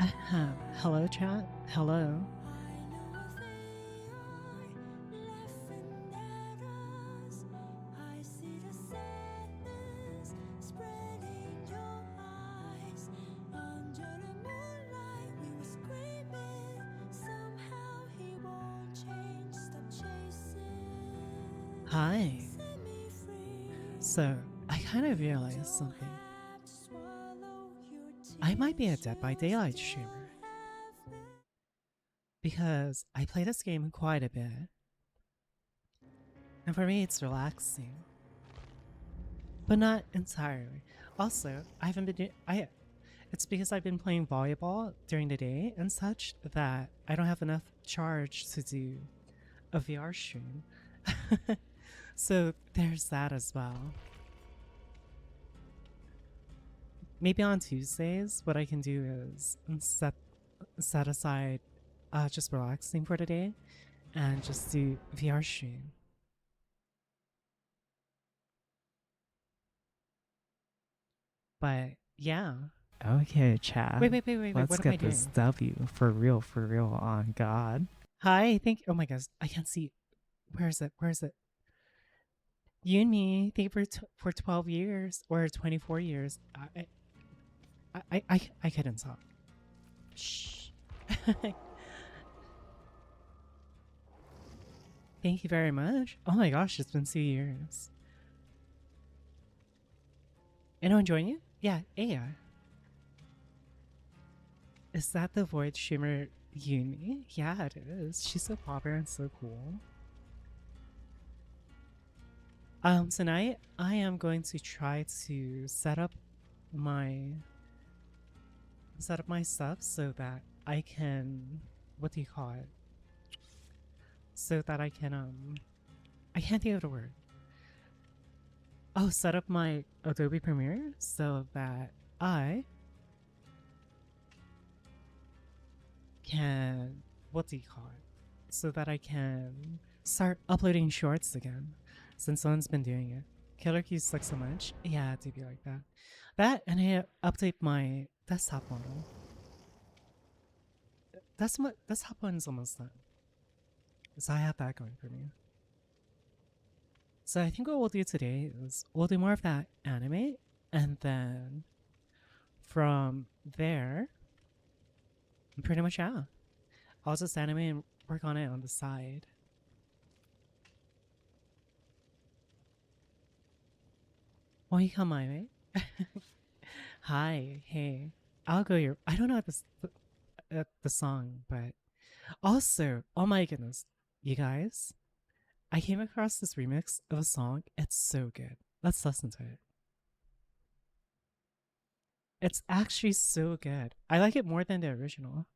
Hello, chat. Hello. Hi. So, I kind of realized something. I might be a Dead by Daylight streamer because I play this game quite a bit. And for me, it's relaxing, but not entirely. Also, I haven't been doing. It's because I've been playing volleyball during the day and such that I don't have enough charge to do a VR stream. So there's that as well. Maybe on Tuesdays, what I can do is set aside just relaxing for the day and just do VR stream. But yeah. Okay, chat. Wait. Let's What am I get this doing? W for real on God. Hi, thank you. Oh my gosh, I can't see. Where is it? Where is it? You and me, thank you for 12 years or 24 years. I couldn't talk. Shh. Thank you very much. Oh my gosh, it's been 2 years. Anyone join you? Yeah, AI. Is that the Void streamer Yumi? Yeah, it is. She's so popular and so cool. Tonight I am going to try to set up my stuff so that I can, what do you call it? So that I can I can't think of the word. Oh, set up my Adobe Premiere so that I can, what do you call it? So that I can start uploading shorts again since someone's been doing it. Killer Keys sucks so much. Yeah, to be like that. That and I update my desktop model. That's my desktop one is almost done. So I have that going for me. So I think what we'll do today is we'll do more of that anime, and then from there, pretty much yeah. I'll just anime and work on it on the side. Won't you come my way? Hi, hey. I'll go your. I don't know the song, but also, oh my goodness, you guys, I came across this remix of a song. It's so good. Let's listen to it. It's actually so good. I like it more than the original.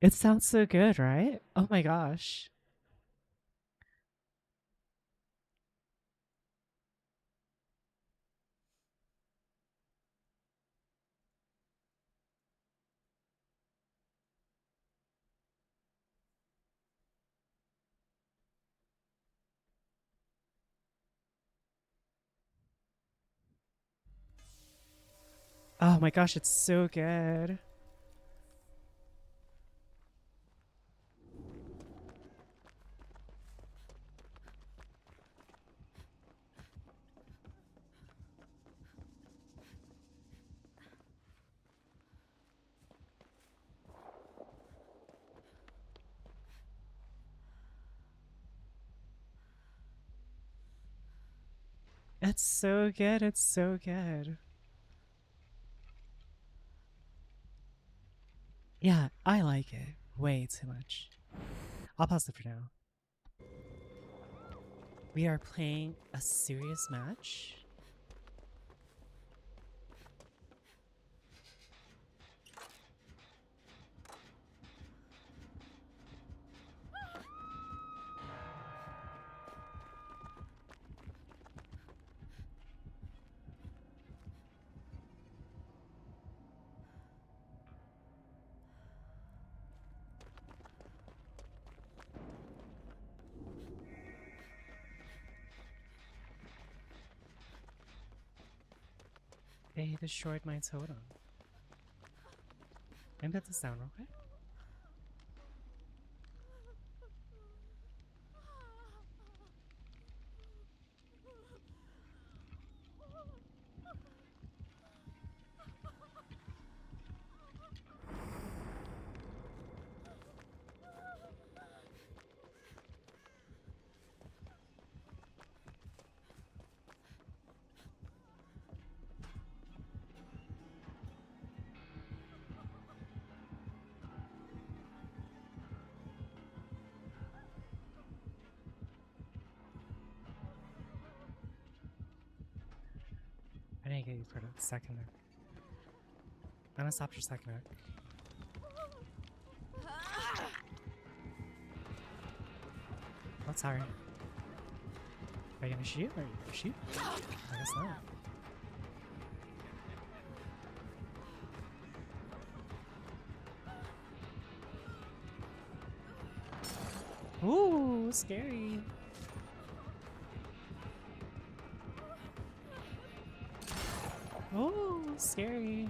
It sounds so good, right? Oh my gosh. Oh my gosh, it's so good. It's so good. It's so good. Yeah, I like it way too much. I'll pause it for now. We are playing a serious match. They destroyed my totem. Can I put this down real quick? I didn't get you for a second there. I'm gonna stop for a second there. Oh, sorry. Are you gonna shoot? Are you gonna shoot? I guess not. Ooh, scary. Oh, scary.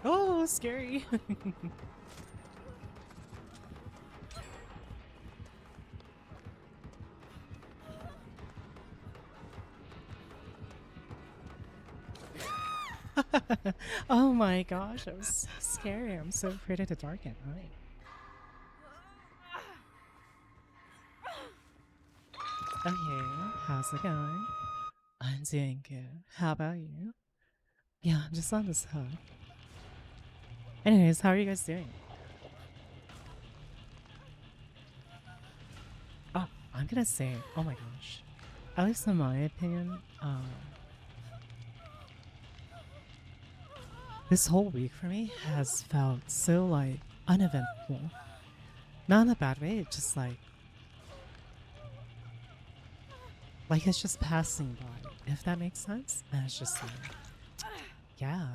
Oh, scary. Oh my gosh, that was so scary. I'm so afraid of the dark at night. Okay, how's it going? I'm doing good. How about you? Yeah, I'm just on this hook. Anyways, how are you guys doing? Oh, I'm gonna say, oh my gosh. At least in my opinion, this whole week for me has felt so like uneventful. Not in a bad way, it's just like it's just passing by, if that makes sense. And it's just like, yeah.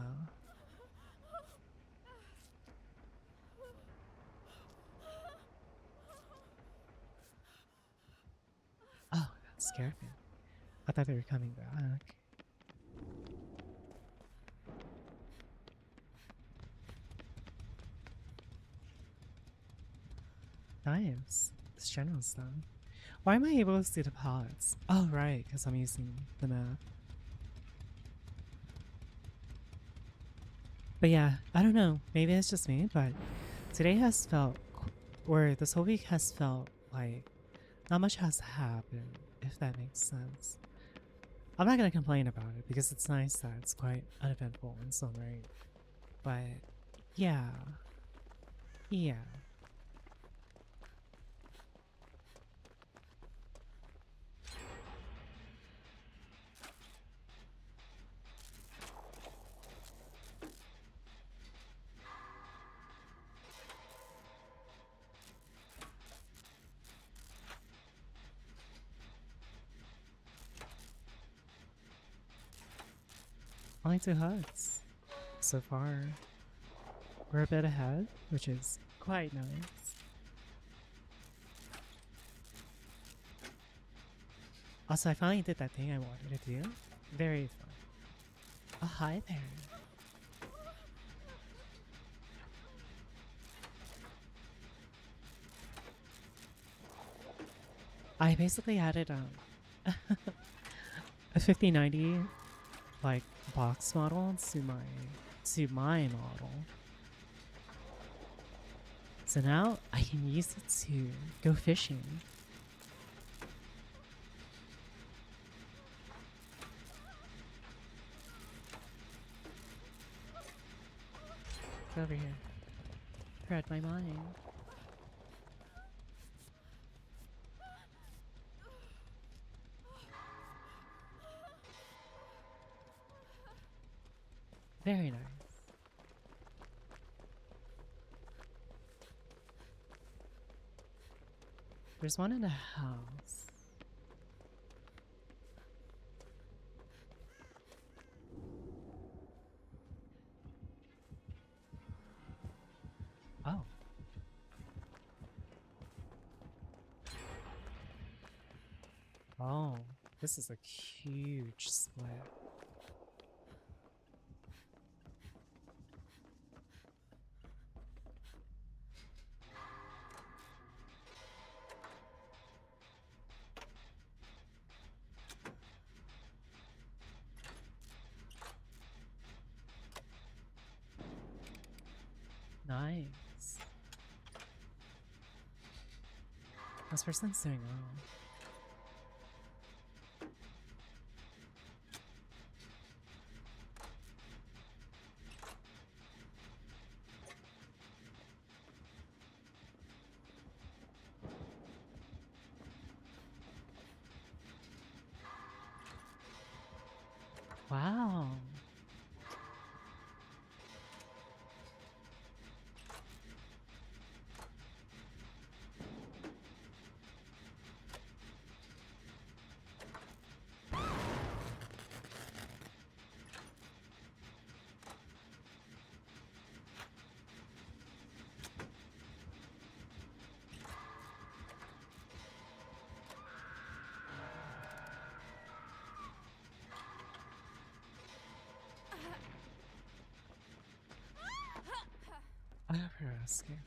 Oh, that scared me. I thought they were coming back. Nice. This general's done. Why am I able to see the pods? Oh, right, because I'm using the map. But yeah, I don't know. Maybe it's just me, but today has felt, or this whole week has felt like not much has happened, if that makes sense. I'm not gonna complain about it because it's nice that it's quite uneventful in some right. But yeah. Yeah. Only 2 hugs. So far, we're a bit ahead, which is quite nice. Also, I finally did that thing I wanted to do. Very fun. Oh, hi there. I basically added a 5090 like box model to my model. So now I can use it to go fishing. Get over here. Read my mind. Very nice. There's one in the house. Oh. Oh, this is a huge split. Nice. This person's doing well. Wow. I have her asking.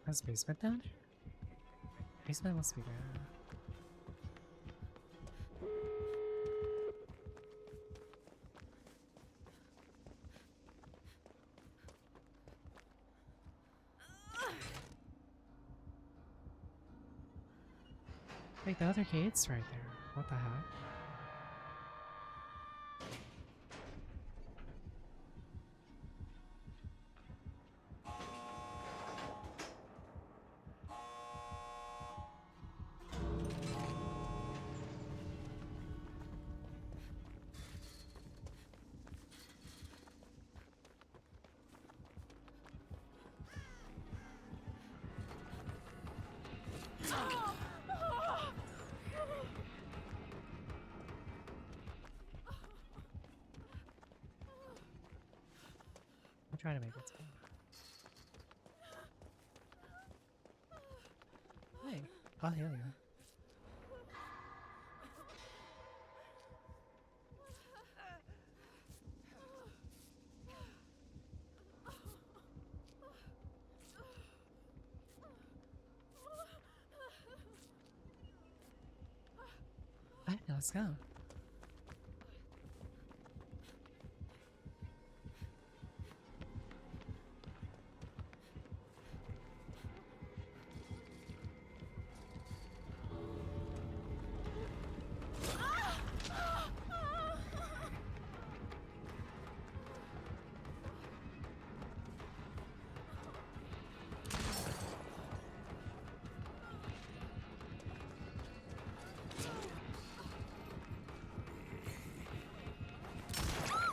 Has basement down? Basement must be there. Wait, the other gate's right there. What the heck? I'm trying to make it small. Hey, I'll heal you. Alright, let's go.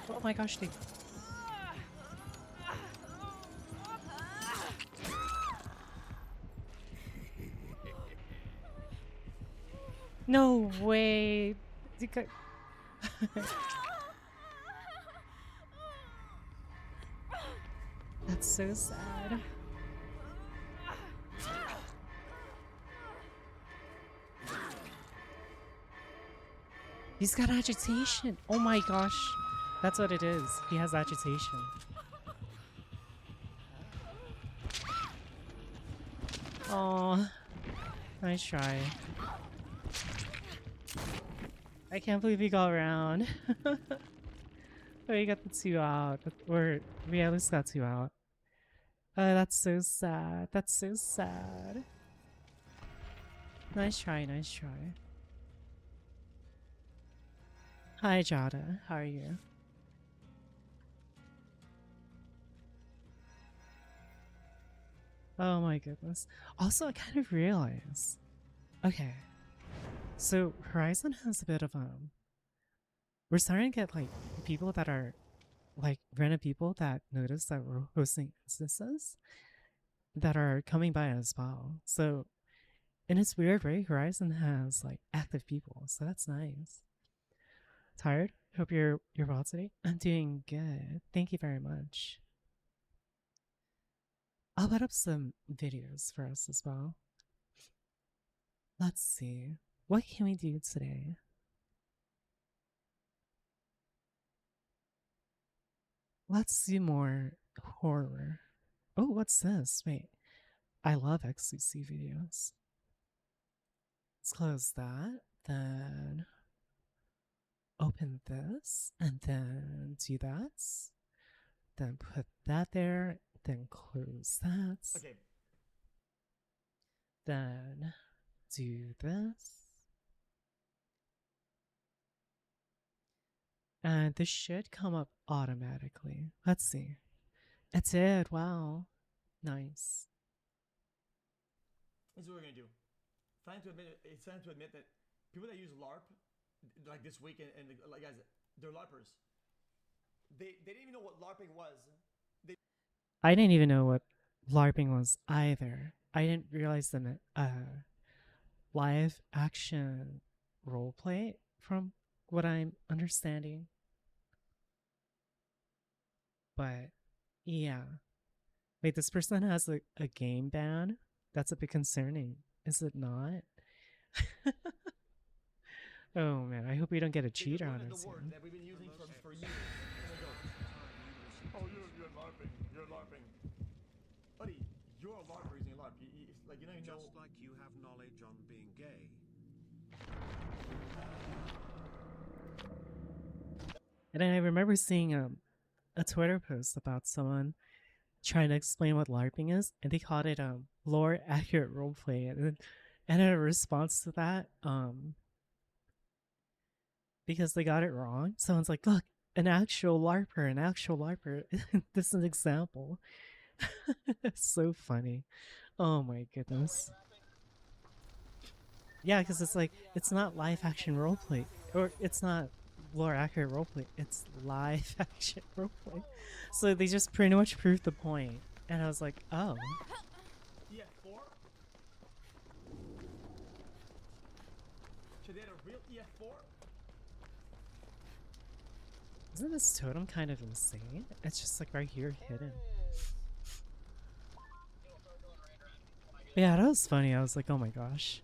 Oh my gosh, they... No way! You got... That's so sad. He's got agitation! Oh my gosh. That's what it is. He has agitation. Oh, nice try. I can't believe he got around. But we got the 2 out. Or we at least got 2 out. That's so sad. That's so sad. Nice try, nice try. Hi Jada, how are you? Oh my goodness. Also, I kind of realized. Okay. So Horizon has a bit of we're starting to get like people that are like random people that notice that we're hosting instances that are coming by as well. So in its weird way, Horizon has like active people, so that's nice. Tired? Hope you're well today. I'm doing good. Thank you very much. I'll put up some videos for us as well. Let's see. What can we do today? Let's do more horror. Oh, what's this? Wait. I love XCC videos. Let's close that. Then open this and then do that. Then put that there. Then close that. Okay. Then do this. And this should come up automatically. Let's see. It did. Wow. Nice. This is what we're gonna do. It's time to admit that people that use LARP, like this week, and like guys, they're LARPers. They didn't even know what LARPing was. I didn't even know what LARPing was either. I didn't realize the live action roleplay from what I'm understanding. But yeah. Wait, this person has a game ban? That's a bit concerning, is it not? Oh man, I hope we don't get a cheater on The us. word that we've been using for years. And they go, oh, you're LARPing. You're LARPing. Buddy, you're a LARPer using LARP. Like, you don't even know. Just like you have knowledge on being gay. And then I remember seeing a Twitter post about someone trying to explain what LARPing is, and they called it lore accurate roleplay, and in a response to that, because they got it wrong, someone's like, "Look, an actual LARPer." This is an example. It's so funny. Oh my goodness. Yeah, because it's like it's not live action roleplay, or it's not lore accurate roleplay. It's live action roleplay. So they just pretty much proved the point, and I was like, oh. EF4? Should they have a real EF4? Isn't this totem kind of insane? It's just like right here hidden. Yeah, that was funny. I was like, oh my gosh.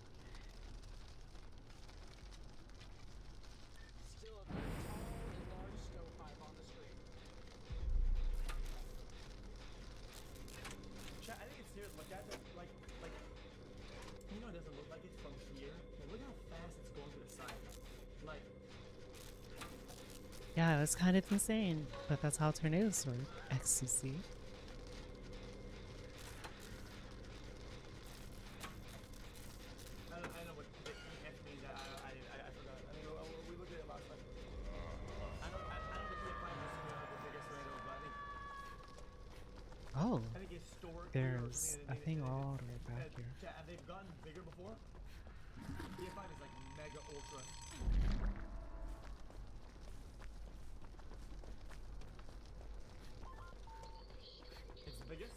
Chat, I think it's serious. Like, guys, like, you know, it doesn't look like it from here. But look how fast it's going to the side. Like, Yeah, that's kind of insane, but that's how tornadoes work. XCC. I don't know what the EF means. I forgot. I mean, we looked at it last time. I know the EF5 is the biggest tornado, but Oh, I think historically there's a thing all the way back here. Chat, have they gotten bigger before? EF5 is like mega ultra. It's the biggest.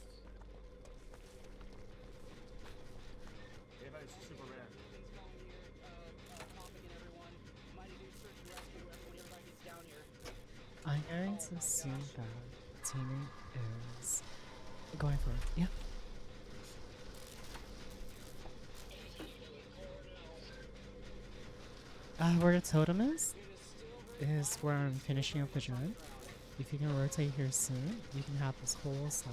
EF5 is super rare. I'm going to assume that teaming is going for it. Yeah. Where the totem is where I'm finishing up the gen. If you can rotate here soon, you can have this whole side.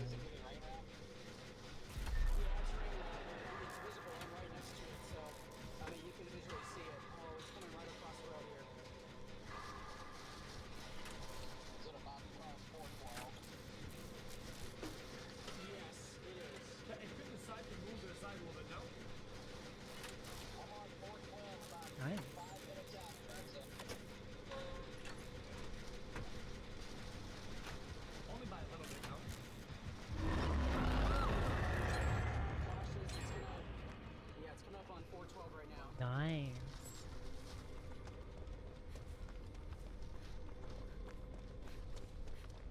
Chat, if you decide to move to the side a little bit, no? Nice. Only by a little bit, no? 412 right now. Nice.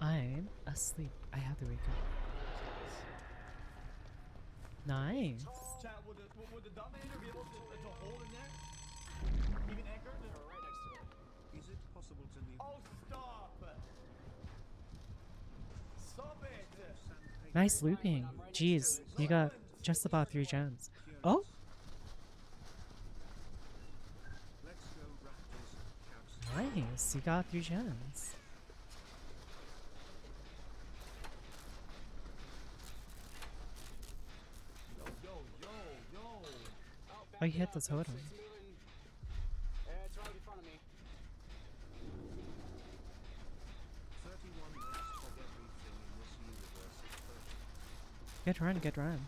I'm asleep. I have to wake up. Nice. Chat, would the Dominator be able to hold in there? Even anchor? They're right next to it. Is it possible to leave Oh, stop! Stop it! sandpaper Nice looping. Jeez, you got just about 3 gems. Oh, Let's go Raptors, Cavs. nice. You got 3 gems. Yo. Oh, you hit the totem. It's moving. It's right in front of me. 31 most of everything in this universe is perfect. Good run, good run.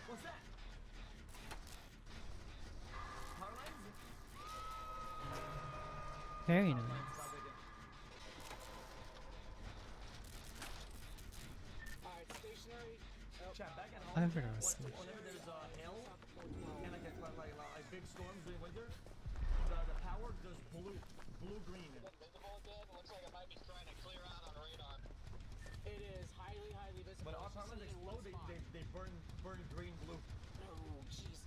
What's that? Power lines? Very nice. Stop it. Alright, stationary. Oh, Chat, back at I home. forgot to sleep. Whenever there's hail and like big storms during winter, the power does blue-green. it is highly visible. But our power lines Seeing explode, one spot. they burn green, blue. Oh, jeez.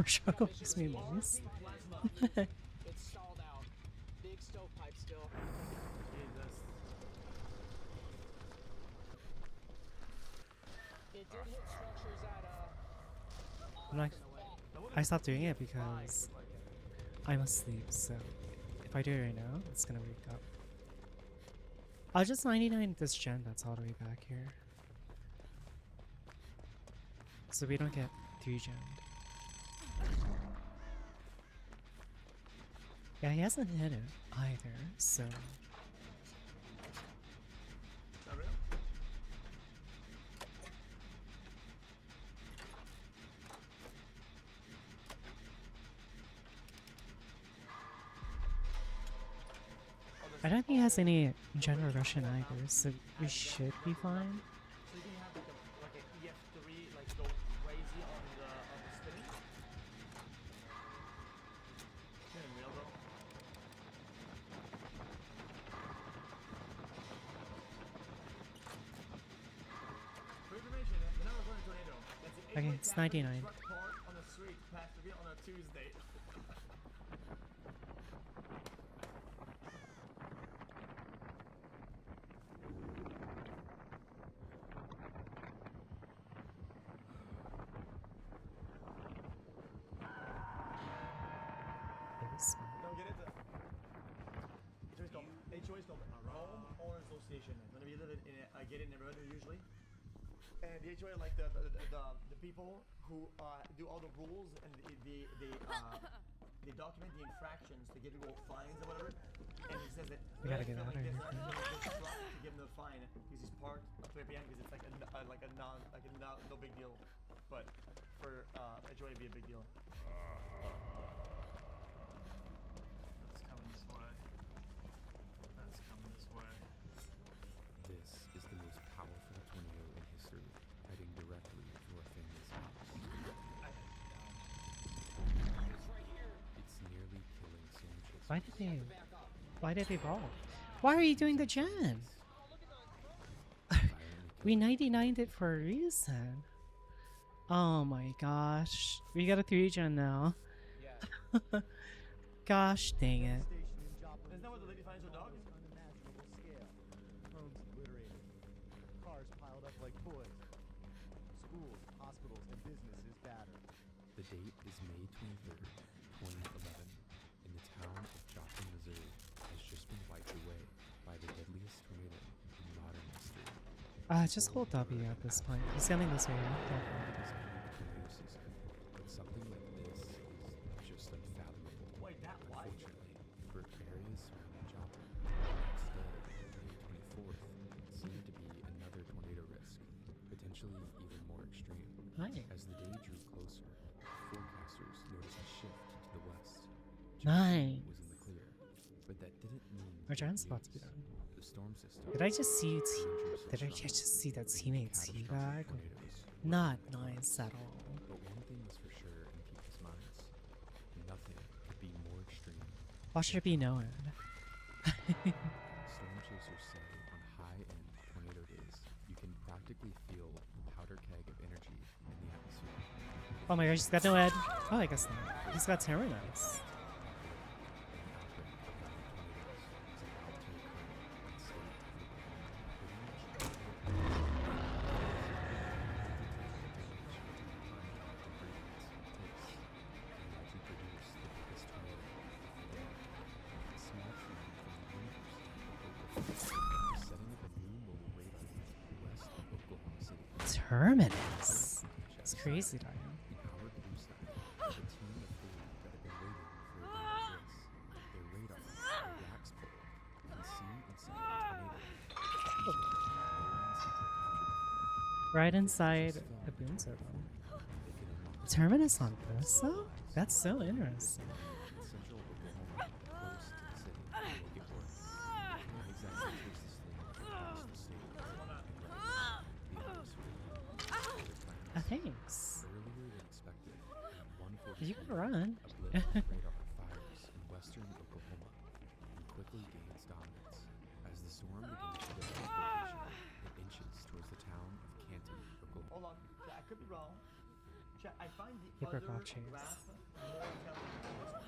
Shock makes me moist. Plasma. It's stalled out. Big stovepipe still. Jesus. It did hit structures at I'm not, I stopped doing it because I'm asleep, so if I do it right now, it's gonna wake up. I'll just 99 this gen that's all the way back here. So we don't get 3 gen. Yeah, he hasn't hit it either, so Not real? I don't think he has any general Russian either, so we should be fine. So you can have like a EF3 like go crazy on the spinning. Getting real bro. For information, the number one tornado. That's the Okay, eight-way it's captain 99. truck park on the street past the on a Tuesday. Yes. Don't get it. HOA is called Home Owner Association. Whenever you live in a gated neighborhood, usually, and the HOA are like the people who do all the rules and they document the infractions to give people fines or whatever. And he says that We gotta get out of here. to give him the fine because he's parked at 3 p.m. because it's like a no big deal, but for HOA it'd be a big deal. That's coming this way. That's coming this way. This is the most powerful tornado in history, heading directly for a family's house. It's right here. It's nearly killing sandwiches. Why did they evolve? Why are you doing the gen? Violently We killing 99'd it for a reason. Oh my gosh. We got a 3 gen now. Yeah. Gosh dang it. Isn't that what the lady finds her dog? Unimaginable scale. Homes obliterated. Cars piled up like toys. Schools, hospitals, and businesses battered. The date is May 23rd, 2011, and the town of Joplin, Missouri has just been wiped away by the deadliest tornado in modern history. Just hold W at this point. He's coming this way. It is only the tornado season, but something like this is just unfathomable. Wait, that why? Unfortunately, for areas surrounding Joplin, the next day, May 24th, seemed to be another tornado risk, potentially even more extreme. Hi. As the day drew closer, forecasters noticed a shift to the west. Nice. Joplin was in the clear, but that didn't mean Our good giant's about to be news. done. The storm system. Did I just see? Did Did I just see that teammate teabag? Not nice at all. But one thing was for sure in people's minds: nothing could be more extreme. Watch it be known. Storm chasers say on high-end tornado days, you can practically feel the powder keg of energy in the atmosphere. Oh my gosh, he's got no head. Oh, I guess not. He's got Terminus. Terminus. It's crazy, Diane. Howard Bluestein, the team of three that have been waiting for a day like this. Their radar, the wax pole, can see inside the tornado. Right inside the boom servo. Terminus on this though? That's so interesting. In central Oklahoma, close to the city, will get worse. Not exactly taste this thing across the state and the atmosphere. Ah, thanks. Earlier than expected, at 1:40 You can run. a blip of radar fires in western Oklahoma and quickly gains dominance as the storm begins to develop location and inches towards the town of Canton, Oklahoma. Hold on, Chat, I could be wrong. Chat, I find the Paper other cloud chase. graph more telling than this one.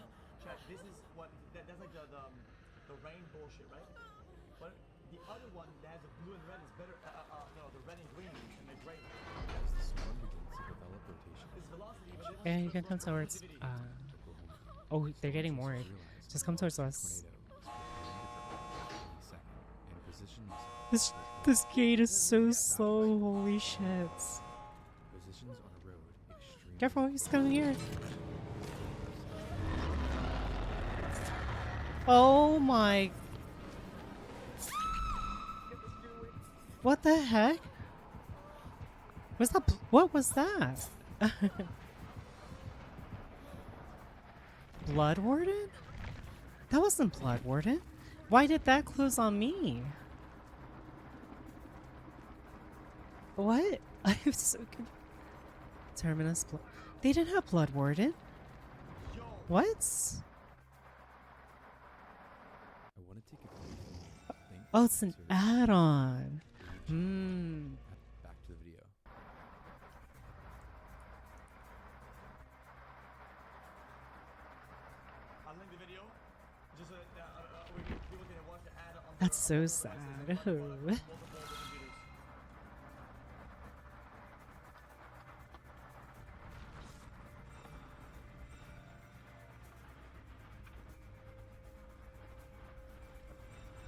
Chat, this is what that's like the rain bullshit, right? But the other one that has the blue and red is better. No, the red and green and the gray. As the storm begins to develop rotation, This velocity, but this And is you can come towards. Oklahoma, Oh, they're getting more. realize Just come towards the us. tornado is preparing to drop any second and positions This gate is so slow. Holy shit. positions on a road extremely Careful, he's coming here. Oh my. What the heck? Was that? What was that? Blood Warden? That wasn't Blood Warden. Why did that close on me? What? I'm so confused. Terminus. They didn't have Blood Warden. What? I want to take a brief moment to thank Oh, it's an sponsors, add-on. AG. Hmm. Back to the video. I'll link the video. Just so that people can watch the ad on. That's so the sad. website. Oh. Multiple different videos.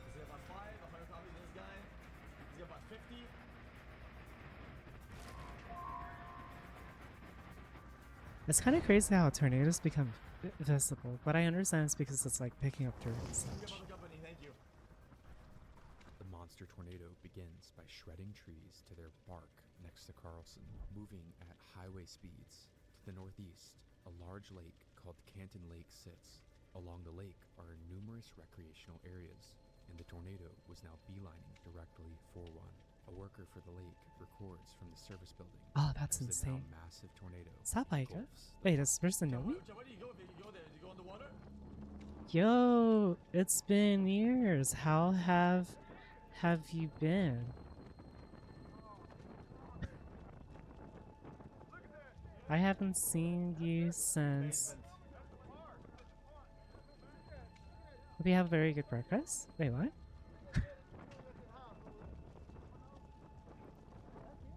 He's got about 100 copies of this guy. He's got about 50. It's kind of crazy how tornadoes become visible, but I understand it's because it's like picking up dirt and He's got such. about the company, thank you. The monster tornado begins by shredding trees to their bark next to Carlson, moving at highway speeds. To the northeast, a large lake called Canton Lake sits. Along the lake are numerous recreational areas, and the tornado was now beelining directly for one. A worker for the lake records from the service building. Oh, that's as the now insane. massive tornado Is that Micah? engulfs the Wait, does this person know me? Where do you go if you go there? Do you go in the water? Yo, it's been years. How have you been? I haven't seen you since. Hope you have a very good breakfast. Wait, what?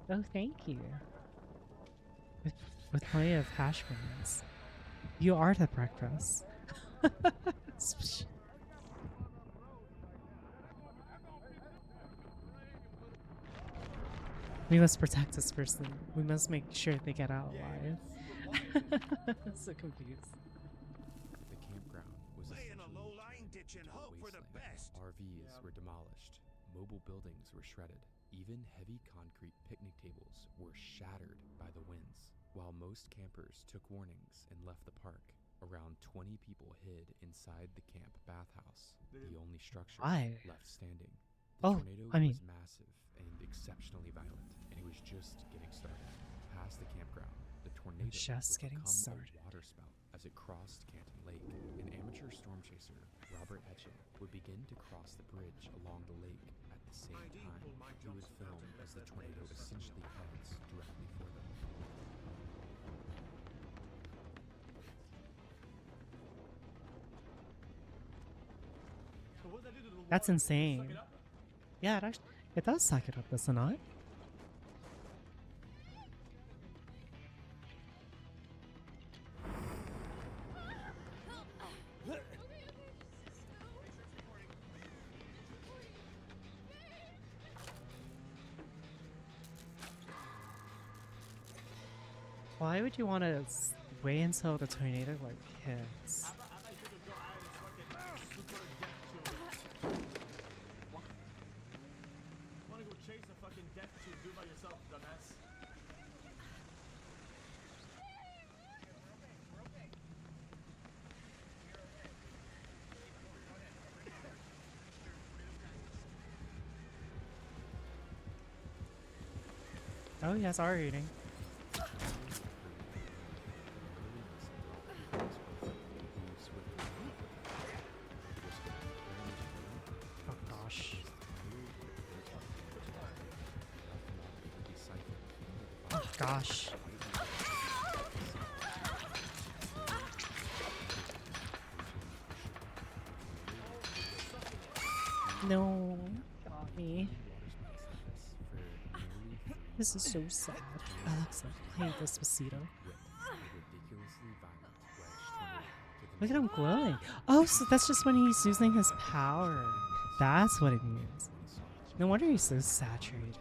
Oh, thank you. With plenty of hash browns. You are the breakfast. We must protect this person. We must make sure they get out alive. So confused. The campground was Lay in a essentially low-lying ditch and a hope for the wasteland. best. RVs were demolished, mobile buildings were shredded, even heavy concrete picnic tables were shattered by the winds. While most campers took warnings and left the park, around 20 people hid inside the camp bathhouse, the only structure Why? left standing. The Oh, tornado I mean- was massive and exceptionally violent, and it was just getting started. Past the campground, the tornado Just would getting become started. a waterspout as it crossed Canton Lake. An amateur storm chaser, Robert Etchen, would begin to cross the bridge along the lake at the same ID time. pulled Mike He would Johnson film out to as the let tornado neighbors cut essentially the heads directly for them. So what does that do to the That's water? Does it suck insane. it up? Yeah, it does suck it up, does it not? Why would you want to wait until the tornado like hits? I thought you could go out and fucking super death tube. What? Wanna go chase a fucking death tube? Do it by yourself, dumbass. Oh, yes, our reading. Oh gosh. Oh gosh. No, got me. This is so sad. Alexa, play Despacito. Look at him glowing. Oh, so that's just when he's using his power. That's what it means. No wonder he's so saturated.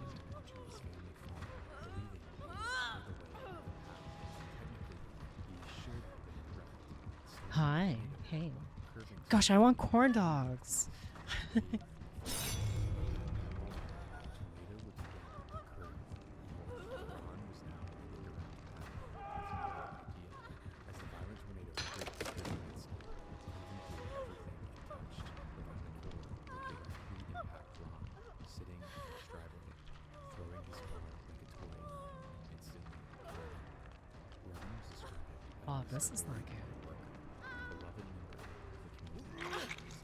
Hi. Hey. Gosh, I want corn dogs. Oh, this is not good.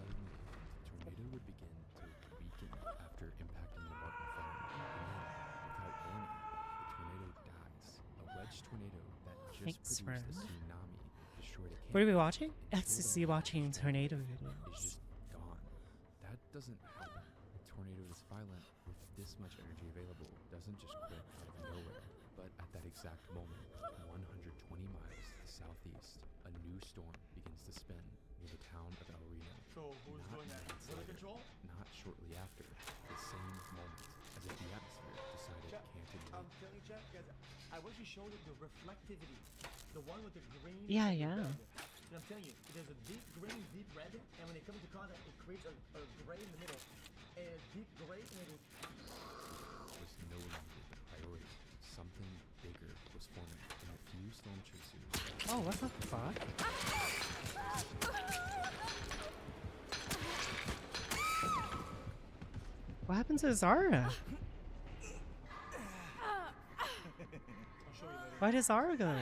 Tornado would begin to weaken after impacting the Martin farm, and then, without warning, the tornado dies. A wedge tornado that just Thanks, produced friend. a tsunami destroyed a What are we camp watching? and killed a Ecstasy man watching whose tornado life videos. is just gone. That doesn't happen. A tornado this violent with this much energy available doesn't just quit out of nowhere. But at that exact moment, 120 miles southeast, a new storm begins to spin near the town of El Reno. So who's Not doing that? minutes Weather later, control? Not shortly after, the same moment, as if the atmosphere decided Chat, Canton I'm Lake. telling you, chat, guys, I want you to show the reflectivity. The one with the green. Yeah, and the yeah. red. And I'm telling you, there's a deep green, deep red, and when it comes into contact, it creates a gray in the middle. And a deep gray, and it goes. Was no longer the priority. Something bigger was forming, and a few storm chasers. Oh, what the fuck? What happened to Zara? I'll show you later. Why did Zara go?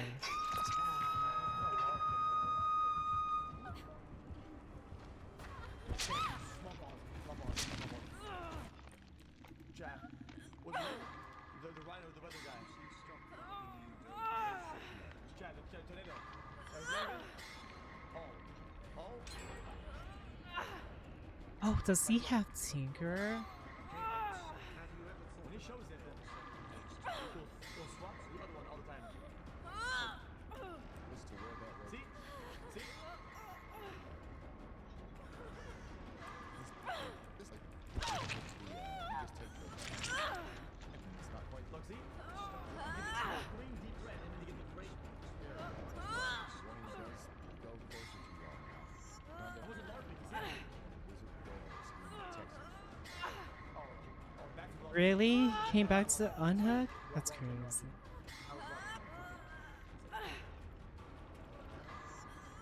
Small balls. Chat. What the rhino, the weather guy. Chat, tornado. Oh, does he have Tinker? When he shows it, he'll swap the other one all the time. See? See? Look, see? You get the small green, deep red, and then you get the gray. I wasn't LARPing, you see? Oh, back to LARPing. Really? Came back to Unhook? That's crazy.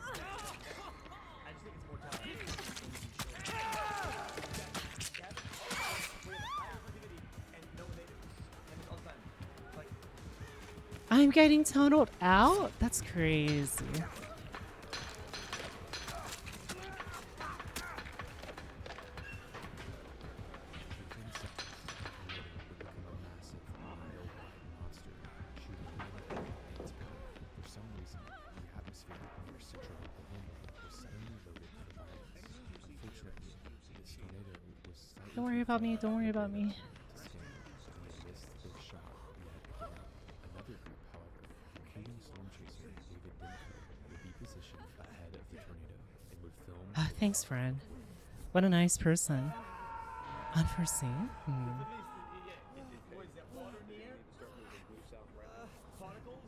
I just think it's more time. I'm getting tunneled out? That's crazy. Within seconds, the tornado would become a massive, mile-wide monster, shooting anything in its path. For some reason, the atmosphere near Central Oklahoma was suddenly loaded with violence. Unfortunately, this tornado was slightly Don't worry about me, don't worry about me. to scan, and they missed their shot yet again. Another group, however, including Storm Chaser David Dimko, would be positioned ahead of the tornado and would film. Ah, thanks, friend. What a nice person. Unforeseen? Hmm. Was that water in the air? Particles?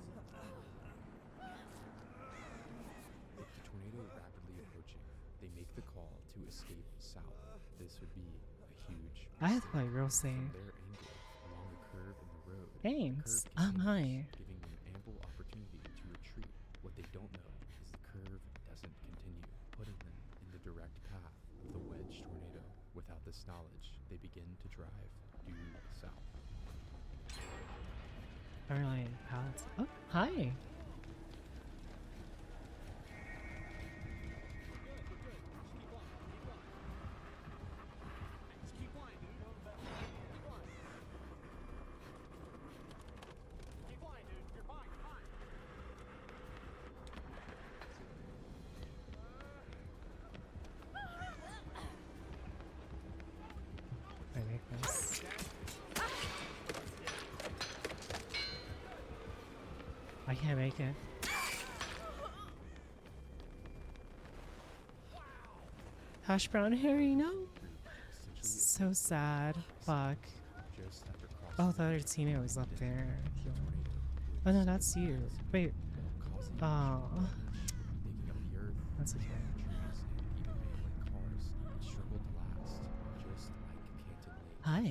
With the tornado rapidly approaching, they make the call to escape south. This would be a huge I thought you were from saying. their angle along the curve in the road. the Thanks. curve Oh my. continues, giving them ample opportunity to retreat. What they don't know is the curve doesn't continue, putting them in the direct path of the wedge tornado. Without this knowledge, they begin to drive due south. Alright, pals. Oh, hi. Keep flying, dude. Keep flying. Keep flying, dude. You're fine. You're fine. I make this. I can't make it. Hash brown Harry, no. Essentially, So sad. Fuck. just after crossing Oh, the other teammate was up there. the tornado Oh no, that's you. Wait. causing Oh, digging up the earth, that's okay. trees, and even mailing cars. It struggled to last, just like Canton Lake. Hi. Two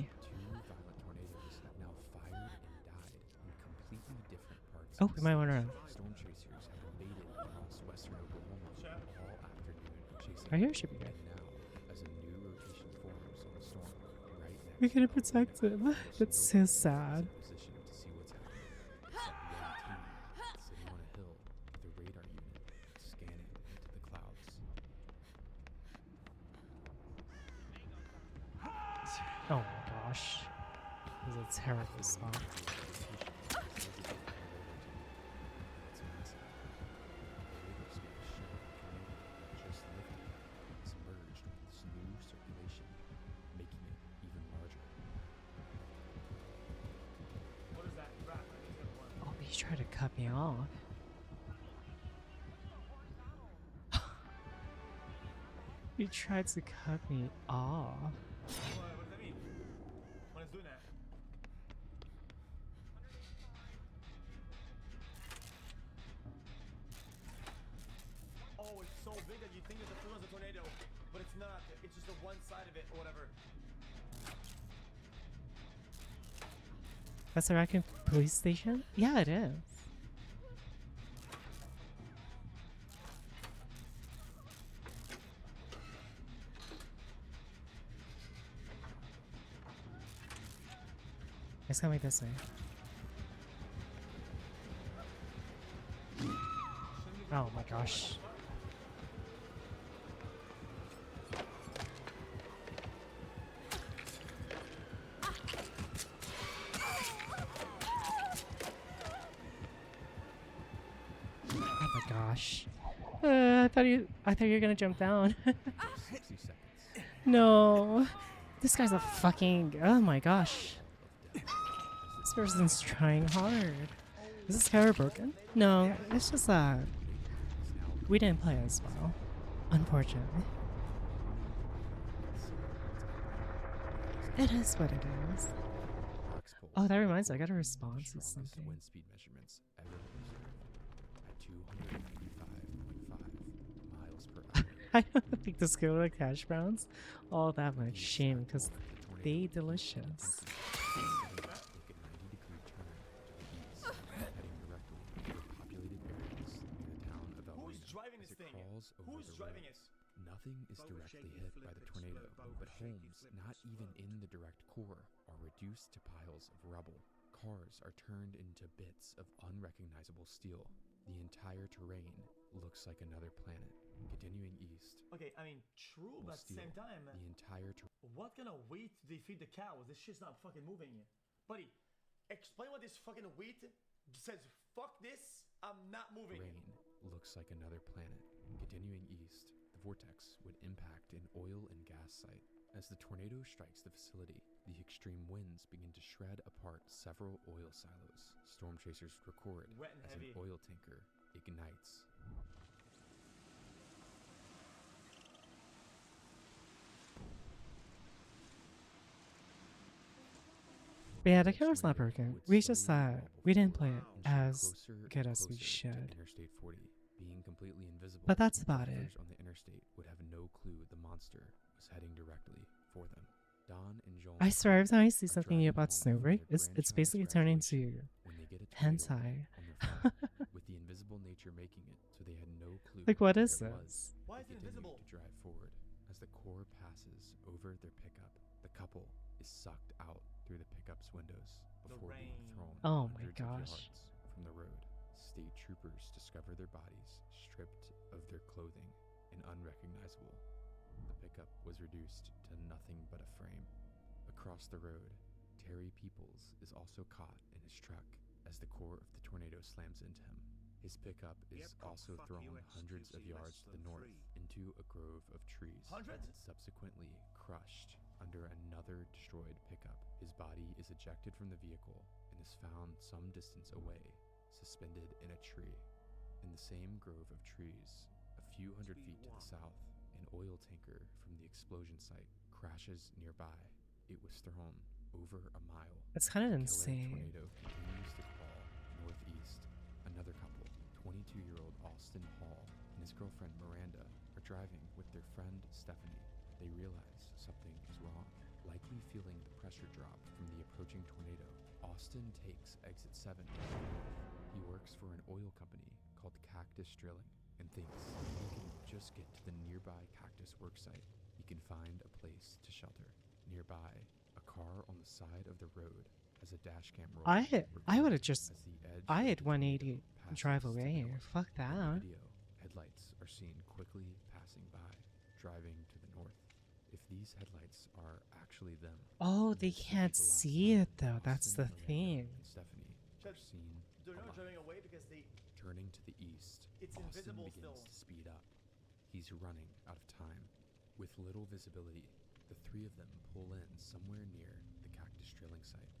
violent tornadoes now fired and died in completely different parts. Oh, of we the might state. wanna. Storm chasers have invaded across western Oklahoma all afternoon, chasing Right here should be good. and now, as a new rotation forms on the storm, right next We gotta to protect him. That's so sad. position to see what's happening. It's a young team sitting on a hill with a radar unit scanning into the clouds. Oh my gosh. This is a terrible spot. What is that? Rat. I think it's gonna work. Oh, he tried to cut me off. He tried to cut me off. What does that mean? When it's doing that? Oh, it's so big that you think it's a tornado, but it's not. It's just the one side of it or whatever. That's the Raccoon Police Station? Yeah, it is. It's coming this way. Oh my gosh. Oh my gosh. I thought you were gonna jump down. 60 seconds No. This guy's a fucking, oh my gosh. This person's trying hard. Is this cover broken? No, it's just that we didn't play as well, unfortunately. It is what it is. Parks Pole Oh, that reminds me, I gotta respond to strongest something. wind speed measurements ever observed at 285.5 miles per hour. I don't think this could like hash browns all that much. Shame, because they delicious. Make a 90-degree turn to the east, heading directly for populated areas near the town of El Who's Reno driving as this it thing? crawls over Who's the driving road. it? Nothing is Bow directly shaky, hit flip by the it tornado, slow, bow but shaky, homes flip not it even slow. in the direct core are reduced to piles of rubble, cars are turned into bits of unrecognizable steel. The entire terrain looks like another planet. Continuing east, Okay, I mean, true, will but at the steal same time, the entire what kind of wheat do they feed the cows? This shit's not fucking moving. Buddy, explain what this fucking wheat says. Fuck this, I'm not moving. terrain looks like another planet. Continuing east, the vortex would impact an oil and gas site. As the tornado strikes the facility, the extreme winds begin to shred apart several oil silos. Storm chasers record Wet and as heavy. an oil tanker ignites. But yeah, the This camera's not tornado broken. would We just slowly evolve we didn't before play it inching as closer good and as we closer to should. Interstate 40, being completely invisible. But that's about it. Drivers on the interstate would have no clue the monster was heading directly for them. Don and Joel I swear, every time I see are something new driving about home from Snowbreak, their it's grandchild's basically turning graduation to when they get a tornado hentai. on their phone, with the invisible nature making it so they had no clue Like, what where is it this? was. Why They is it continued invisible? to drive forward. As the core passes over their pickup, the couple is sucked out through the pickup's windows The before being rain. thrown Oh my hundreds of gosh. yards from the road. State troopers discover their bodies stripped of their clothing and unrecognizable. The pickup was reduced to nothing but a frame. Across the road, Terry Peoples is also caught in his truck as the core of the tornado slams into him. His pickup is Epcot also fuck thrown UX hundreds of gives you less yards to the than north 3. into a grove of trees. Hundreds? And subsequently crushed under another destroyed pickup. His body is ejected from the vehicle and is found some distance away, suspended in a tree. In the same grove of trees, a few hundred Speed feet to one. the south, an oil tanker from the explosion site crashes nearby. It was thrown over a mile. It's kind of The killer insane. tornado continues to crawl northeast. Another couple, 22-year-old Austin Hall and his girlfriend Miranda, are driving with their friend Stephanie. They realize something is wrong. Likely feeling the pressure drop from the approaching tornado, Austin takes exit 7 to the north. He works for an oil company called Cactus Drilling and thinks if he can just get to the nearby Cactus worksite, he can find a place to shelter. Nearby, a car on the side of the road has a dash cam roll. I would have just as the edge I of had the 180 tornado drive passes to the away. north. Fuck In the that. video, headlights are seen quickly passing by, driving to the north. If these headlights are actually them, Oh, then they this would be can't the last see time it though. That's Austin, the Miranda, thing. and Stephanie are Chad, seen They're not alive. driving away because they. Turning to the east, It's Austin invisible begins still. to speed up. He's running out of time. With little visibility, the three of them pull in somewhere near the Cactus Drilling site,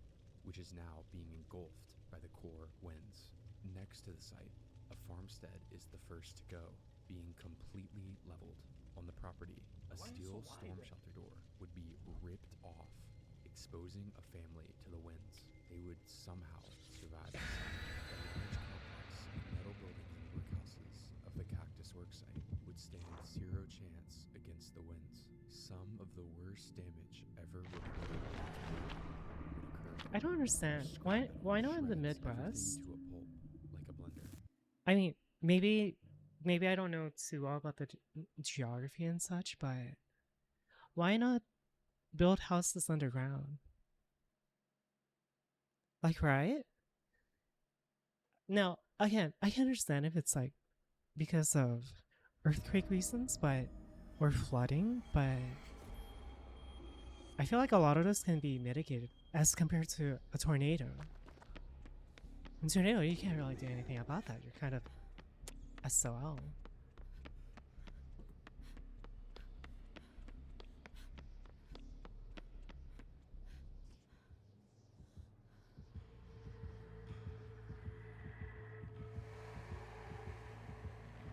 which is now being engulfed by the core winds. Next to the site, a farmstead is the first to go, being completely leveled. On the property, a Why is it steel so storm wide? shelter door would be ripped off, exposing a family to the winds. They would somehow survive. The large complex of metal buildings and workhouses of the Cactus worksite would stand zero chance against the winds. Some of the worst damage ever reported would occur. I don't understand. Why not in the Shreds everything Midwest? to a pulp, like a blender. I mean, maybe I don't know too well about the geography and such, but why not build houses underground? Like, right? Now, again, I can understand if it's like because of earthquake reasons, but or flooding, but I feel like a lot of this can be mitigated as compared to a tornado. In a tornado, you can't really do anything about that. You're kind of SOL.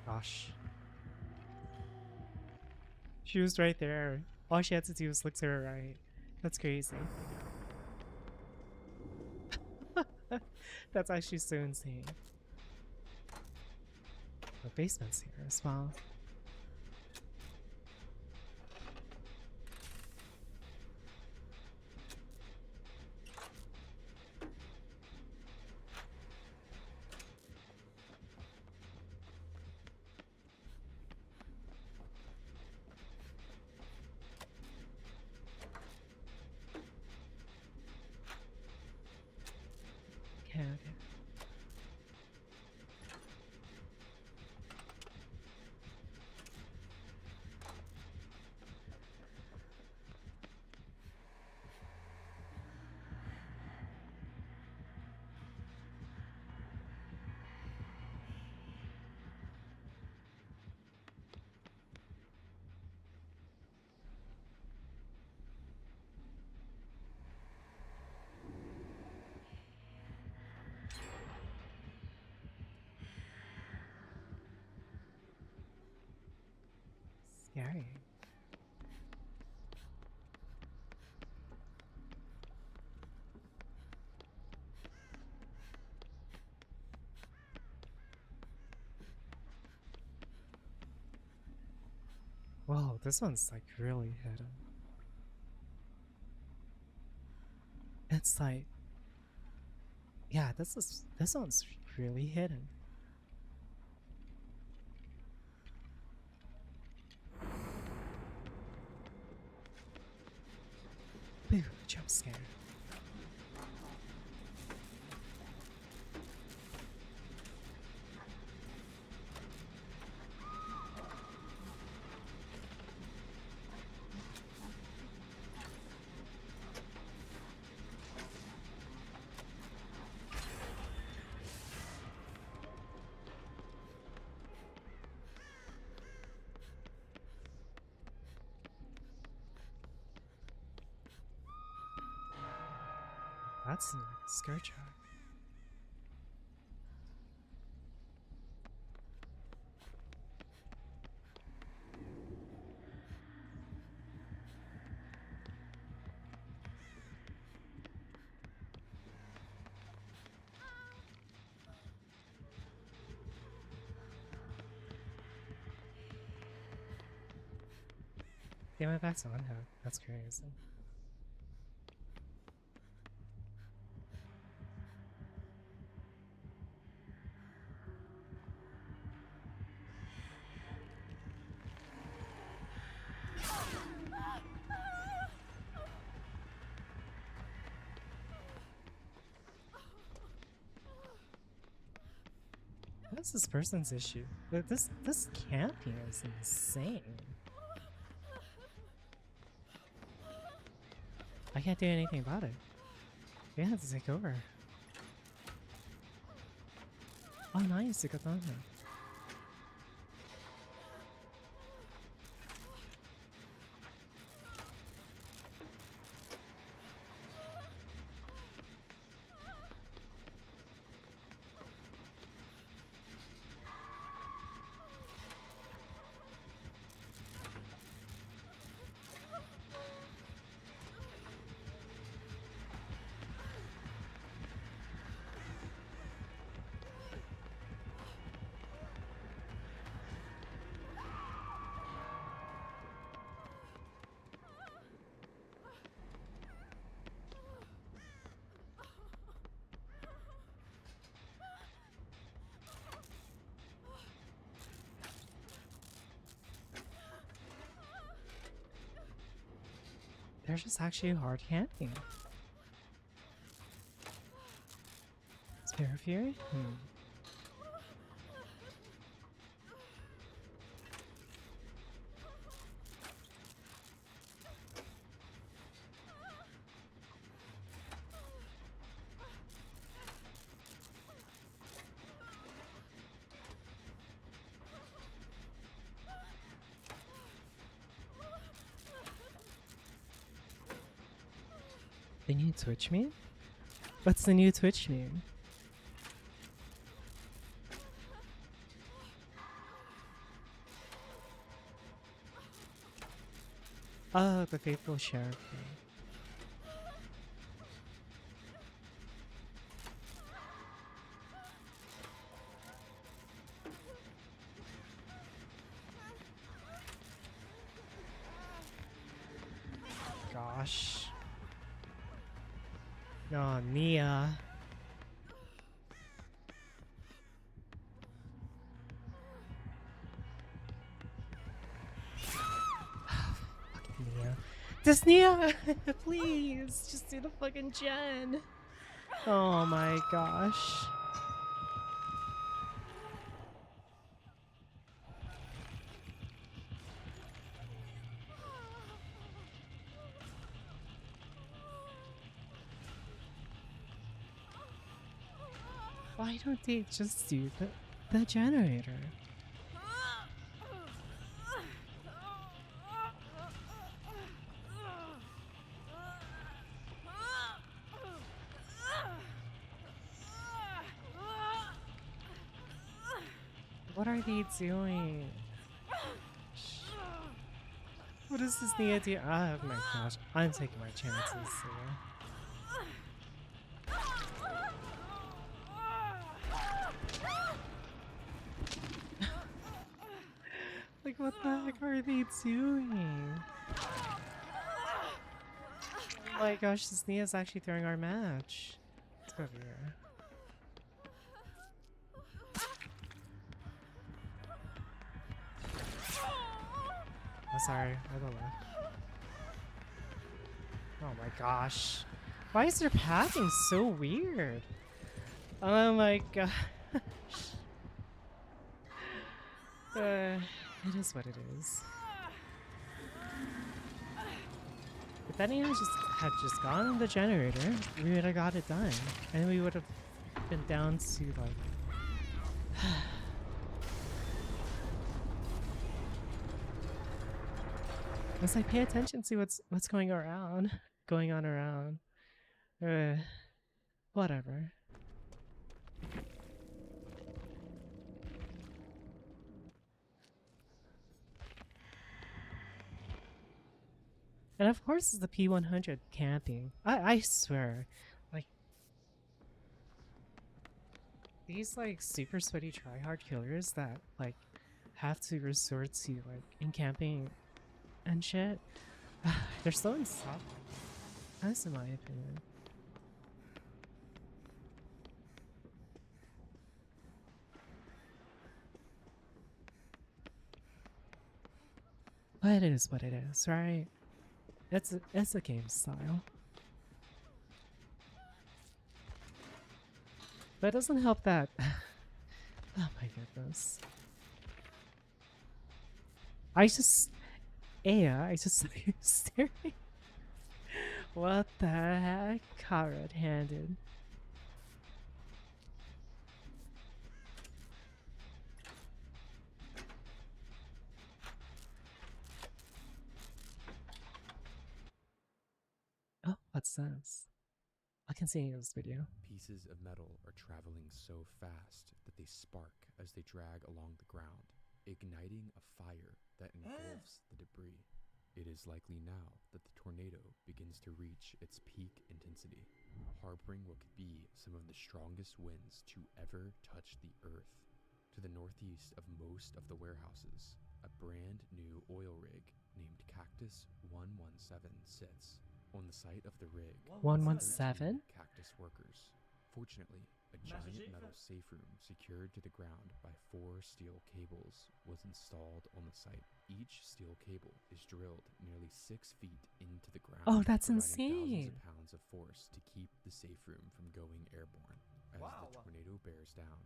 Gosh. She was right there. All she had to do was look to her right. That's crazy. That's actually so insane. The basement's here as well. Okay, okay. Scary. Whoa, this one's like really hidden. It's like, yeah, this one's really hidden. Boo, jump scare. That's a skirt track. They went back to unhook. That's crazy. What's this person's issue? This camping is insane. I can't do anything about it. We have to take over. Oh, nice, you got that. They're just actually hard camping. Spirit Fury? The new Twitch meme? What's the new Twitch meme? Oh, the faithful sheriff thing. Gosh. Oh, Nia. Fucking Nia. Just Nia! Please! Just do the fucking gen! Oh my gosh. Why don't they just do the generator? What are they doing? What is this the idea? Oh my gosh, I'm taking my chances here. Like, what the heck are they doing? Oh my gosh, this Nia's actually throwing our match. Let's go over here. I'm sorry, I don't know. Oh my gosh. Why is their pathing so weird? Oh my gosh. It is what it is. If anyone had just gone on the generator, we would have got it done. And we would have been down to like... As I pay attention to what's going on around. Whatever. And of course it's the P100 camping. I swear. Like these like super sweaty tryhard killers that like have to resort to like in camping and shit. They're so insufferable. That's in my opinion. But it is what it is, right? It's a game style. But it doesn't help that. Oh my goodness. I just saw you staring. What the heck? Caught red-handed. Oh, what's this? I can see this video. Pieces of metal are traveling so fast that they spark as they drag along the ground, igniting a fire that engulfs the debris. It is likely now that the tornado begins to reach its peak intensity, harboring what could be some of the strongest winds to ever touch the earth. To the northeast of most of the warehouses, a brand new oil rig named Cactus 117 sits. On the site of the rig, 117? Cactus workers. Fortunately, a giant metal safe room secured to the ground by 4 steel cables was installed on the site. Each steel cable is drilled nearly 6 feet into the ground. Oh, that's providing insane. Thousands of pounds of force to keep the safe room from going airborne. As the tornado bears down,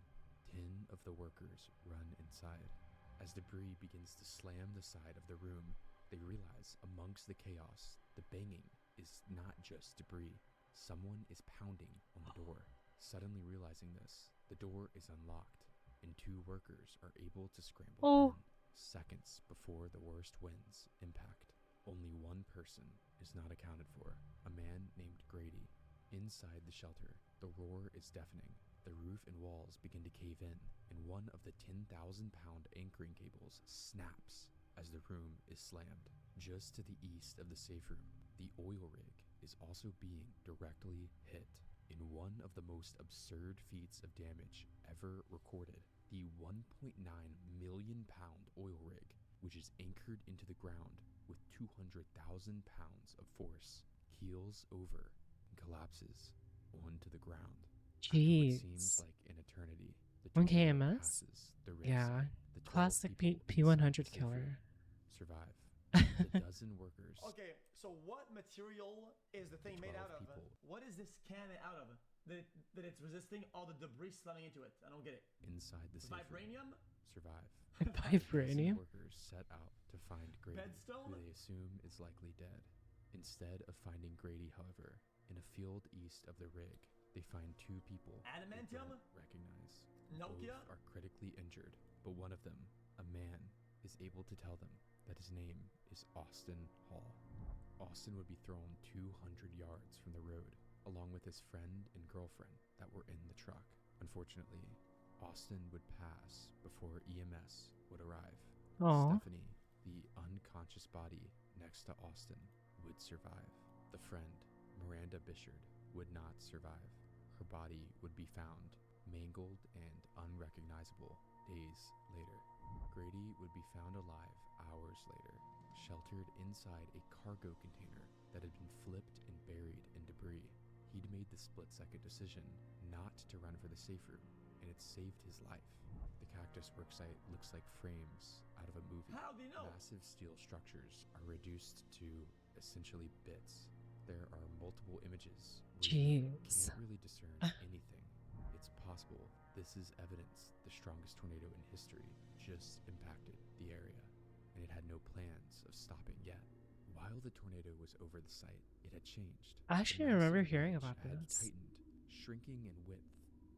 10 of the workers run inside. As debris begins to slam the side of the room, they realize amongst the chaos, the banging is not just debris. Someone is pounding on the door. Suddenly realizing this, the door is unlocked, and 2 workers are able to scramble in seconds before the worst winds impact. Only one person is not accounted for, a man named Grady. Inside the shelter, the roar is deafening. The roof and walls begin to cave in, and one of the 10,000-pound anchoring cables snaps as the room is slammed. Just to the east of the safe room, the oil rig is also being directly hit. In one of the most absurd feats of damage ever recorded, the 1.9 million pound oil rig, which is anchored into the ground with 200,000 pounds of force, keels over and collapses onto the ground. After what seems Jeez. like an eternity, the 1 tornado KMS? passes the risk. Yeah. The 12 Classic people P100 inside the safe killer. room survive. The dozen workers. Okay, so what material is the thing made 12 out of? people. What is this can out of? that it's resisting all the debris slamming into it. I don't get it. Inside the safe room, Vibranium? survive. Vibranium? Workers set out to find Grady, Bedstone? who they assume is likely dead. Instead of finding Grady, however, in a field east of the rig, they find two people they Adamantium? don't recognize. Nokia? Both are critically injured, but one of them, a man, is able to tell them that his name is Austin Hall. Austin would be thrown 200 yards from the road, along with his friend and girlfriend that were in the truck. Unfortunately, Austin would pass before EMS would arrive. Aw. Stephanie, the unconscious body next to Austin, would survive. The friend, Miranda Bishard, would not survive. Her body would be found, mangled and unrecognizable, days later. Grady would be found alive hours later, sheltered inside a cargo container that had been flipped and buried in debris. He'd made the split-second decision not to run for the safe room, and it saved his life. The Cactus worksite looks like frames out of a movie. How do you know? Massive steel structures are reduced to essentially bits. There are multiple images where you Jeez. can't really discern anything. It's possible this is evidence the strongest tornado in history just impacted the area, and it had no plans of stopping yet. While the tornado was over the site, it had changed. I The actually remember massive hearing wedge about had this. tightened, shrinking in width,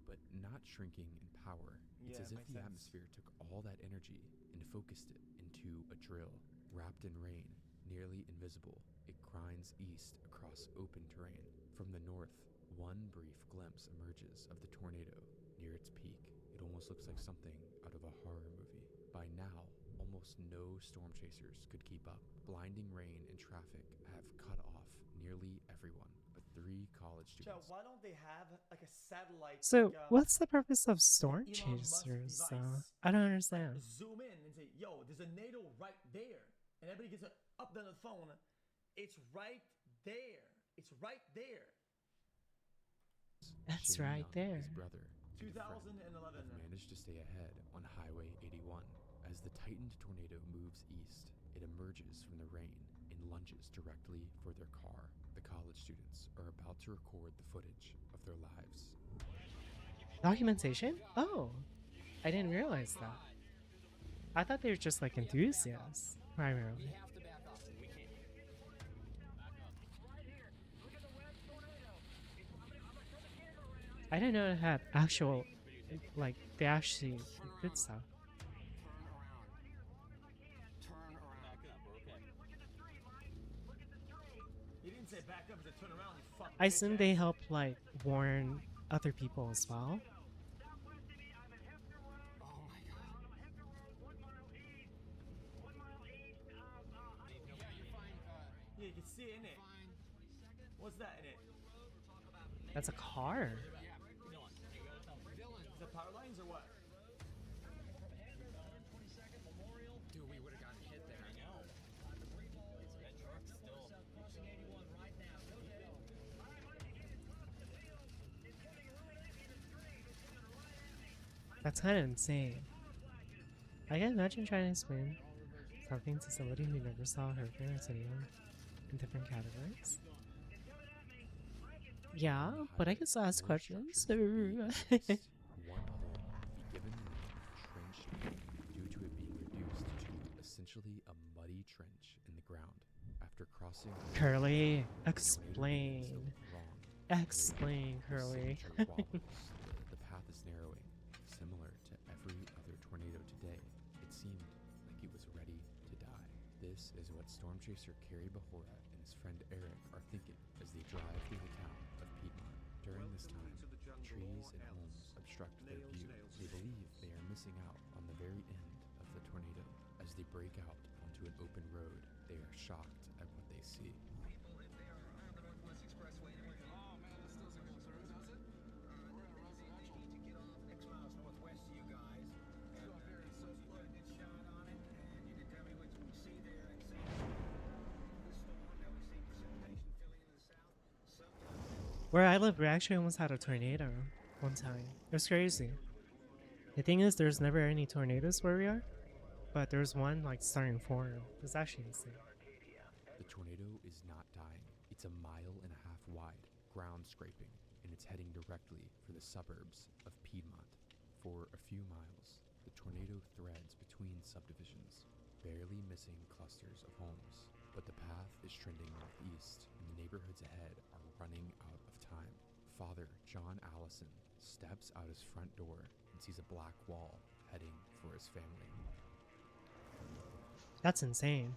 but not shrinking in power. It's Yeah, as if makes the sense. atmosphere took all that energy and focused it into a drill. Wrapped in rain, nearly invisible, it grinds east across open terrain. From the north, one brief glimpse emerges of the tornado near its peak. It almost looks like something out of a horror movie. By now, almost no storm chasers could keep up. Blinding rain and traffic have cut off nearly everyone but 3 college Chad, students. why don't they have like a satellite? So, like, what's the purpose of storm Elon Musk chasers? device? I don't understand. Zoom in and say, "Yo, there's a NATO right there," and everybody gets up on the phone. It's right there. It's right there. That's Shane right Young, there. His brother, and a friend 2011. have managed to stay ahead on Highway 81. As the tightened tornado moves east, it emerges from the rain and lunges directly for their car. The college students are about to record the footage of their lives. Documentation? Oh, I didn't realize that. I thought they were just like enthusiasts, primarily. I didn't know it had actual, like, they actually did stuff. He didn't say back up. He said turn around. You fucking I assume bitch they ass. help, like, warn other people as well. Yeah, you can see it in it. What's that in it? That's a car. Is that power lines or what? Dude, we would have gotten hit there. I know. That truck still. Crossing 81 right now. Go down. That's kind of insane. I can imagine trying to explain something to somebody who never saw a hurricane or tornado in different categories. Yeah, but I can still ask questions. One hole be given the name Trench due to it being reduced to essentially a muddy trench in the ground. After crossing the Curly, tornado moves explain. wrong. Explain, The Curly. signature wobbles. The path is narrowing, similar to every other tornado today. It seemed like it was ready to die. This is what storm chaser Kerry Bahora and his friend Eric are thinking as they drive through the town of Piedmont. During this time, trees and homes obstruct their view. They believe they are missing out on the very end of the tornado. As they break out onto an open road, they are shocked at what they see. Where I live, we actually almost had a tornado one time. It was crazy. The thing is, there's never any tornadoes where we are, but there's one like starting to form. It's actually insane. The tornado is not dying. It's a mile and a half wide, ground scraping, and it's heading directly for the suburbs of Piedmont. For a few miles, the tornado threads between subdivisions, barely missing clusters of homes. But the path is trending northeast, and the neighborhoods ahead are running out of time. Father John Allison steps out his front door and sees a black wall heading for his family. That's insane.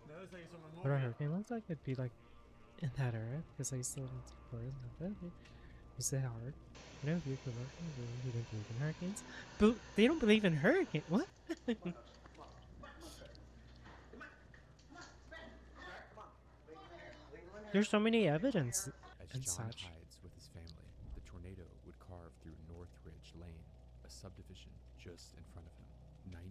That looks like someone What a moving. hurricane looks like? It'd be like in that era because I used to live in Florida. Is it hard? You know, if you could work, you don't believe in hurricanes. But they don't believe in hurricanes. What? There's so many evidence As and John such. hides with his family, the tornado would carve through Northridge Lane, a subdivision just in front of him. 19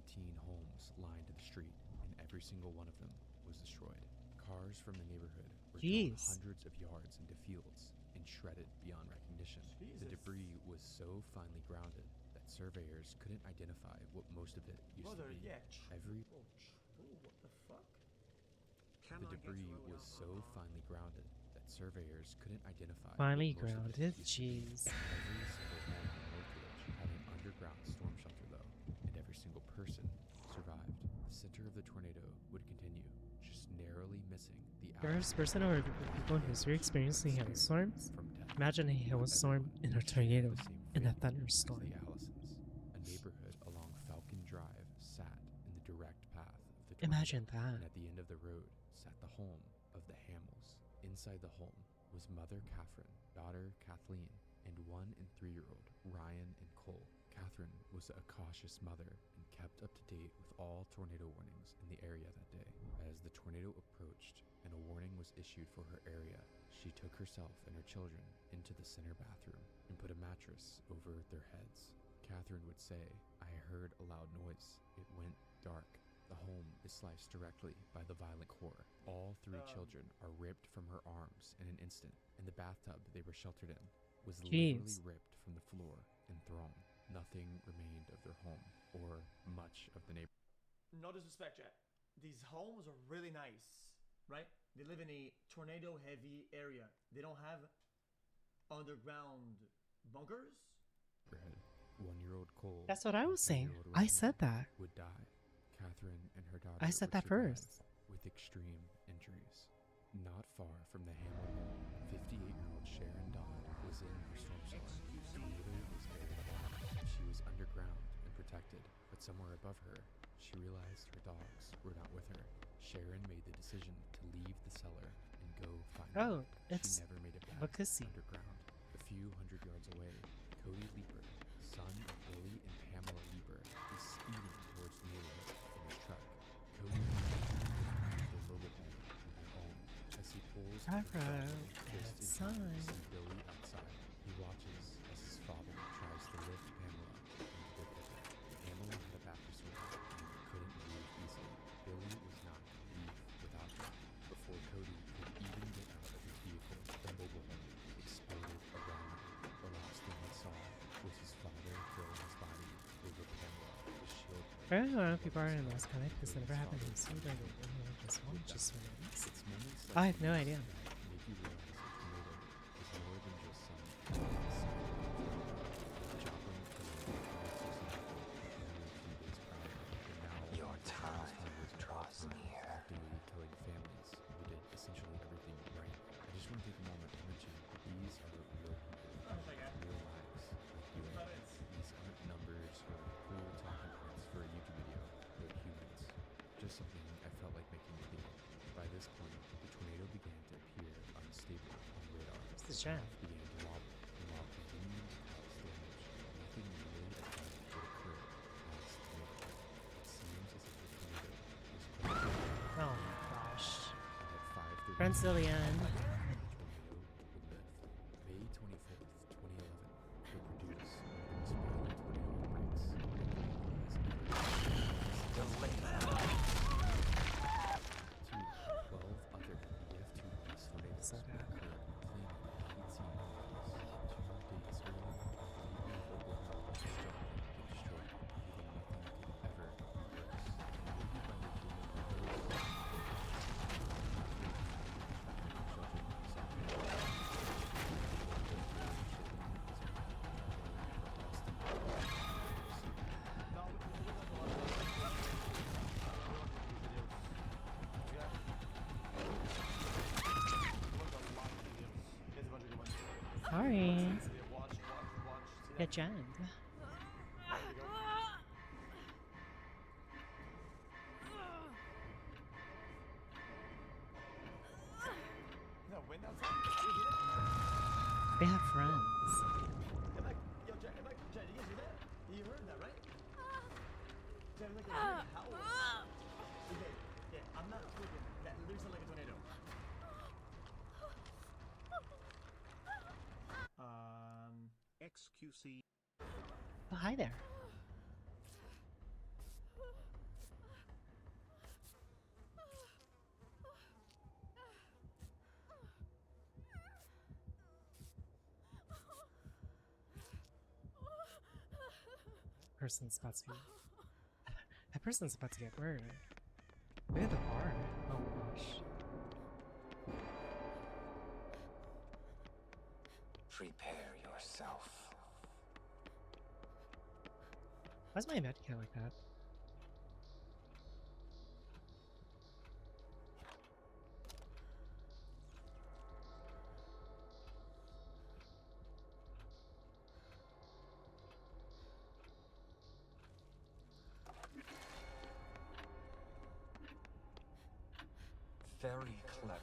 homes lined the street, and every single one of them was destroyed. Cars from the neighborhood were thrown Jeez. hundreds of yards into fields and shredded beyond recognition. The Jesus. debris was so finely grounded that surveyors couldn't identify what most of it used Brother, to be. yeah. Every What the fuck? The Cannot get debris through was without so the harm. finely grounded that surveyors couldn't identify. what Finely most of it grounded? used to be. Jeez. Every single home in Northridge had an underground storm shelter, though, and every single person survived. The center of the tornado would continue, just narrowly missing the First person or people in history experiencing hailstorms? from death. Imagine a Not hailstorm everyone in a was tornado, the same in a fate as thunderstorm. The Allisons. A neighborhood along Falcon Drive sat in the direct path of the tornado. Imagine that. And at the end of the road sat the home of the Hamels. Inside the home was mother Catherine, daughter Kathleen, and 1 and 3-year-old Ryan and Cole. Catherine was a cautious mother and kept up to date with all tornado warnings in the area that day. As the tornado approached and a warning was issued for her area, she took herself and her children into the center bathroom and put a mattress over their heads. Catherine would say, "I heard a loud noise. It went dark. The home is sliced directly by the violent core. All 3 children are ripped from her arms in an instant, and the bathtub they were sheltered in was literally Jeez. ripped from the floor and thrown. Nothing remained of their home or much of the neighborhood." No disrespect, Jet. These homes are really nice, right? They live in a tornado-heavy area. They don't have underground bunkers. 1-year-old Cole. That's what I was saying. 3-year-old I Ryan said that. would die. Catherine and her daughter I said would that first. survive with extreme injuries. Not far from the Hamel home, 58-year-old Sharon Dodd was in her storm cellar. The tornado was very loud. She was underground and protected, but somewhere above her, she realized her dogs were not with her. Sharon made the decision to leave the cellar and go find Oh, them. it's She never made it back Bakassi. underground. A few hundred yards away, Cody Leeper, son of Billy and Pamela Leeper, is speeding towards the neighborhood in his truck. Cody leaves the mobile home in their home. As he pulls into the Ruh-roh, driveway, just in time to outside. see Billy outside. He watches as his father tries to lift Pamela into their pickup. Pamela had a back disorder and couldn't move easily. Billy was not leave without her. Before Cody could even get out of his vehicle, the mobile home exploded around him. The last thing he saw was his father throwing his body over Pamela, the shield. I don't know if people are in this kind of because it never happened in Sweden. Just one, just one. It's moments I like have no these idea. that make you realize a tornado is more than just some Joplin Your time draws near. Actively killing families who did essentially everything right. I just want to take a moment to mention that these are real people, real lives like you and me. These aren't numbers or cool talking points for a YouTube video. They're humans. Just something I felt like making a video. By this point, the tornado began to appear unstable on radar. It's the jam. Began to wobble, and while continuing to cause damage, nothing really apparent would occur past the neighborhood. It seems as if the tornado was put Oh my gosh. and at 5:30 Francilian. the tornado would lift. May 24th, 2011 would produce one of the most violent tornado outbreaks that the world has ever seen. 12 other EF2 plus tornadoes So bad. occurred, claiming 18 homes. 2 days earlier, the neighborhood of Oklahoma was struck and destroyed, leaving nothing could ever be worse. Maybe by the human Legend. There we go. No, wind outside. You hear that? They have friends. Am I, yo, Jed, you guys hear that? You heard that, right? Jed, like a weird howl. Okay, yeah, I'm not freaking. That literally sounds like a tornado. XQC. Oh, hi there. Person's about to. That person's about to get murdered. Look at the bar. Oh gosh. Prepare yourself. Why's my medkit like that? Very clever.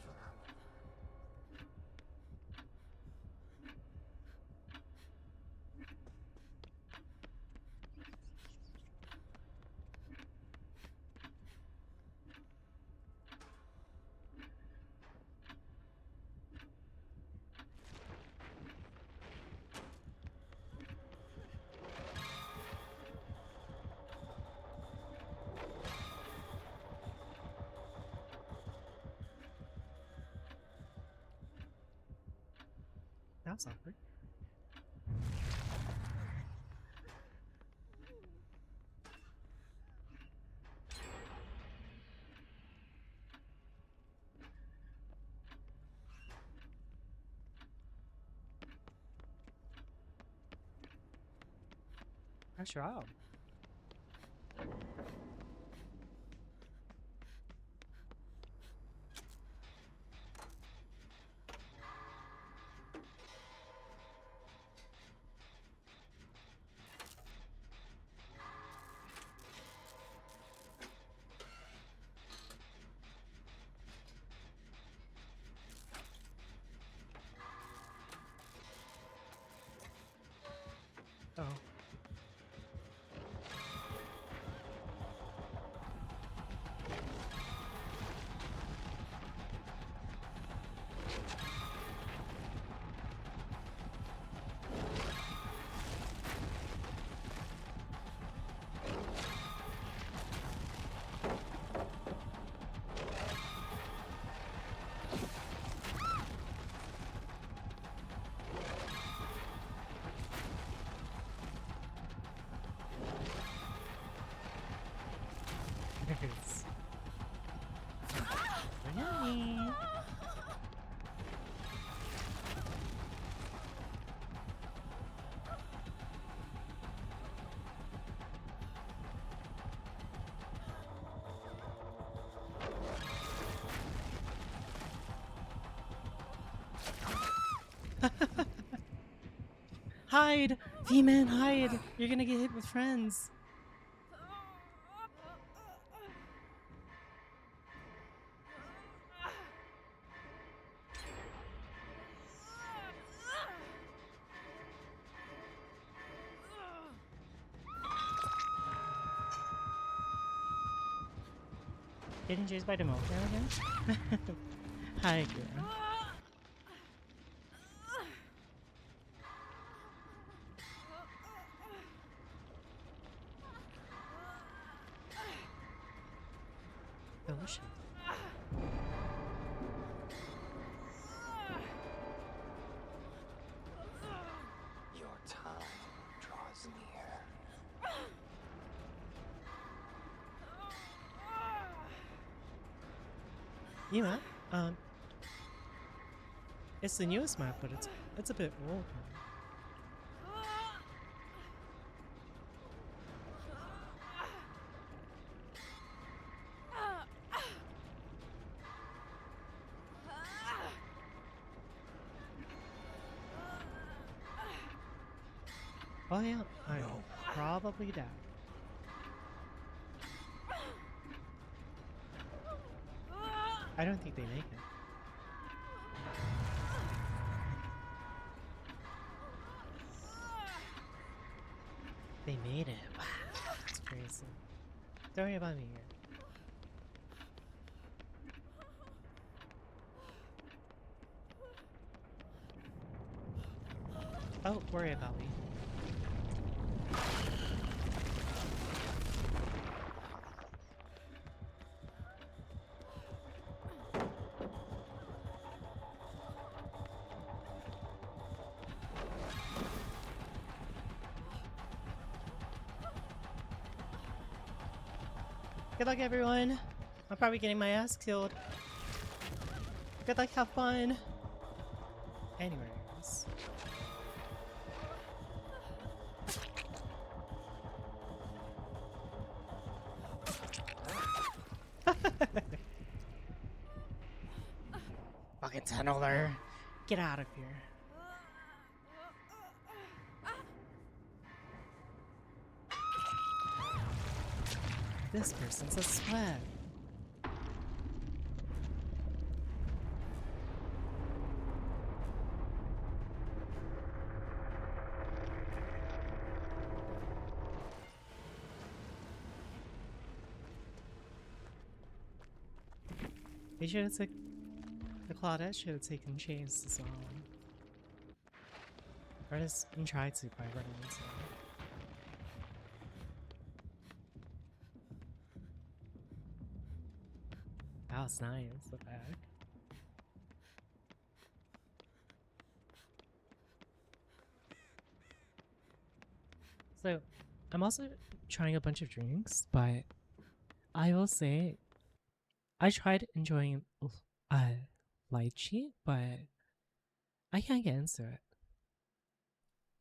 That's awkward. Nice job. Oh. Nice. Yummy. Hide! V-Man, hide! You're gonna get hit with friends. Getting chased by Demoto again? Hi, girl. Oh shit. Your time draws near. Yuma, it's the newest map, but it's a bit old now. Oh yeah, I'm probably dead. I don't think they make it. They made it. Wow, that's crazy. Don't worry about me here. Oh, worry about me. Good luck, everyone. I'm probably getting my ass killed. Good luck, have fun. Anyways. Fucking tunneler. Get out of here. This person's a sweat. They should have took the Claudette should have taken Chase as well. Or just tried to by running into them. That was nice, the back. So, I'm also trying a bunch of drinks, but I will say I tried enjoying lychee, but I can't get into it.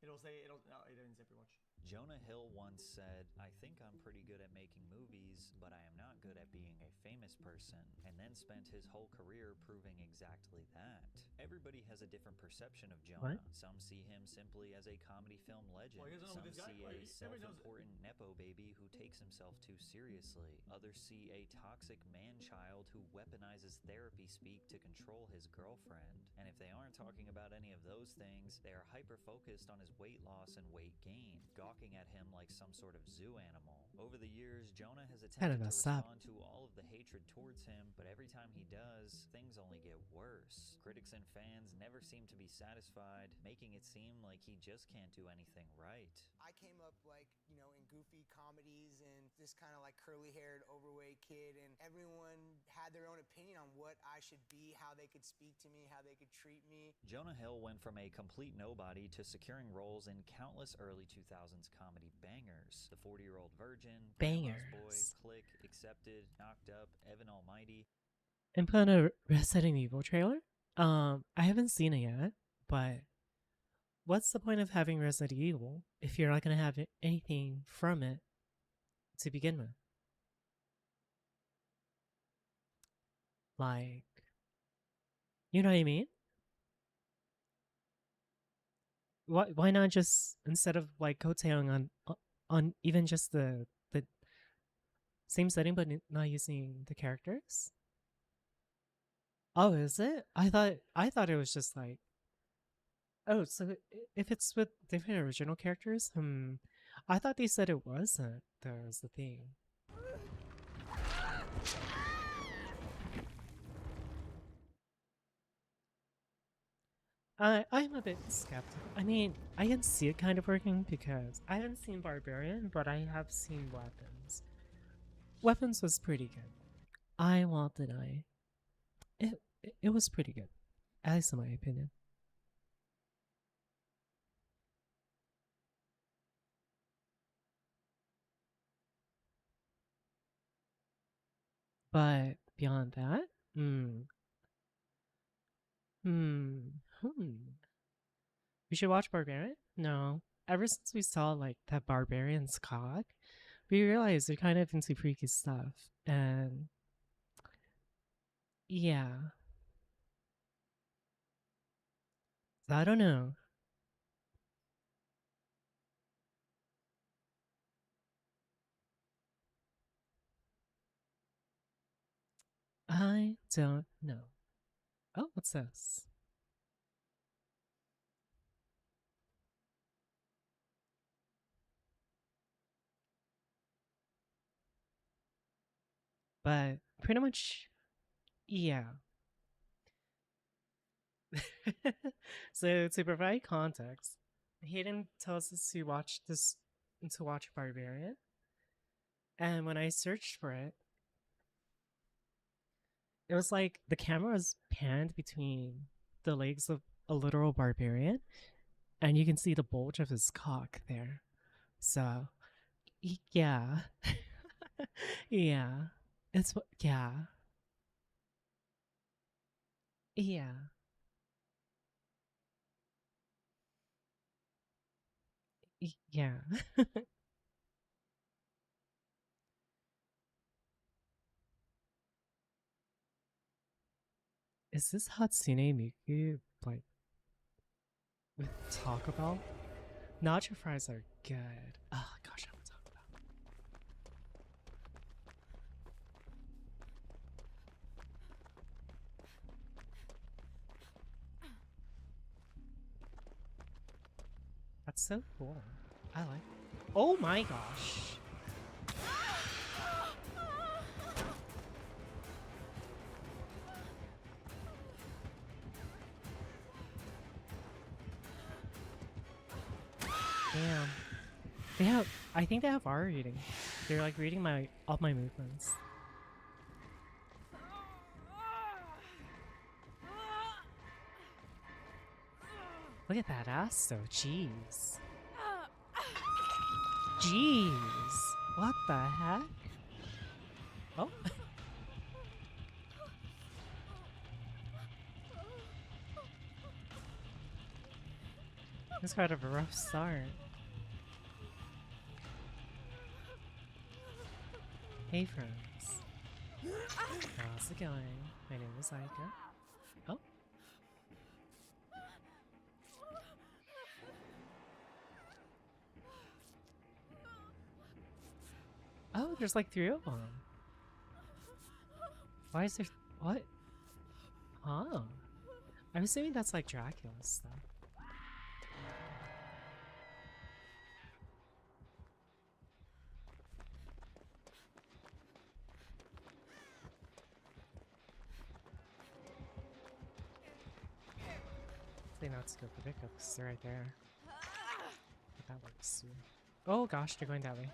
It'll say it didn't say pretty much. Jonah Hill once said, "I think I'm pretty good at making movies, but I am not good at being a famous person," and then spent his whole career proving exactly that. Everybody has a different perception of Jonah. What? Some see him simply as a comedy film legend. Well, you guys know Some this guy? see Well, a everybody knows- self-important nepo baby who takes himself too seriously. Others see a toxic man-child who weaponizes therapy speak to control his girlfriend. And if they aren't talking about any of those things, they are hyper-focused on his weight loss and weight gain, gawking at him like some sort of zoo animal. Over the years, Jonah has attempted to messed up. respond to all of the hatred towards him, but every time he does, things only get worse. Critics and fans never seem to be satisfied, making it seem like he just can't do anything right. I came up like, you know, in goofy comedies and this kind of like curly-haired, overweight kid, and everyone had their own opinion on what I should be, how they could speak to me, how they could treat me. Jonah Hill went from a complete nobody to securing roles in countless early 2000s comedy bangers. The 40-Year-Old Virgin, Grandma's Boy, Bangers. Click, Accepted, Knocked Up, Evan Almighty. And put on a Resident Evil trailer. I haven't seen it yet, but what's the point of having Resident Evil if you're not gonna have anything from it to begin with? Like, you know what I mean? Why not just, instead of like coattailing on even just the same setting but not using the characters? Oh, is it? I thought it was just like, oh, so if it's with different original characters, I thought they said it wasn't. That was the thing. I'm a bit skeptical. I mean, I can see it kind of working because I haven't seen Barbarian, but I have seen Weapons. Weapons was pretty good. I won't deny. It was pretty good, at least in my opinion. But beyond that, we should watch Barbarian? No. Ever since we saw like that Barbarian's cock, we realized they're kind of into freaky stuff. And yeah. So I don't know. I don't know. Oh, what's this? But pretty much, yeah. So to provide context, Hayden tells us to watch Barbarian, and when I searched for it, it was like the camera was panned between the legs of a literal barbarian, and you can see the bulge of his cock there. So, yeah, yeah, yeah, yeah. Yeah. Is this Hatsune Miku like with Taco Bell? Nacho fries are good. Oh gosh, I want Taco Bell. That's so cool. I like it. Oh my gosh. Damn. I think they have R reading. They're like reading all my movements. Look at that ass though, jeez. Jeez. What the heck? Oh. It's kind of a rough start. Hey friends. How's it going? My name is Aika. Oh. Oh, there's like 3 of them. Why is there... What? Oh. I'm assuming that's like Dracula's stuff. They not scope the pickups, they're right there. But that works too. Oh gosh, they're going that way.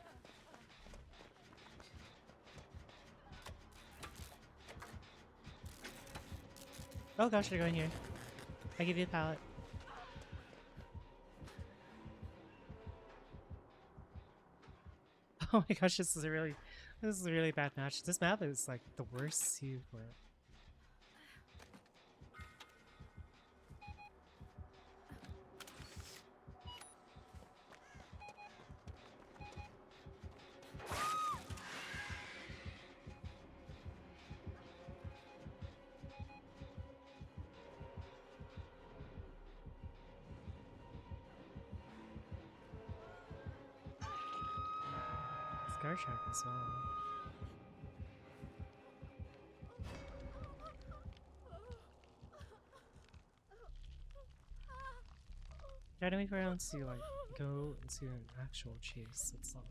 Oh gosh, they're going here. I give you a pallet. Oh my gosh, this is a really bad match. This map is like the worst suit for it. Scar Shark as well. Try to wait for everyone to like go into an actual chase itself.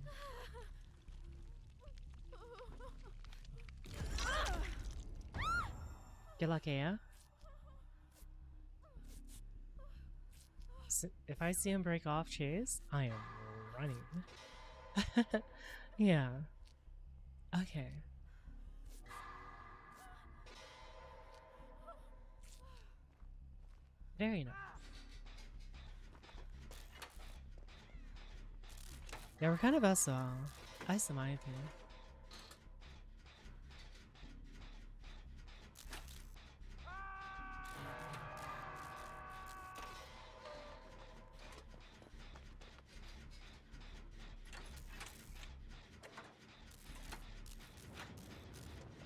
Good luck, Aya. If I see him break off chase, I am running. Yeah. Okay. Very enough. Yeah, we're kind of isomized here.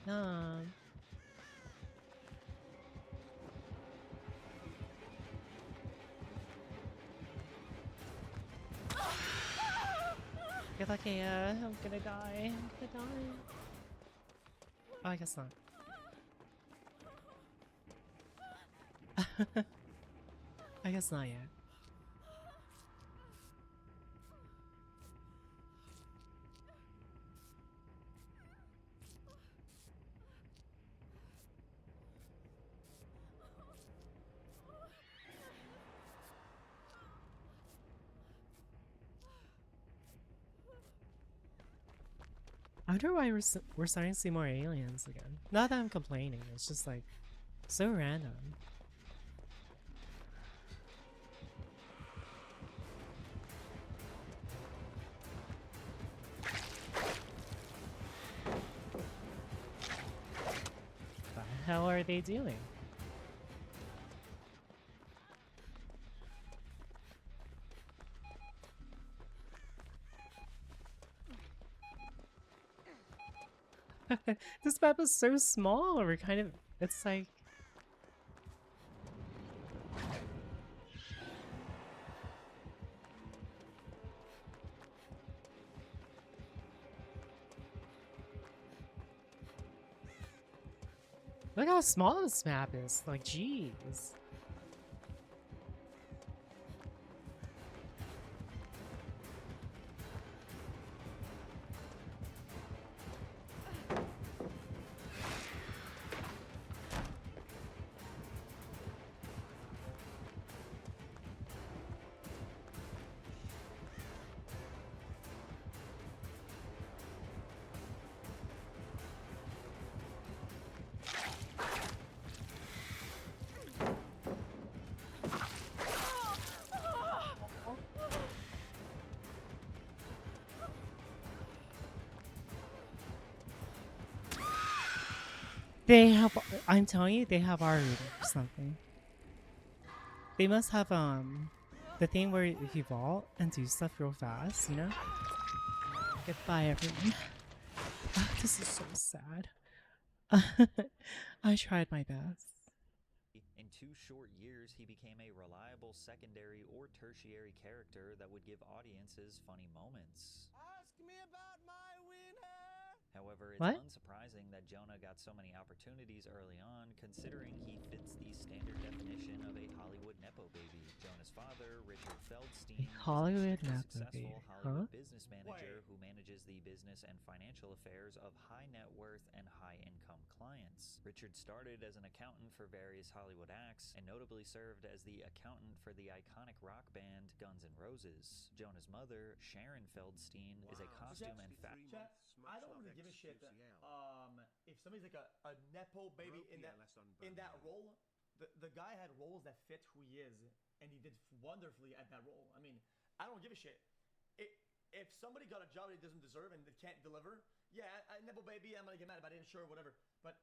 No. Good luck, Aya. I'm gonna die. I'm gonna die. Oh, I guess not. I guess not yet. I wonder why we're starting to see more aliens again. Not that I'm complaining, it's just like so random. What the hell are they doing? This map is so small. We're kind of, it's like, look how small this map is. Like, jeez. They have, I'm telling you, they have R or something. They must have, the thing where if you vault and do stuff real fast, you know? Goodbye, everyone. Oh, this is so sad. I tried my best. In 2 short years, he became a reliable secondary or tertiary character that would give audiences funny moments. Ask me about my winner. However, it's What? unsurprising that Jonah got so many opportunities early on, considering he fits the standard definition of a Hollywood nepo baby. Jonah's father, Richard Feldstein, is a Hollywood super nepo successful baby, Hollywood huh? business manager who manages the business and financial affairs of high net worth and high income clients. Richard started as an accountant for various Hollywood acts and notably served as the accountant for the iconic rock band Guns N' Roses. Jonah's mother, Sharon Feldstein, is a costume and fashion. Chat, I don't really give a shit. If somebody's like a nepo baby in that role, the guy had roles that fit who he is, and he did wonderfully at that role. I mean, I don't give a shit. If somebody got a job that he doesn't deserve and they can't deliver, yeah, nepo baby, I'm gonna get mad about it, sure, whatever. But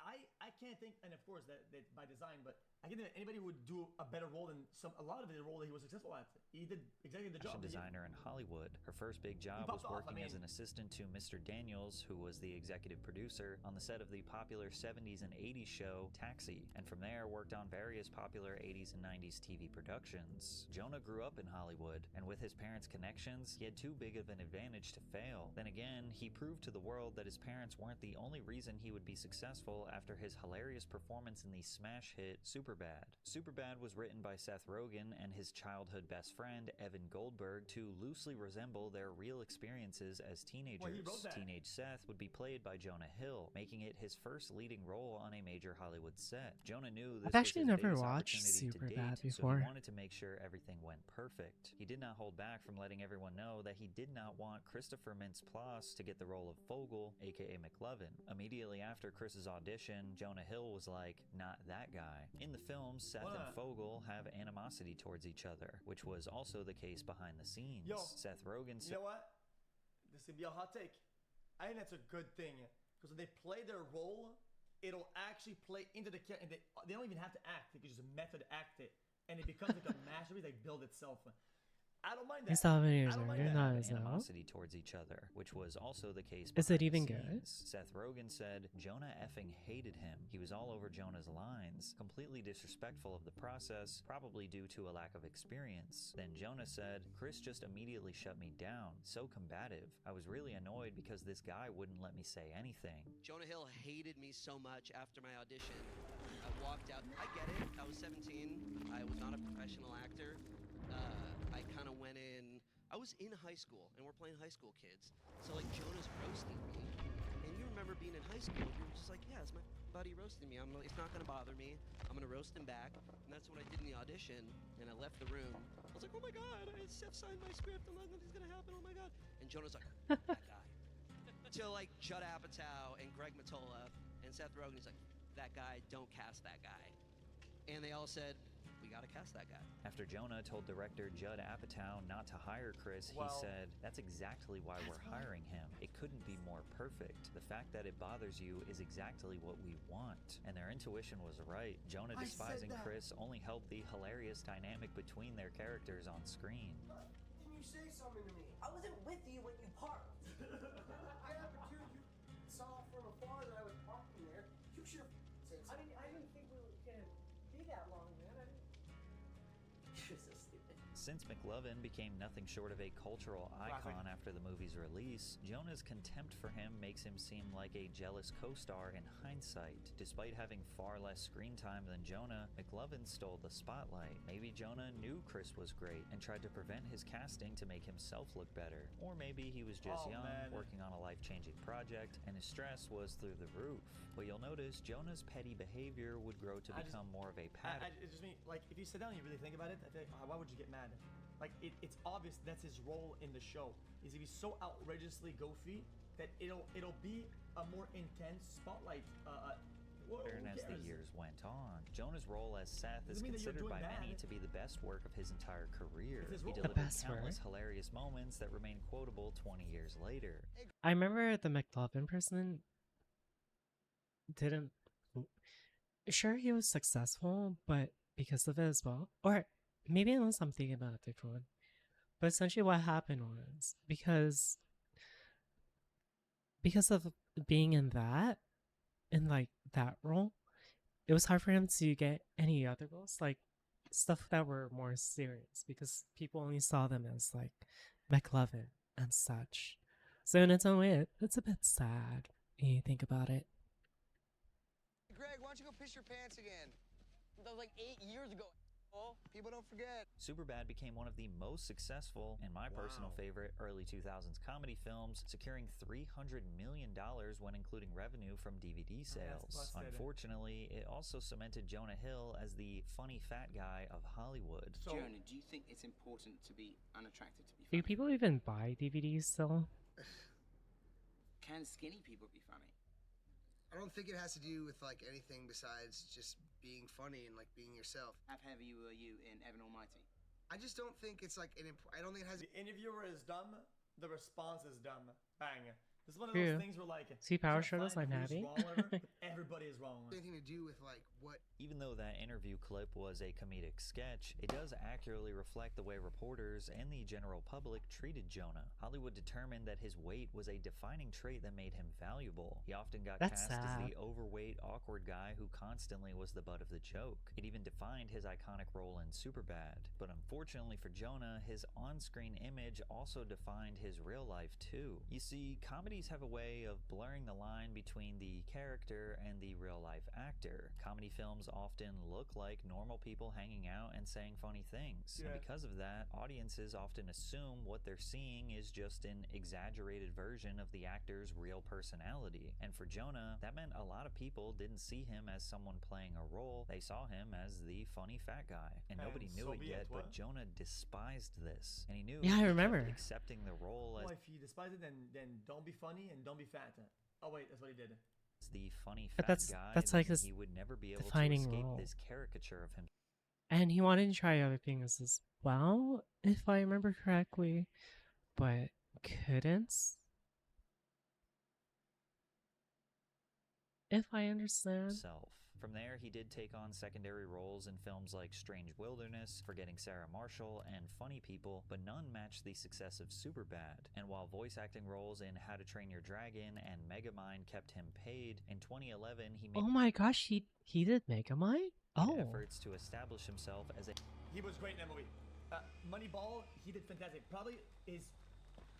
I can't think, and of course that by design, but I can't think of anybody who would do a better role than a lot of the role that he was successful at. He did exactly the job. Designer in Hollywood. Her first big job was working as an assistant to Mr. Daniels, who was the executive producer on the set of the popular 70s and 80s show Taxi, and from there worked on various popular 80s and 90s TV productions. Jonah grew up in Hollywood, and with his parents' connections, he had too big of an advantage to fail. Then again, he proved to the world that his parents weren't the only reason he would be successful after his hilarious performance in the smash hit Superbad. Superbad was written by Seth Rogen and his childhood best friend Evan Goldberg to loosely resemble their real experiences as teenagers. Teenage Seth would be played by Jonah Hill, making it his first leading role on a major Hollywood set. Jonah knew this I've actually was his never biggest watched opportunity to Superbad date, so before. he wanted to make sure everything went perfect. He did not hold back from letting everyone know that he did not want Christopher Mintz-Plasse to get the role of Fogel, aka McLovin. Immediately after Chris's audition, Jonah Hill was like, not that guy. In the film, Seth and Fogel have animosity towards each other, which was also the case behind the scenes. Seth Rogen said, you know what? This is gonna be a hot take. I think that's a good thing, because when they play their role, it'll actually play into the character. They don't even have to act; they can just method act it, and it becomes like a masterpiece. They build itself. I don't mind that. He's 7 years I don't younger, mind not that. as well. animosity towards each other, which was also the case Is it behind the even good? scenes. Seth Rogen said Jonah effing hated him. He was all over Jonah's lines, completely disrespectful of the process, probably due to a lack of experience. Then Jonah said, Chris just immediately shut me down, so combative. I was really annoyed because this guy wouldn't let me say anything. Jonah Hill hated me so much after my audition. I walked out. I get it. I was 17. I was not a professional actor. I kind of went in. I was in high school, and we're playing high school kids. So, like, Jonah's roasting me. And you remember being in high school, you were just like, yeah, it's my buddy roasting me. It's not going to bother me. I'm going to roast him back. And that's what I did in the audition. And I left the room. I was like, oh my God, Seth signed my script. I'm not nothing's going to happen. Oh my God. And Jonah's like, that guy. Till, like, Judd Apatow and Greg Mottola and Seth Rogen, he's like, that guy, don't cast that guy. And they all said, we gotta cast that guy. After Jonah told director Judd Apatow not to hire Chris, he said, that's exactly why we're hiring him. It couldn't be more perfect. The fact that it bothers you is exactly what we want. And their intuition was right. Jonah despising Chris only helped the hilarious dynamic between their characters on screen. Didn't you say something to me? I wasn't with you when you parked. Yeah, but you saw from afar that I was parking there. You should have said something. I didn't think we were gonna be that long, man. You're so stupid. Since McLovin became nothing short of a cultural icon after the movie's release, Jonah's contempt for him makes him seem like a jealous co-star in hindsight. Despite having far less screen time than Jonah, McLovin stole the spotlight. Maybe Jonah knew Chris was great and tried to prevent his casting to make himself look better. Or maybe he was just young, working on a life-changing project, and his stress was through the roof. But you'll notice Jonah's petty behavior would grow to become more of a pattern. It just mean, like, if you sit down and you really think about it, I feel like, why would you get mad? Like, it's obvious that's his role in the show. Is to be so outrageously goofy that it'll be a more intense spotlight. And as the years went on, Jonah's role as Seth is considered by many to be the best work of his entire career. He delivered countless hilarious moments that remain quotable 20 years later. I remember the McLovin person didn't. Sure, he was successful, but because of it as well. Or maybe unless I'm thinking about a different one. But essentially what happened was because of being in like that role, it was hard for him to get any other roles, like stuff that were more serious, because people only saw them as like McLovin and such. So in its own way, it's a bit sad when you think about it. Greg, why don't you go piss your pants again? That was like 8 years ago. People don't forget. Superbad became one of the most successful, and my personal favorite, early 2000s comedy films, securing $300 million when including revenue from DVD sales. Unfortunately, it also cemented Jonah Hill as the funny fat guy of Hollywood. So, Jonah, do you think it's important to be unattractive to be funny? Do people even buy DVDs still? Can skinny people be funny? I don't think it has to do with like anything besides just being funny and like being yourself. How heavy were you in Evan Almighty? I just don't think it's like I don't think it has. The interviewer is dumb. The response is dumb. Bang. This is one of those things where like see power struggles. I'm happy. Everybody is wrong. Anything to do with like what? Even though that interview clip was a comedic sketch, it does accurately reflect the way reporters and the general public treated Jonah. Hollywood determined that his weight was a defining trait that made him valuable. He often got cast as the overweight, awkward guy who constantly was the butt of the joke. It even defined his iconic role in Superbad. But unfortunately for Jonah, his on-screen image also defined his real life too. You see, comedies have a way of blurring the line between the character and the real-life actor. Comedy films often look like normal people hanging out and saying funny things. And because of that, audiences often assume what they're seeing is just an exaggerated version of the actor's real personality. And for Jonah, that meant a lot of people didn't see him as someone playing a role. They saw him as the funny fat guy. And nobody knew it yet, but Jonah despised this. And he knew I remember accepting the role as... Well, if he despised it, then don't be funny and don't be fat. Oh wait, that's what he did. The funny fat guy, that's like his he would never be able defining to escape role. this caricature of him. And he wanted to try other things as well, if I remember correctly, but couldn't. If I understand. From there, he did take on secondary roles in films like Strange Wilderness, Forgetting Sarah Marshall, and Funny People, but none matched the success of Superbad. And while voice acting roles in How to Train Your Dragon and Megamind kept him paid, in 2011 he made Oh my gosh, he did Megamind? Oh. efforts to establish himself as a He was great in that movie. Moneyball, he did fantastic. Probably his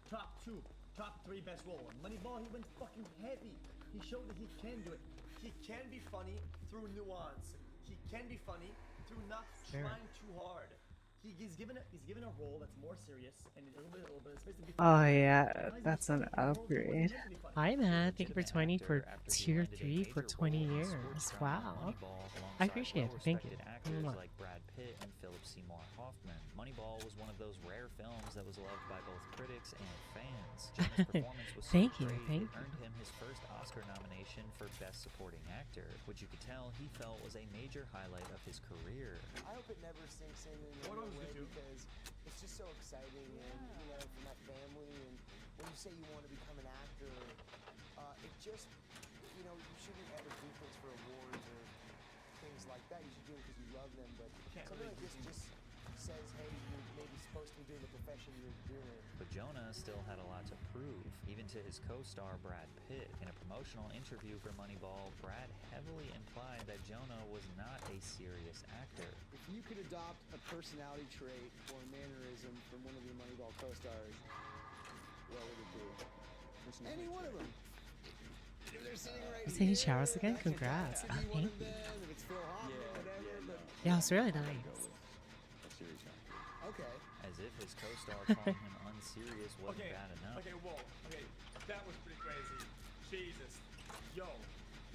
top 2, top 3 best role. Moneyball, he went fucking heavy. He showed that he can do it. He can be funny through nuance. He can be funny through not trying too hard. He's given a role that's more serious and a little bit of space to be Oh funny. yeah, that's an upgrade. Hi man, thank you for 20 for tier 3 for 20 years. Wow. I appreciate it. Thank you. actors like Brad Pitt and Philip Seymour Hoffman. Moneyball was one of those rare films that was loved by both critics and fans. Jonah's performance was so Thank you, great, thank it earned him his first Oscar nomination for Best Supporting Actor, which you could tell he felt was a major highlight of his career. I hope it never sinks in any way because it's just so exciting and, you know, for my family. And when you say you want to become an actor, it just, you know, you shouldn't ever do things for awards or things like that. You should do it because you love them. But something like this just says, hey, you're maybe supposed to be doing the profession you're doing. But Jonah still had a lot to prove, even to his co-star Brad Pitt. In a promotional interview for Moneyball, Brad heavily implied that Jonah was not a serious actor. If you could adopt a personality trait or a mannerism from one of your Moneyball co-stars, what would it be? Any one of them. If they're sitting right Was Taking here, showers again? that Congrats. could Oh, be one thank of you. them, if it's Phil Hoffman, whatever, but Yeah, it was really nice. okay. As if his co-star calling him unserious wasn't bad enough. Okay, whoa. Okay, that was pretty crazy. Jesus. Yo,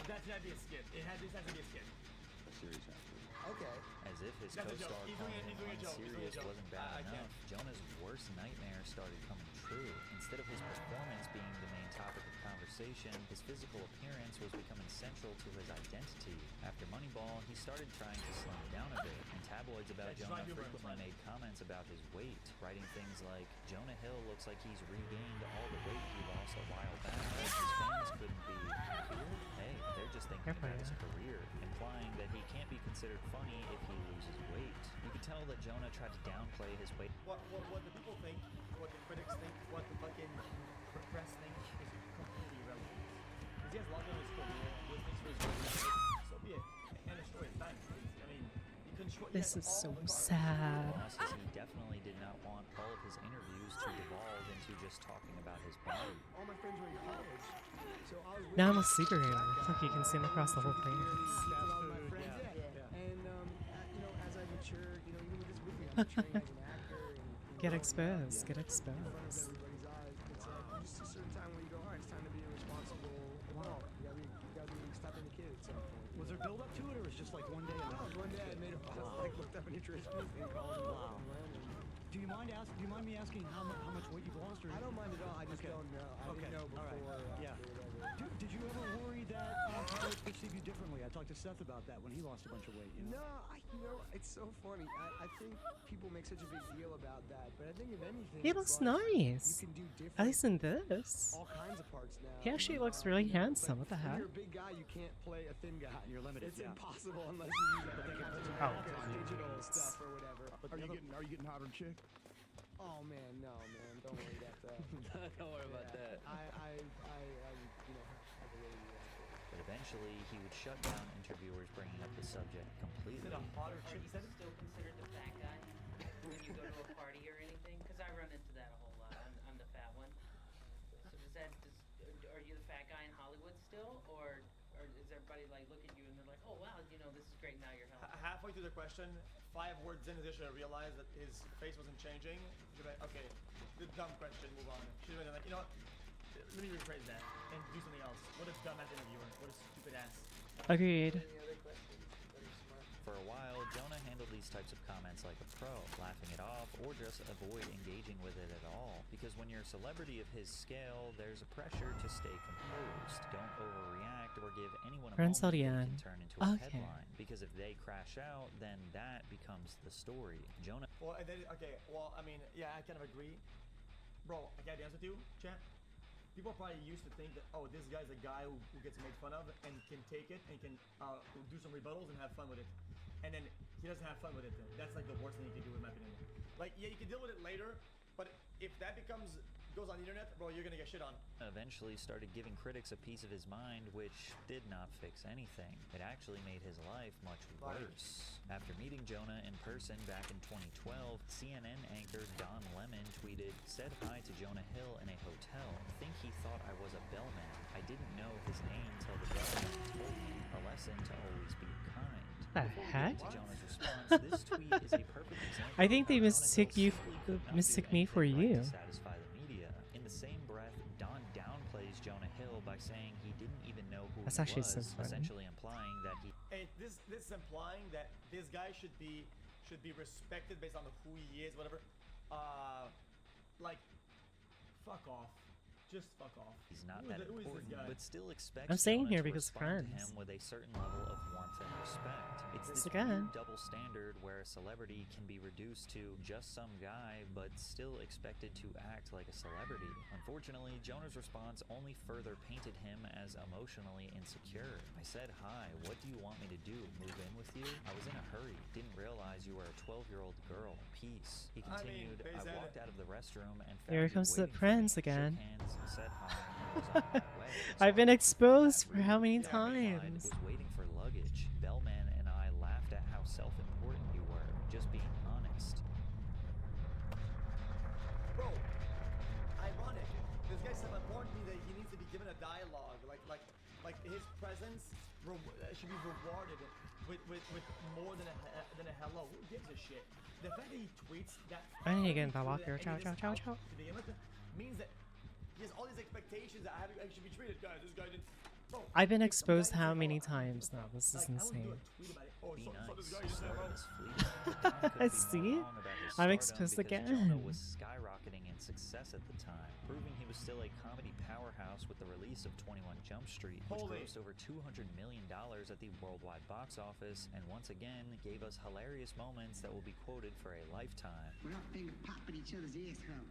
that had to be a skit. This has to be a skit. A serious actor. Okay. As if his That's a joke. co-star He's doing calling it- he's doing a him joke. He's doing a unserious joke. wasn't bad I enough. Jonah's worst nightmare started coming true. Instead of his performance being the main topic of conversation, his physical appearance was becoming central to his identity. After Moneyball, he started trying to slim down a bit, and tabloids about Yeah, Jonah try to burn, frequently try. made comments about his weight, writing things like, Jonah Hill looks like he's regained all the weight he lost a while back. His fans couldn't be happier. Hey, they're just thinking about his career, implying that he can't be considered funny if he loses weight. You could tell that Jonah tried to downplay his weight. What the people think, what the critics think, what the fucking press think is completely irrelevant. Because he has a lot of his career, he thinks he was good, so be it. And the story is done. I mean, you control. This is so sad. Boss says he definitely did not want all of his interviews to devolve into just talking about his body. All my friends were in college, so I was Now I'm a superhero. Look, you can see him across the whole thing. And you know, as I matured, you know, even with this movie, I'm maturing as an actor and Get exposed. Get in front of exposed. everybody's eyes. It's just a certain time where you go, all right, it's time to be a responsible adult. You gotta be stopping the kid at some point. Was there build up to it, or was it just like one day? No, one day I made a like looked up an interest and called him up and went. Do you mind me asking how much weight you've lost? Or I don't mind at all. I just don't know. I didn't know before. Yeah. Did you ever worry that people perceive you differently? I talked to Seth about that when he lost a bunch of weight. You know? No, it's so funny. I think people make such a big deal about that, but I think if anything, He it's looks like, nice. You can do different. At least in this. All kinds of parts now. He actually looks really handsome. What the When heck? you're a big guy, you can't play a thin guy. You're limited, It's yeah. impossible unless you use that like Captain America's digital stuff or whatever. Are you getting hotter than chick? Oh man, no man, don't worry about that. Don't worry about that. I you know, have a really But eventually, he would shut down interviewers bringing up the subject completely. Is it a hotter Are chick? you still considered the fat guy when you go to a party or anything? Because I run into that a whole lot. I'm the fat one. So are you the fat guy in Hollywood still, or is everybody like look at you and they're like, oh wow, you know this is great now you're healthy? Halfway through the question, 5 words in, they should have realized that his face wasn't changing. Should be like, okay, the dumb question, move on. Should have been like, you know what? Let me rephrase that and do something else. What a dumbass interviewer. What a stupid ass. Agreed. For a while, Jonah handled these types of comments like a pro, laughing it off or just avoid engaging with it at all. Because when you're a celebrity of his scale, there's a pressure to stay composed. Don't overreact or give anyone a Friends moment that Sodian. can turn into a Okay. headline. Because if they crash out, then that becomes the story. Jonah Well, and then, okay, well, I mean, yeah, I kind of agree. Bro, I gotta be honest with you, chat. people probably used to think that, oh, this guy's a guy who gets made fun of and can take it and can do some rebuttals and have fun with it. And then he doesn't have fun with it. That's like the worst thing you can do, in my opinion. Like, yeah, you can deal with it later, but if that goes on the internet, bro, you're gonna get shit on. Eventually started giving critics a piece of his mind, which did not fix anything. It actually made his life much worse. After meeting Jonah in person back in 2012, CNN anchor Don Lemon tweeted, "Said hi to Jonah Hill in a hotel. Think he thought I was a bellman. I didn't know his name till the bellman told me. A lesson to always be kind." The heck? To Jonah's response, this tweet is a perfect example I think they of how Jonah mistook Hill you, simply could not do mistook me for anything right you. to satisfy the media. In the same breath, Don downplays Jonah Hill by saying he didn't even know who That's he actually was, so funny. essentially implying that he And this is implying that this guy should be respected based on who he is, whatever. Like, fuck off. Just fuck off. he's not Who is that it- who is this important, guy? but still expects I'm saying Jonah here to because respond to friends. him with a certain level of warmth and respect. It's Yes, this again. weird double standard where a celebrity can be reduced to just some guy, but still expected to act like a celebrity. Unfortunately, Jonah's response only further painted him as emotionally insecure. "I said hi. What do you want me to do? Move in with you? I was in a hurry. Didn't realize you were a 12-year-old girl. Peace." He I mean, continued, they "I said walked out of the restroom and found Here you comes the waiting for friends me, again. shook hands, said hi, and was on my way." I've been exposed That for how many rude guy times? was waiting for luggage. Bellman and I laughed at how self-important you were, just being honest. Bro, ironic. This guy said important me that he needs to be given a dialogue. Like his presence should be rewarded with more than a hello. Who gives a shit? The fact that he tweets that I need to get in that locker. and Ciao, he ciao, just ciao, out ciao. to begin with means that he has all these expectations that I should be treated. Guys, this guy didn't. Bro, I've been if exposed some guy how says, many "Oh, times now? This is like, I would do insane. a tweet about it. Oh, Be so nice. this guy just said, Stardom bro. is fleeting, but Don couldn't be See? more wrong about his I'm stardom exposed because again. Jonah was skyrocketing in success at the time, proving he was still a comedy powerhouse with the release of 21 Jump Street, which Holy. grossed over $200 million at the worldwide box office, and once again gave us hilarious moments that will be quoted for a lifetime. We're not finger popping each other's assholes.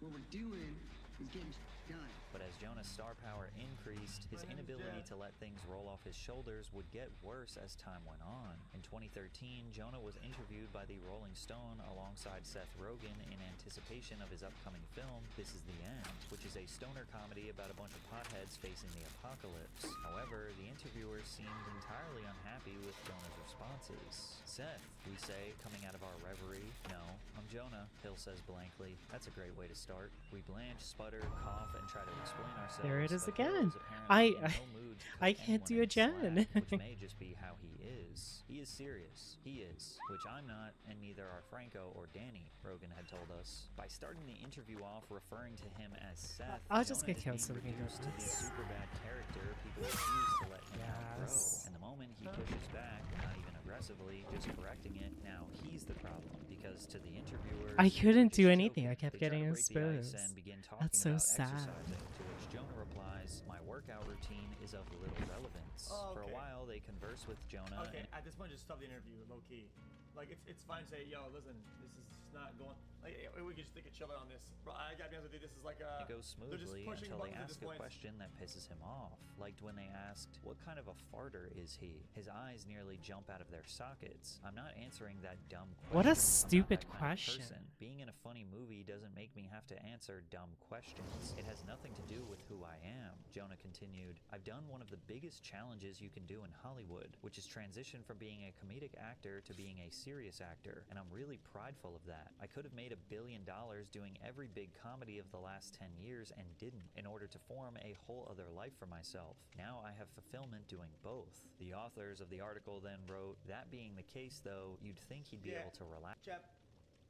What we're doing is getting done. But as Jonah's star power increased, his inability to let things roll off his shoulders would get worse as time went on. In 2013, Jonah was interviewed by the Rolling Stone alongside Seth Rogen in anticipation of his upcoming film, This Is the End, which is a stoner comedy about a bunch of potheads facing the apocalypse. However, the interviewers seemed entirely unhappy with Jonah's responses. "Seth," we say, coming out of our reverie. "No, I'm Jonah," Hill says blankly. That's a great way to start. We blanch, sputter, cough, and try to explain ourselves. There it is but Hill again. is apparently in no mood to cut I can't anyone do any a Jen. slack, which may just be how he is. He is serious. He is, which I'm not, and neither are Franco or Danny, Rogan had told us. By starting the interview off referring to him as Seth, I'll just Jonah get is killed being so we can go reduced to the this. superbad character people refuse to let him outgrow. Yes. And the moment he pushes back, not even aggressively, just correcting it, now he's the problem. Because to the interviewers, I couldn't he's do just anything. I joking. kept They try to getting break the ice exposed. and begin talking That's so about sad. exercising, to which Jonah replies, "My workout routine is of little relevance." Oh, For a okay. while, they converse with Jonah. Okay, and at this point, just stop the interview, low key. Like, it's fine to say, yo, listen, this is not going. Like, we could just take a chiller on this. Bro, I gotta be honest with you, this is like it goes they're just smoothly pushing until they buttons at this ask a point. question that pisses him off. Liked when they asked, "What kind of a farter is he?" His eyes nearly jump out of their sockets. I'm not answering that dumb question. What a I'm not stupid that kind of question. person. Being in a funny movie doesn't make me have to answer dumb questions. It has nothing to do with who I am. Jonah continued, "I've done one of the biggest challenges you can do in Hollywood, which is transition from being a comedic actor to being a serious actor, and I'm really prideful of that. I could have made $1 billion doing every big comedy of the last 10 years and didn't, in order to form a whole other life for myself. Now I have fulfillment doing both." The authors of the article then wrote, "That being the case though, you'd think he'd be Yeah. able to relax." Chap,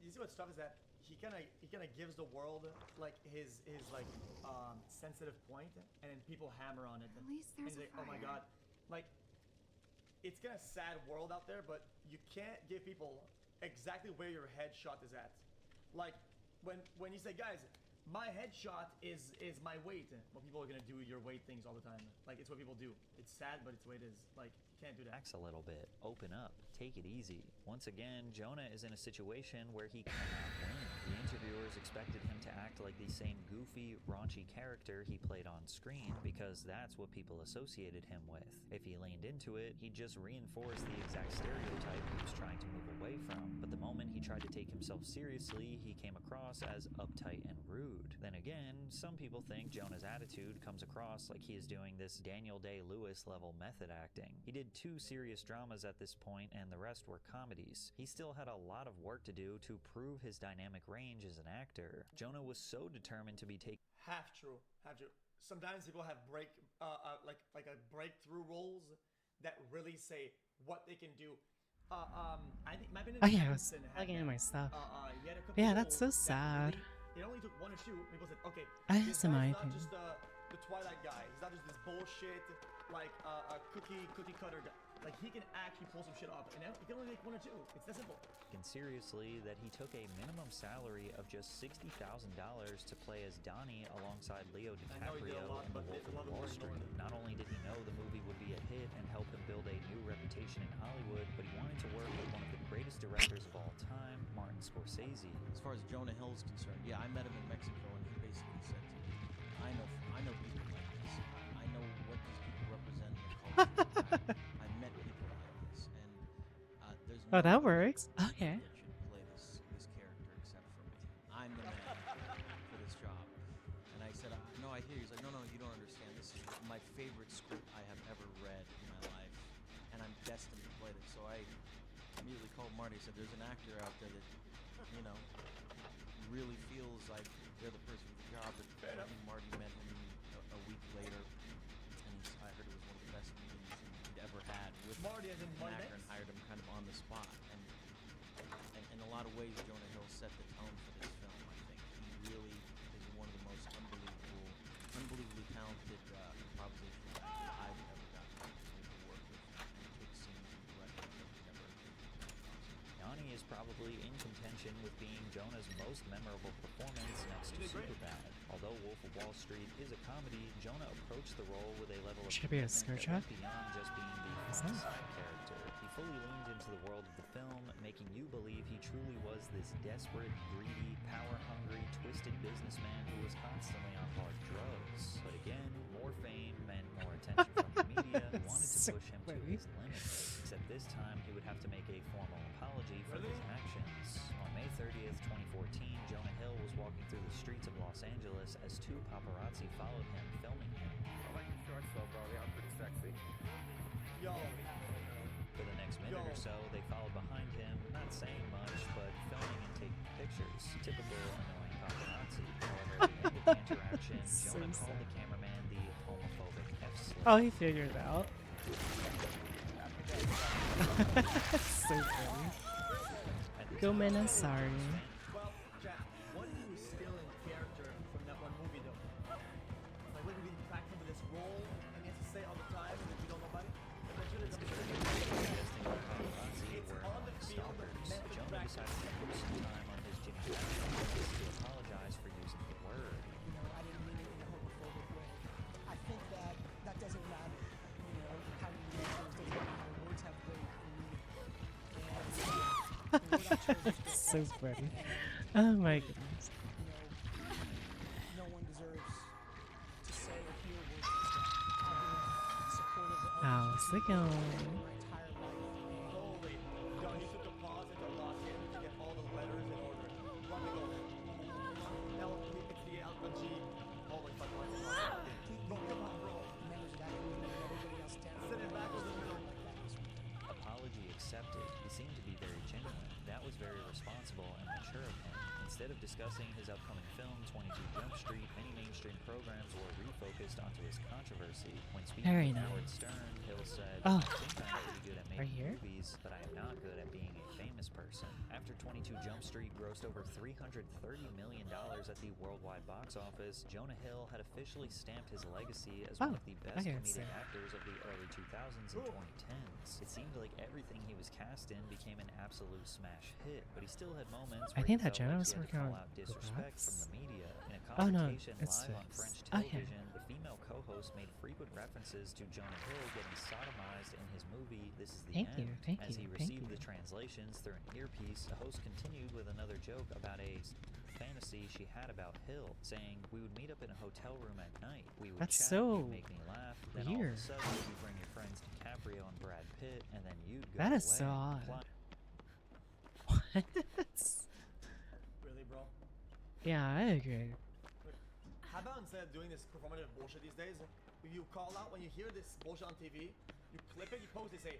you see what's tough is that he kind of gives the world like his like sensitive point, and then people hammer on it. At least and there's he's a like, oh my fire. god, like it's kind of sad world out there, but you can't give people exactly where your headshot is at. Like when you say, guys, my headshot is my weight. Well, people are gonna do your weight things all the time. Like, it's what people do. It's sad, but it's the way it is. Like, you can't do that. Relax a little bit. Open up. Take it easy. Once again, Jonah is in a situation where he cannot win. The interviewers expected him to act like the same goofy, raunchy character he played on screen because that's what people associated him with. If he leaned into it, he'd just reinforce the exact stereotype he was trying to move away from. But the moment he tried to take himself seriously, he came across as uptight and rude. Then again, some people think Jonah's attitude comes across like he is doing this Daniel Day-Lewis level method acting. He did 2 serious dramas at this point and the rest were comedies. He still had a lot of work to do to prove his dynamic range as an actor. Jonah was so determined to be taken. Half true. Sometimes people have like a breakthrough roles that really say what they can do. I think my Oh yeah, I was plugging in my stuff. Yeah, that's so sad. It only took 1 or 2. People said, okay, That's this my guy's not opinion. just the Twilight guy. He's not just this bullshit like a cookie cutter guy. Like he can actually pull some shit off, and he can only make 1 or 2. It's that simple. Seriously that he took a minimum salary of just $60,000 to play as Donnie alongside Leo DiCaprio in The Wolf of Wall Street. Not only did he know the movie would be a hit and help him build a new reputation in Hollywood, but he wanted to work with one of the greatest directors of all time, Martin Scorsese. As far as Jonah Hill is concerned, yeah, I met him in Mexico, and he basically said to me, I know people like this. I know what these people represent in the culture. I've met people like this, and there's Oh, that nobody works. Okay. that should play this character except for me. I'm the man for this job. And I said, no, I hear you. He's like, no, you don't understand. This is my favorite script I have ever read in my life, and I'm destined to play this. So I immediately called Marty and said, there's an actor out there that, really feels like they're the person for the job. And I think Marty met him a week later, and I heard it was one of the best meetings he'd ever had with Marty as in an Marty actor, Banks? and hired him kind of on the spot. And in a lot of ways, Jonah Hill set the tone for this film. I think he really is one of the most unbelievably talented improvisational actors I've ever gotten to work with, and took scenes and directed that never Donnie is probably in contention with being Jonah's most memorable performance next to Superbad. Although Wolf of Wall Street is a comedy, Jonah approached the role with a level of Should be a commitment skirt that went beyond just being the Is fun that- side character. He fully leaned into the world of the film, making you believe he truly was this desperate, greedy, power-hungry, twisted businessman who was constantly on hard drugs. But again, more fame meant more attention from the media, who wanted to So push him to funny. his limits. Except this time, he would have to make a formal apology for his actions. On May 30th, 2014, Jonah Hill was walking through the streets of Los Angeles as 2 paparazzi followed him, filming him. I like your shorts though, bro. They are pretty sexy. Yo. For the next minute or so, they followed behind him, not saying much, but filming and taking pictures. Typical annoying paparazzi. However, at the end of the interaction, So Jonah called sad. the cameraman the homophobic F-slur. Oh, he figured it out. So funny. Gomena, sorry. Well, Jack, what if he was still in character from that one movie though? Like, would we be practicing for this role and he has to say all the time and we don't know about it? Eventually, it's on the field of mental Jonah practice. decided to put some time on his Jimmy Fallon podcast to apologize for using the word. I didn't mean it in a homophobic way. I think that doesn't matter. How you use words doesn't matter. Words have weight in me. And the word I chose is So funny. Oh my goodness. no one deserves to say or hear words like that. I've been supportive of How's it going? my entire life. Holy, yo, he took a pause into Los Angeles to get all the letters in order. Let me go. Now it's the Alpha G. Holy fuck, bro, come on, bro. Members of that group and everybody else down. Send it back with the middle. Apology accepted. He seemed to be very genuine. That was very responsible and mature of him. Instead of discussing his upcoming film, 22 Jump Street, many mainstream programs were refocused onto his controversy. When speaking Very with Howard nice. Stern, Hill said, Oh. I think I'm pretty good at Right making here? movies, but I am not good at being a famous person. After 22 Jump Street grossed over $330 million at the worldwide box office, Jonah Hill had officially stamped his legacy as one Oh, of the best okay, comedic so- actors of the early 2000s and 2010s. It seemed like everything he was cast in became an absolute smash hit, but he still had moments I where think he that felt Jenna like was he had to working call on out disrespect from Glass. the media. In a Oh, no, confrontation it's live on fixed. French Okay. television, the female co-host made frequent references to Jonah Hill getting sodomized in his movie This Is the Thank End. you, thank As you, he thank received you. the translations through an earpiece, the host continued with another joke about a fantasy she had about Hill, saying, "We would meet up in a hotel room at night. We would That's chat, so you'd make me laugh, then all of weird. a sudden you'd bring your friends DiCaprio and Brad Pitt, and then you'd go That away." is so odd. Really, bro? Yeah, I agree. How about instead of doing this performative bullshit these days, you call out when you hear this bullshit on TV, you clip it, you post it, say,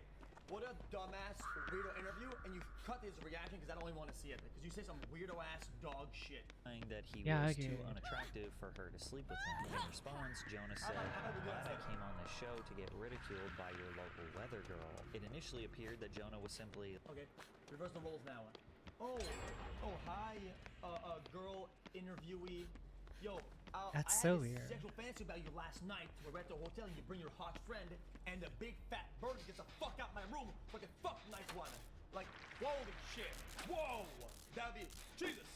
"What a dumbass weirdo interview," and you cut his reaction because I don't even want to see it because you say some weirdo ass dog shit. Saying that he Yeah, I was too agree. unattractive for her to sleep with him. In response, Jonah said, "Glad I came on this show to get ridiculed by your local weather girl." It initially appeared that Jonah was simply Okay, reverse the roles now. Hi, girl interviewee. Yo, That's I so had this weird. sexual fantasy about you last night. We were at the hotel and you bring your hot friend, and the big fat bird gets the fuck out my room. Fucking fuck, nice one. Like, holy shit. Whoa, that'd be Jesus.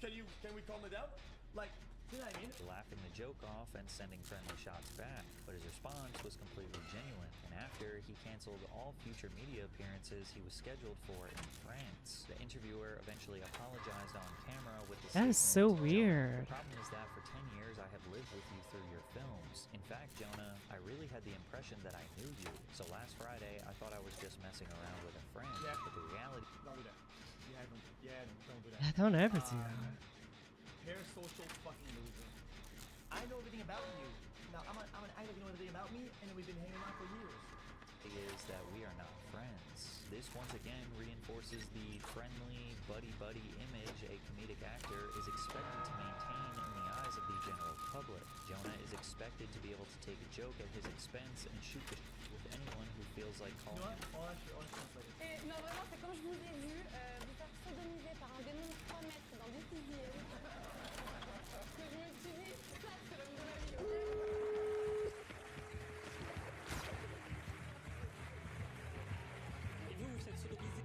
Can we calm it down? Like, you know what I mean? laughing the joke off and sending friendly shots back, but his response was completely genuine, and after, he canceled all future media appearances he was scheduled for in France. The interviewer eventually apologized on camera with the That is so statement, weird. "The problem is that for 10 years I have lived with you through your films. In fact, Jonah, I really had the impression that I knew you. So last Friday, I thought I was just messing around with a friend, Yeah. but the reality..." Don't do that. Don't do that. Yeah, don't ever do that. Parasocial fucking loser. I know everything about you. Now, I'm an idol, you know everything about me, and then we've been hanging out for years. Is that we are not friends. This once again reinforces the friendly, buddy-buddy image a comedic actor is expected to maintain in the eyes of the general public. Jonah is expected to be able to take a joke at his expense and shoot the with anyone who feels like You calling know him. what? On translate it. Et non, vraiment, c'est comme je vous ai vu vous faire sodomiser par un démon de 3 mètres dans des sixièmes. Que je me suis dit, ça, c'est l'homme de ma vie, ok? Et vous, vous êtes sodomisé.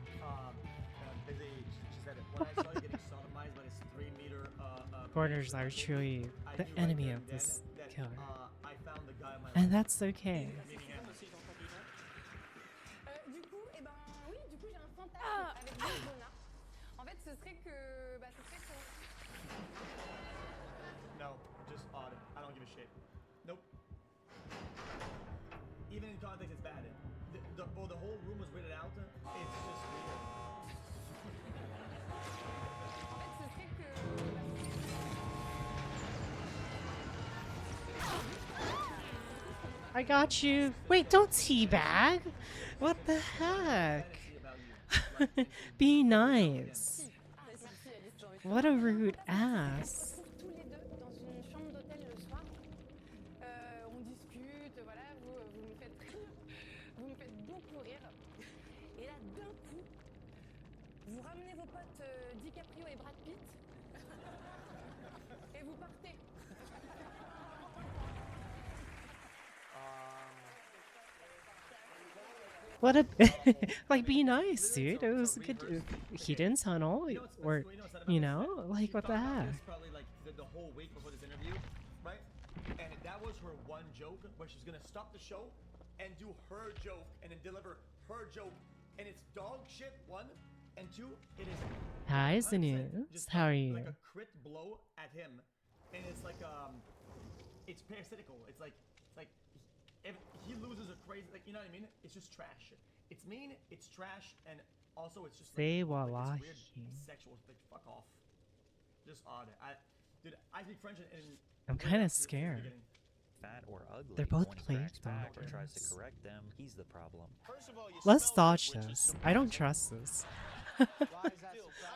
Busy, she said it. When I saw you getting sodomized by this 3-meter Foreigners are truly I the knew right enemy there of and then this that, killer. I found the guy of my And life. that's okay. Meaning him. Du coup, eh ben, oui, du coup, j'ai un fantasme avec Donna. En fait, ce serait que... No, just odd. I don't give a shit. Nope. Even in context, it's bad. The whole room was weirded out. It's just weird. En fait, ce serait que... I got you. Wait, don't teabag. What the heck? Be nice. What a rude ass. tous les deux dans une chambre d'hôtel le soir. On discute, voilà, vous me faites rire, vous me faites beaucoup rire. Et là, d'un coup, vous ramenez vos potes DiCaprio et Brad Pitt et vous partez. What a like. Be nice, dude. It was a good hidden tunnel, or you know, like what the heck? This probably like the whole week before this interview, right? And that was her one joke where she's gonna stop the show and do her joke and then deliver her joke, and it's dog shit. 1 and 2, it is. Hi, 100% Zanus. just How are you? Like a crit blow at him, and it's like it's parasitical. It's like if he loses a crazy, like, you know what I mean? It's just trash. It's mean, it's trash, and also it's just Say like wallahi. this weird sexual. Like, fuck off. Just odd. Dude, I speak French and I'm kind of scared. Fat or ugly. They're both when he played cracks back or tries to doctors. correct them, he's the problem. Let's dodge this. I don't trust this.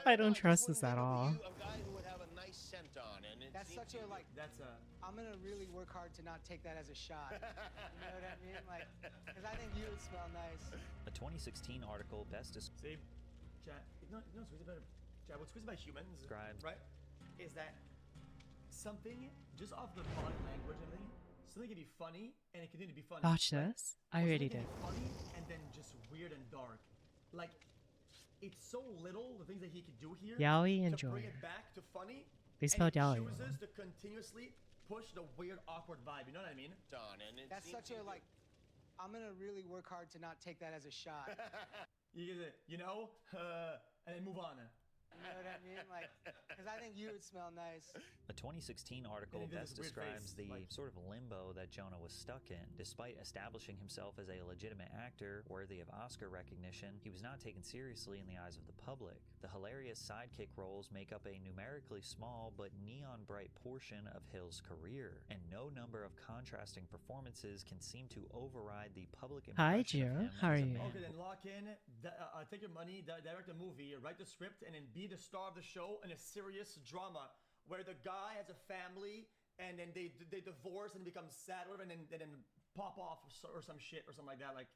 I don't trust this at all. That's such a like. I'm gonna really work hard to not take that as a shot. You know what I mean? Like, because I think you would smell nice. A 2016 article best See, chat. No, chat. What's crazy about humans, described right, is that something just off the body language and everything, something can be funny and it continue to be funny. Watch right? this. I Or already something did. can be Funny and then just weird and dark. Like, it's so little the things that he could do here. Yaoi to enjoy bring her. it back to funny, They spelled and out. he chooses to continuously push the weird, awkward vibe. You know what I mean? Done, and it That's seems such a like. I'm gonna really work hard to not take that as a shot. you know, and then move on. You know what I mean? Like, because I think you would smell nice. A 2016 article And he did best this weird describes face, the like- sort of limbo that Jonah was stuck in. Despite establishing himself as a legitimate actor worthy of Oscar recognition, he was not taken seriously in the eyes of the public. The hilarious sidekick roles make up a numerically small but neon bright portion of Hill's career, and no number of contrasting performances can seem to override the public Hi, impression of Gio. him How are as a you? man Okay, then lock in, take your money, direct a movie, write the script, and then be the star of the show in a serious drama where the guy has a family and then they divorce and become sad, or and then pop off or some shit or something like that. Like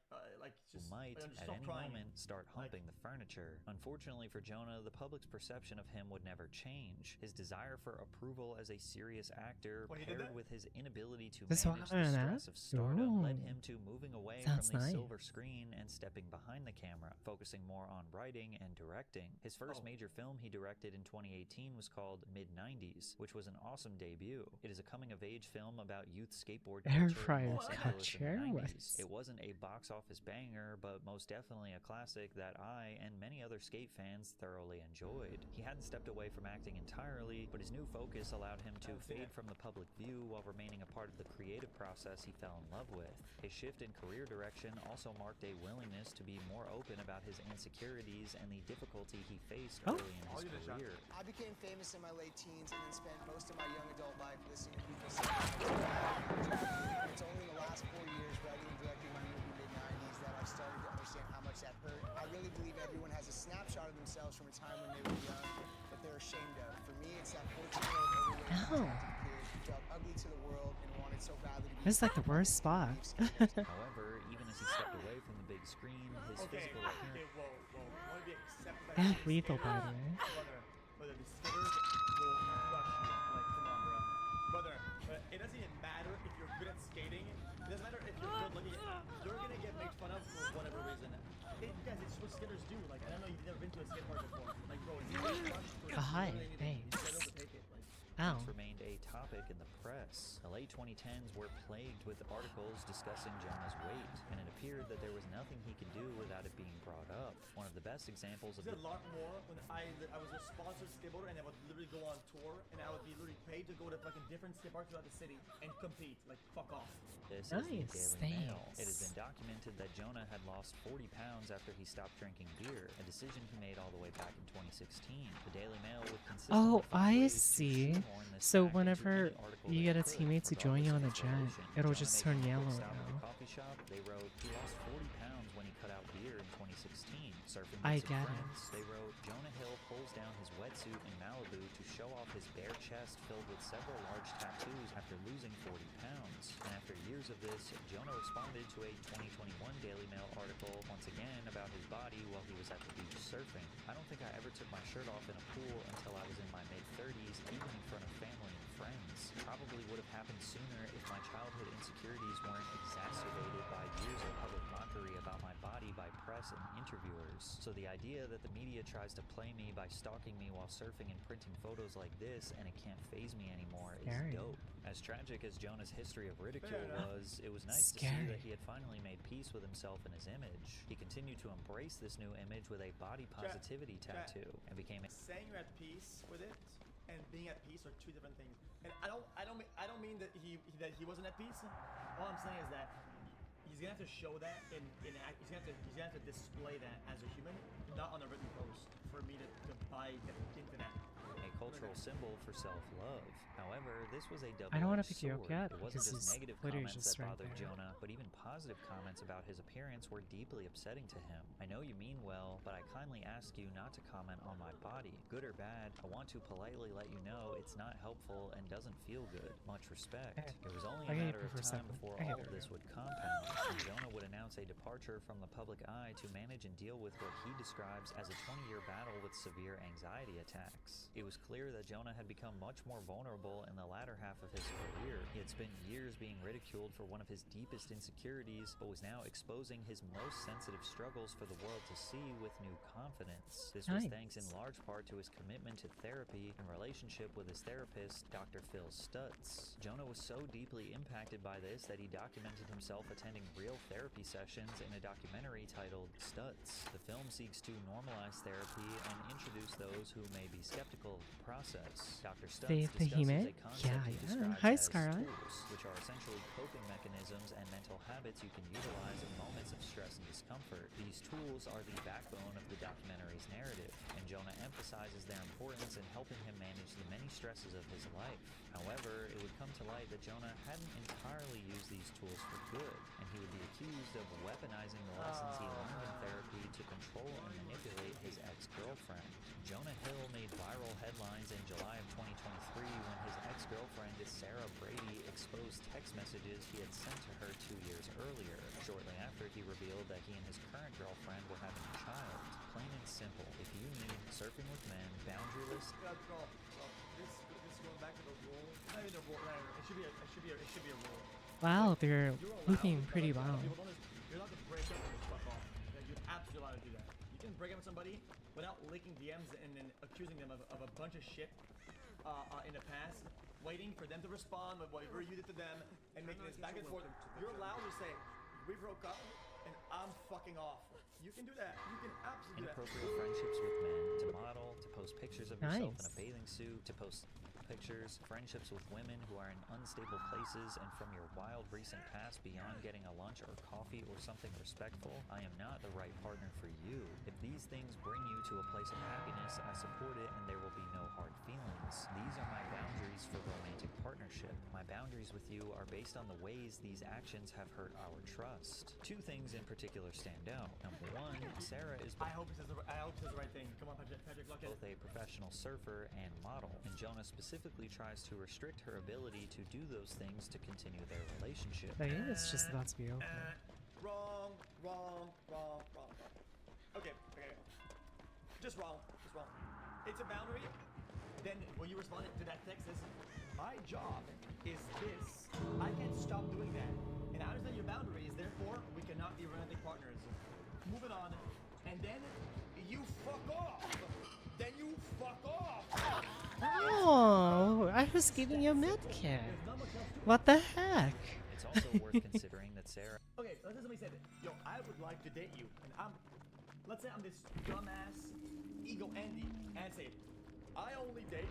just might just at stop any crying. moment start humping the furniture. Unfortunately for Jonah, the public's perception of him would never change. His desire for approval as a serious actor, When he did paired that? with his inability to This manage the one, stress of stardom, led Ooh. him to moving away Sounds from the nice. silver screen and stepping behind the camera, focusing more on writing and directing. His first major film he directed in 2018 was called Mid-90s, which was an awesome debut. It is a coming-of-age film about youth skateboard Air culture in fryer Los Angeles in the culture? 90s. What? It wasn't a box office banger, but most definitely a classic that I and many other skate fans thoroughly enjoyed. He hadn't stepped away from acting entirely, but his new focus allowed him to fade from the public view while remaining a part of the creative process he fell in love with. His shift in career direction also marked a willingness to be more open about his insecurities and the difficulty he faced early in his career. I became famous in my late teens and then spent most of my young adult life listening to people say I was bad. It's only in the last 4 years writing and directing my movie Mid-90s that I've started to understand how much that hurt. I really believe everyone has a snapshot of themselves from a time when they were young that they're ashamed of. For me, it's that 14-year-old overweight Ow. kid who felt ugly to the world and wanted so badly to be. This is like the worst spot. However, even as he stepped away from the big screen, his physical appearance... whoa. Want to be accepted by Yeah, the lethal, skaters? by the way. Brother, the skaters will crush you. Like, come on, bro. Brother, it doesn't even matter if you're good at skating. It doesn't matter if you're good looking. You're gonna get made fun of for whatever reason. Guys, it's what skaters do. Like, I don't know, you've never been to a skate park before. Like, bro, if you get crushed for Hi, anything, thanks. you gotta overtake it. Like, Ow. remained a topic in the press. The late 2010s were plagued with articles discussing Jonah's weight, and it appeared that there was nothing he could do without it being brought up. One of the best examples of I did a lot more when I was a sponsored skateboarder, and I would literally go on tour, and I would be literally paid to go to fucking different skate parks throughout the city and compete. Like, fuck off. This Nice, is the Daily Mail. thanks. It has been documented that Jonah had lost 40 pounds after he stopped drinking beer, a decision he made all the way back in 2016. The Daily Mail would consistently Oh, find I ways to see. shoehorn this So fact into whenever any article you they get a could, teammate to join you on a regardless of jet, its relation. it'll Jonah just made turn a quick yellow stop at now. a coffee shop. They wrote he lost 40 pounds when he cut out beer in 2016. Surfing I with some get it. friends, they wrote Jonah Hill pulls down his wetsuit in Malibu to show off his bare chest filled with several large tattoos after losing 40 pounds. And after years of this, Jonah responded to a 2021 Daily Mail article once again about his body while he was at the beach surfing. I don't think I ever took my shirt off in a pool until I was in my mid-30s, even in front of family and friends. Probably would have happened sooner if my childhood insecurities weren't exacerbated by years of public mockery about my body by press and interviewers. So the idea that the media tries to play me by stalking me while surfing and printing photos like this and it can't faze me anymore Scary. is dope. As tragic as Jonah's history of ridicule Fair enough. was, it was nice to see Scary. that he had finally made peace with himself and his image. He continued to embrace this new image with a body positivity Chat. tattoo and became a Saying you're at peace with it and being at peace are two different things. And I don't mean that he wasn't at peace. All I'm saying is that he's gonna have to show that in act. He's gonna have to display that as a human, not on a written post, for me to buy into that. cultural symbol for self-love. However, this was a double-edged I don't want to pick you up sword. yet It wasn't because just his negative Twitter's comments just that right bothered there. Jonah, but even positive comments about his appearance were deeply upsetting to him. I know you mean well, but I kindly ask you not to comment on my body. Good or bad, I want to politely let you know it's not helpful and doesn't feel good. Much respect. It was only a I get matter you of for a time second. before I get all of it. this would compound, and Jonah would announce a departure from the public eye to manage and deal with what he describes as a 20-year battle with severe anxiety attacks. It was clear that Jonah had become much more vulnerable in the latter latter half of his career. He had spent years being ridiculed for one of his deepest insecurities, but was now exposing his most sensitive struggles for the world to see with new confidence. This was thanks in large part to his commitment to therapy and relationship with his therapist, Dr. Phil Stutz. Jonah was so deeply impacted by this that he documented himself attending real therapy sessions in a documentary titled Stutz. The film seeks to normalize therapy and introduce those who may be skeptical of the process. Dr. Stutz discusses a concept he describes Hi, as Scarlett. tools, which are essentially coping mechanisms and mental habits you can utilize in moments of stress and discomfort. These tools are the backbone of the documentary's narrative, and Jonah emphasizes their importance in helping him manage the many stresses of his life. However, it would come to light that Jonah hadn't entirely used these tools for good, and he would be accused of weaponizing the lessons he learned in therapy to control and manipulate his ex-girlfriend. Jonah Hill made viral headlines in July of 2023 when his ex-girlfriend Sarah Brady exposed text messages he had sent to her 2 years earlier, shortly after he revealed that he and his current girlfriend were having a child. Plain and simple, if you need surfing with men, boundaryless... This going back to the rule. Not even a rule. It should be a rule. Wow, they're moving pretty well. You're allowed to break up and just fuck off. Like, you're absolutely allowed to do that. You can break up with somebody without leaking DMs and then accusing them of a bunch of shit in the past, waiting for them to respond with whatever you did to them, and making this back and forth. You're allowed to say, we broke up and I'm fucking off. You can do that. You can absolutely do that. Inappropriate friendships with men, to model, to post pictures of yourself in a bathing suit, to post pictures, friendships with women who are in unstable places, and from your wild recent past beyond getting a lunch or coffee or something respectful, I am not the right partner for you. If these things bring you to a place of happiness, I support it and there will be no hard feelings. These are my boundaries for romantic partnership. My boundaries with you are based on the ways these actions have hurt our trust. Two things in particular stand out. Number one, Sarah is I hope it says the right thing. Come on, Patrick, look at it. both a professional surfer and model, and Jonah specifically tries to restrict her ability to do those things to continue their relationship. I think it's just about to be over. Wrong. Okay. Just wrong. It's a boundary. Then when you respond to that text is, my job is this. I can't stop doing that. And I understand your boundaries, therefore we cannot be romantic partners. Moving on. And then you fuck off. Oh, I was giving you a medkit. What the heck? It's also worth considering that Sarah... Okay, let's just say that. Yo, I would like to date you. And let's say I'm this dumbass ego Andy. And say, I only date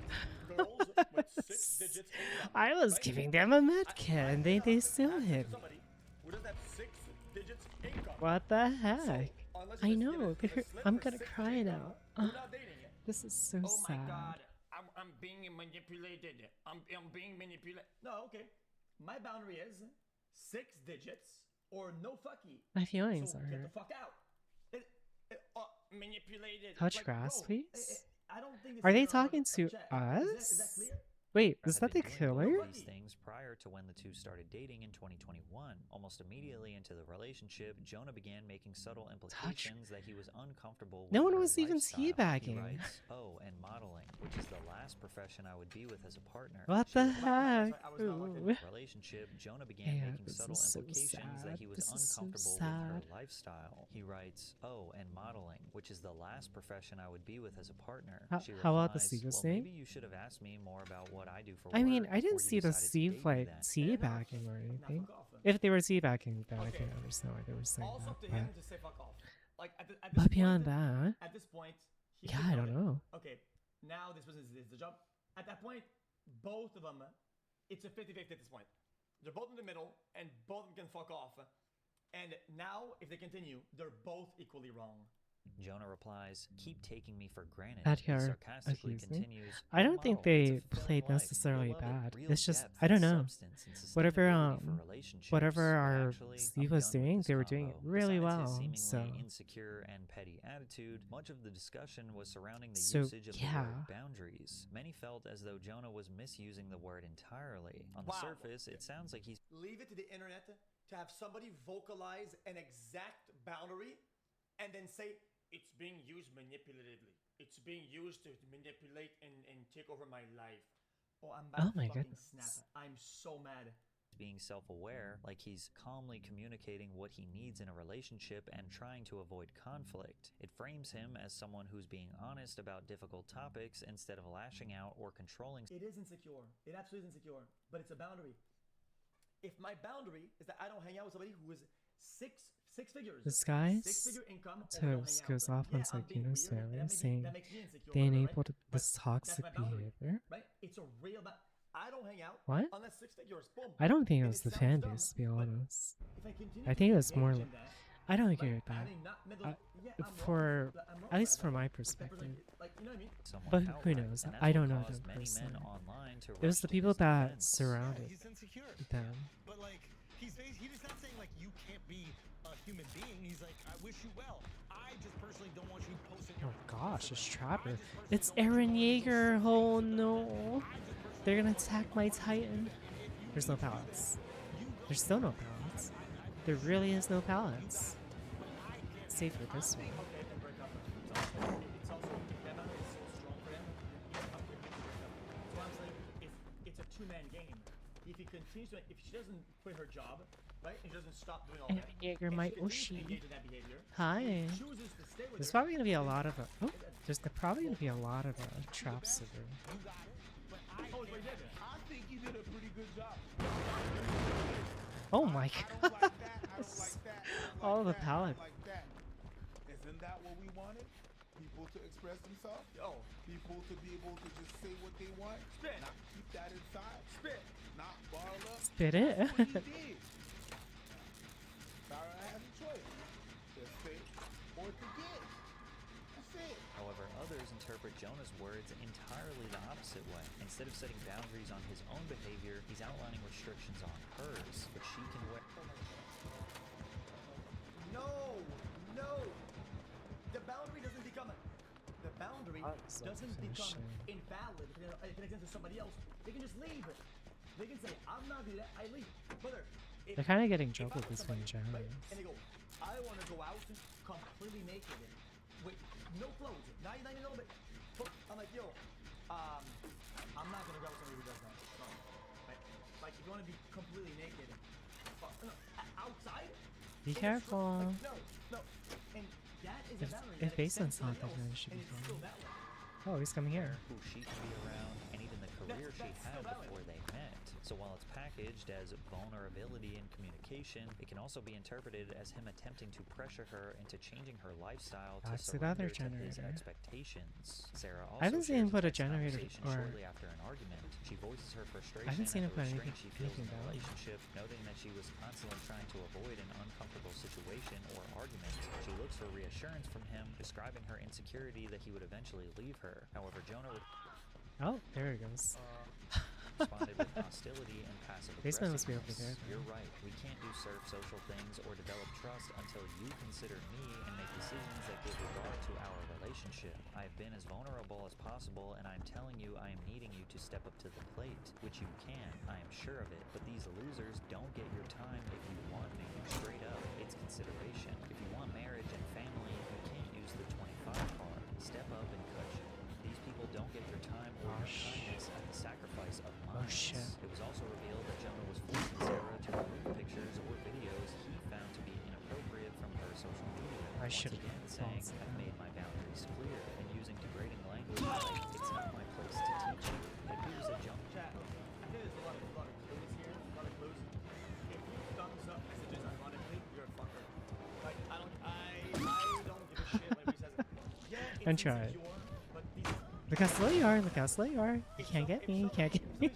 girls with 6 digits income. I was giving them a medkit and they still hit me. Somebody who doesn't have 6 digits income. What the heck? I know, I'm gonna cry now. This is so sad. My god, I'm being manipulated. I'm being manipulated. No, okay. My boundary is 6 digits or no fucky. My feelings so are get hurt. the fuck out. Manipulated. Touch Like, grass, bro, please. I don't think this Are is they gonna hurt talking to a chat. Is that us? clear? Wait, had is that been the doing both killer? of these things prior to when the two started dating in 2021. Almost immediately into the relationship, Jonah began making subtle implications that he was uncomfortable with No one her was even lifestyle. He teabagging. writes, "Oh, and modeling, which is the last profession I would be with as a partner." What She the was heck? in the relationship, Jonah began Yeah, making this subtle is so implications that he was sad. This is so uncomfortable with her sad. lifestyle. He writes, "Oh, and modeling, which is the last profession I would be with as a partner." She How about the replies, Steve "Well, thing? maybe you should have asked me more about what I do for I mean, work I didn't before see you the decided to Steve date me like then." teabagging or anything. If they were teabagging, then I can understand why they were saying Also that. up to But, him to say fuck off. Like at this but beyond point, that, at this point, he yeah, should I don't know. Okay, now this business is the job. At that point, both of them, it's a 50-50 at this point. They're both in the middle, and both of them can fuck off. And now, if they continue, they're both equally wrong. Jonah replies, "Keep taking me for granted." That He you're sarcastically accusing. continues, I "You're a don't think model. It's they a fulfilling played life. necessarily You'll love it. bad. Real It's just depth I don't and know. substance and Whatever sustainability for relationships. whatever But our actually, Steve I'm was done with doing, this they were doing it combo. really Besides well. his seemingly So insecure and petty attitude, much of the discussion was surrounding the So, usage of the yeah. word boundaries. Many felt as though Jonah was misusing the word entirely. On the Wow. surface, it sounds like he's Leave it to the internet to have somebody vocalize an exact boundary and then say, it's being used manipulatively. It's being used to manipulate and take over my life. Oh, I'm Oh about to my fucking goodness. snap. I'm so mad. being self-aware, like he's calmly communicating what he needs in a relationship and trying to avoid conflict. It frames him as someone who's being honest about difficult topics instead of lashing out or controlling. It is insecure. It absolutely is insecure. But it's a boundary. If my boundary is that I don't hang out with somebody who is six figures, This guy six-figure income, or we don't hang toast out. goes off Yeah, on I'm being Psychino weird, and Sarah that saying makes me insecure, they whatever, enabled right? this But toxic that's my boundary, behavior. right? It's a real I don't hang out What? unless 6 figures. Boom. I don't think it And was the sounds fan dumb, base, to be but honest. if I continue I to think it was engage more. in that, I don't like, agree with that. having not middle, yeah, I'm wrong. For I'm wrong at least for from that. my Except for, perspective. like, you know what I mean? Someone But who outright, knows? and that's I what don't know caused them many men personally. online to It was rush the to people his that defense. surrounded He's insecure. them. But like, he's just not saying like you can't be a human being. He's like, I wish you well. I just personally don't want you posting. Oh gosh, it's Trapper. It's Eren Yeager. Oh no. They're gonna attack my Titan. There's no pallets. There's still no pallets. There really is no pallets. Save for this one. Okay, and break up. It's also that boundary is so strong for him. You don't have to break up. So what I'm saying is it's a two-man game. If he continues to, if she doesn't quit her job, right, and she doesn't stop doing all that, Eren Yeager, and my she continues to Oshi. engage in that behavior, Hi. and he chooses to stay with There's her, probably gonna be a lot of there's probably gonna be a lot of traps of her. Oh, it's what he did. I think you did a pretty good job. Oh my god. All the palette. Like that. Isn't that what we wanted? People to express themselves? Yo, people to be able to just say what they want? Spit. Not keep that inside? Spit. Not bottle up? Spit it. That's what he did. Sarah has a choice. To spit or to give. That's it. However, others interpret Jonah's words entirely the opposite way. Instead of setting boundaries on his own behavior, he's outlining restrictions on hers, which she can wear. No, no. The boundary doesn't become invalid if it extends to somebody else. They can just leave. They can say, I'm not doing that, I leave. Brother, They're kind of getting juggled between genres. and they go, I want to go out completely naked with no clothes, not even a little bit. I'm like, yo, I'm not gonna go with somebody who does that. No. Right? Like, if you want to be completely naked, outside. Be careful. Like, no. And that is a boundary. If that Basement's extends not to that somebody good, it else, should and be it's still fine. valid. Oh, he's coming here. Who she can be around, and even the career she that's had still valid. before they met. So while it's packaged as vulnerability and communication, it can also be interpreted as him attempting to pressure her into changing her lifestyle to That's another surrender to his generator. expectations. Sarah also I haven't seen him shares put a text generator conversation or- shortly after an argument. She voices her frustration haven't seen at him the put restraint anything- she feels in anything the down. relationship, noting that she was constantly trying to avoid an uncomfortable situation or argument. She looks for reassurance from him, describing her insecurity that he would eventually leave her. However, Jonah would Oh, there he goes. responded with hostility and passive Basement must be over aggressiveness. there, You're right. We can't do social things or develop trust until you consider me and make decisions that give regard to our relationship. I've been as vulnerable as possible, and I'm telling you I am needing you to step up to the plate, which you can. I am sure of it. But these losers don't get your time if you want me. Straight up, it's consideration. If you want marriage and family, you can't use the 25 card. Step up and cut you. These people don't get your time or your kindness at the sacrifice of mine. shit. It was also revealed that Jonah was forcing Sarah to remove pictures or videos he found to be inappropriate from her social media. I Once should've again saying, paused I've made my boundaries clear, and using degrading language like, it's not my place to teach you. It appears that Jonah... Chat, I think there's a lot of clues here, a lot of clues. If you thumbs up messages ironically, you're a fucker. Like, I don't give a shit when he says it. Yeah, it's And try it. insecure, but these Look how slow you are. Look how slow you are. You can't get me. You can't get me.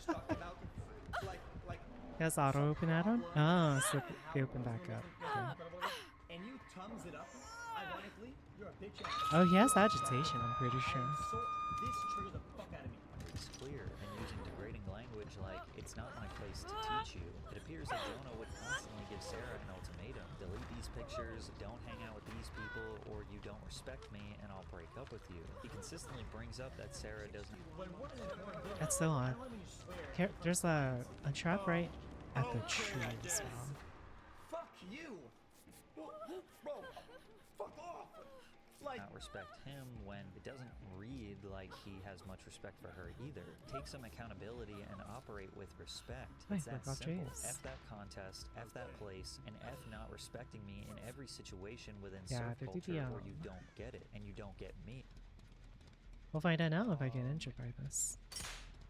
Has auto open add-on? Oh, so they open back up. Okay. and you thumbs it up, ironically, you're a bitch ass. Oh, he has agitation, I'm pretty sure. So this triggers the fuck out of me. It's clear, and using degrading language like, it's not my place to teach you. It appears that Jonah would constantly give Sarah an ultimatum. Delete these pictures, don't hang out with these people, or you don't respect me, and I'll break up with you. He consistently brings up that Sarah doesn't... That's so odd. There's a trap right at the tree as well. Fuck you! Bro, fuck off! like not respect him when it doesn't read like he has much respect for her either. Take some accountability and operate with respect. Wait, It's that what about simple. Jace? F that contest, F that place, and F not respecting me in every situation within Yeah, surf the culture DPL. where you don't get it and you don't get me. We'll find out now if I get injured by this.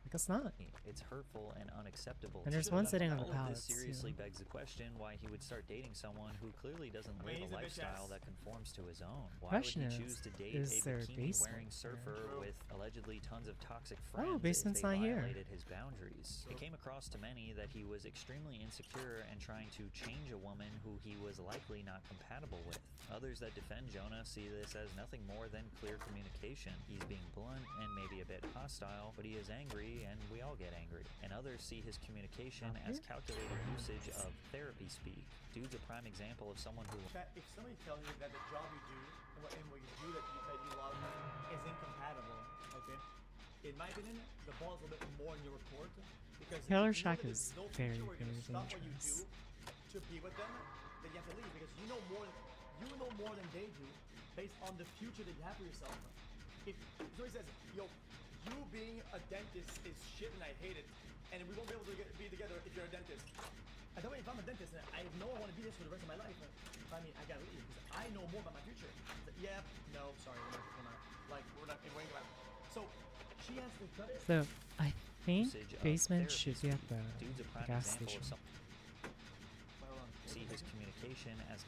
I guess not. It's hurtful and unacceptable. And there's too. one sitting on the All of pallets, this seriously yeah. begs the question why he would start dating someone who clearly doesn't I mean, live he's a a bitch lifestyle ass. that conforms to his own. Why Question would he is, choose to date is a there a bikini-wearing basement surfer here? with allegedly tons of toxic friends basement's if they not here. violated his boundaries? It came across to many that he was extremely insecure and trying to change a woman who he was likely not compatible with. Others that defend Jonah see this as nothing more than clear communication. He's being blunt and maybe a bit hostile, but he is angry and we all get angry. And others see his communication as calculated usage of therapy speak. Dude's a prime example of someone who that if somebody tells you that the job you do and what you do that you love is incompatible, okay? In my opinion, the ball is a little bit more in your court because Taylor if you know Shack that is there's no very, future where you're very gonna stop what you dangerous. do to be with them, then you have to leave because you know more than they do based on the future that you have for yourself. If somebody says, yo, you being a dentist is shit and I hate it, and we won't be able to be together if you're a dentist. And that way, if I'm a dentist and I know I want to be this for the rest of my life, I mean, I gotta leave because I know more about my future. So, yeah, no, sorry, we're not going to. So, she has to cut it. So, I think usage of basement therapy should be at speak. the Dude's a prime gas example station. of some see his communication as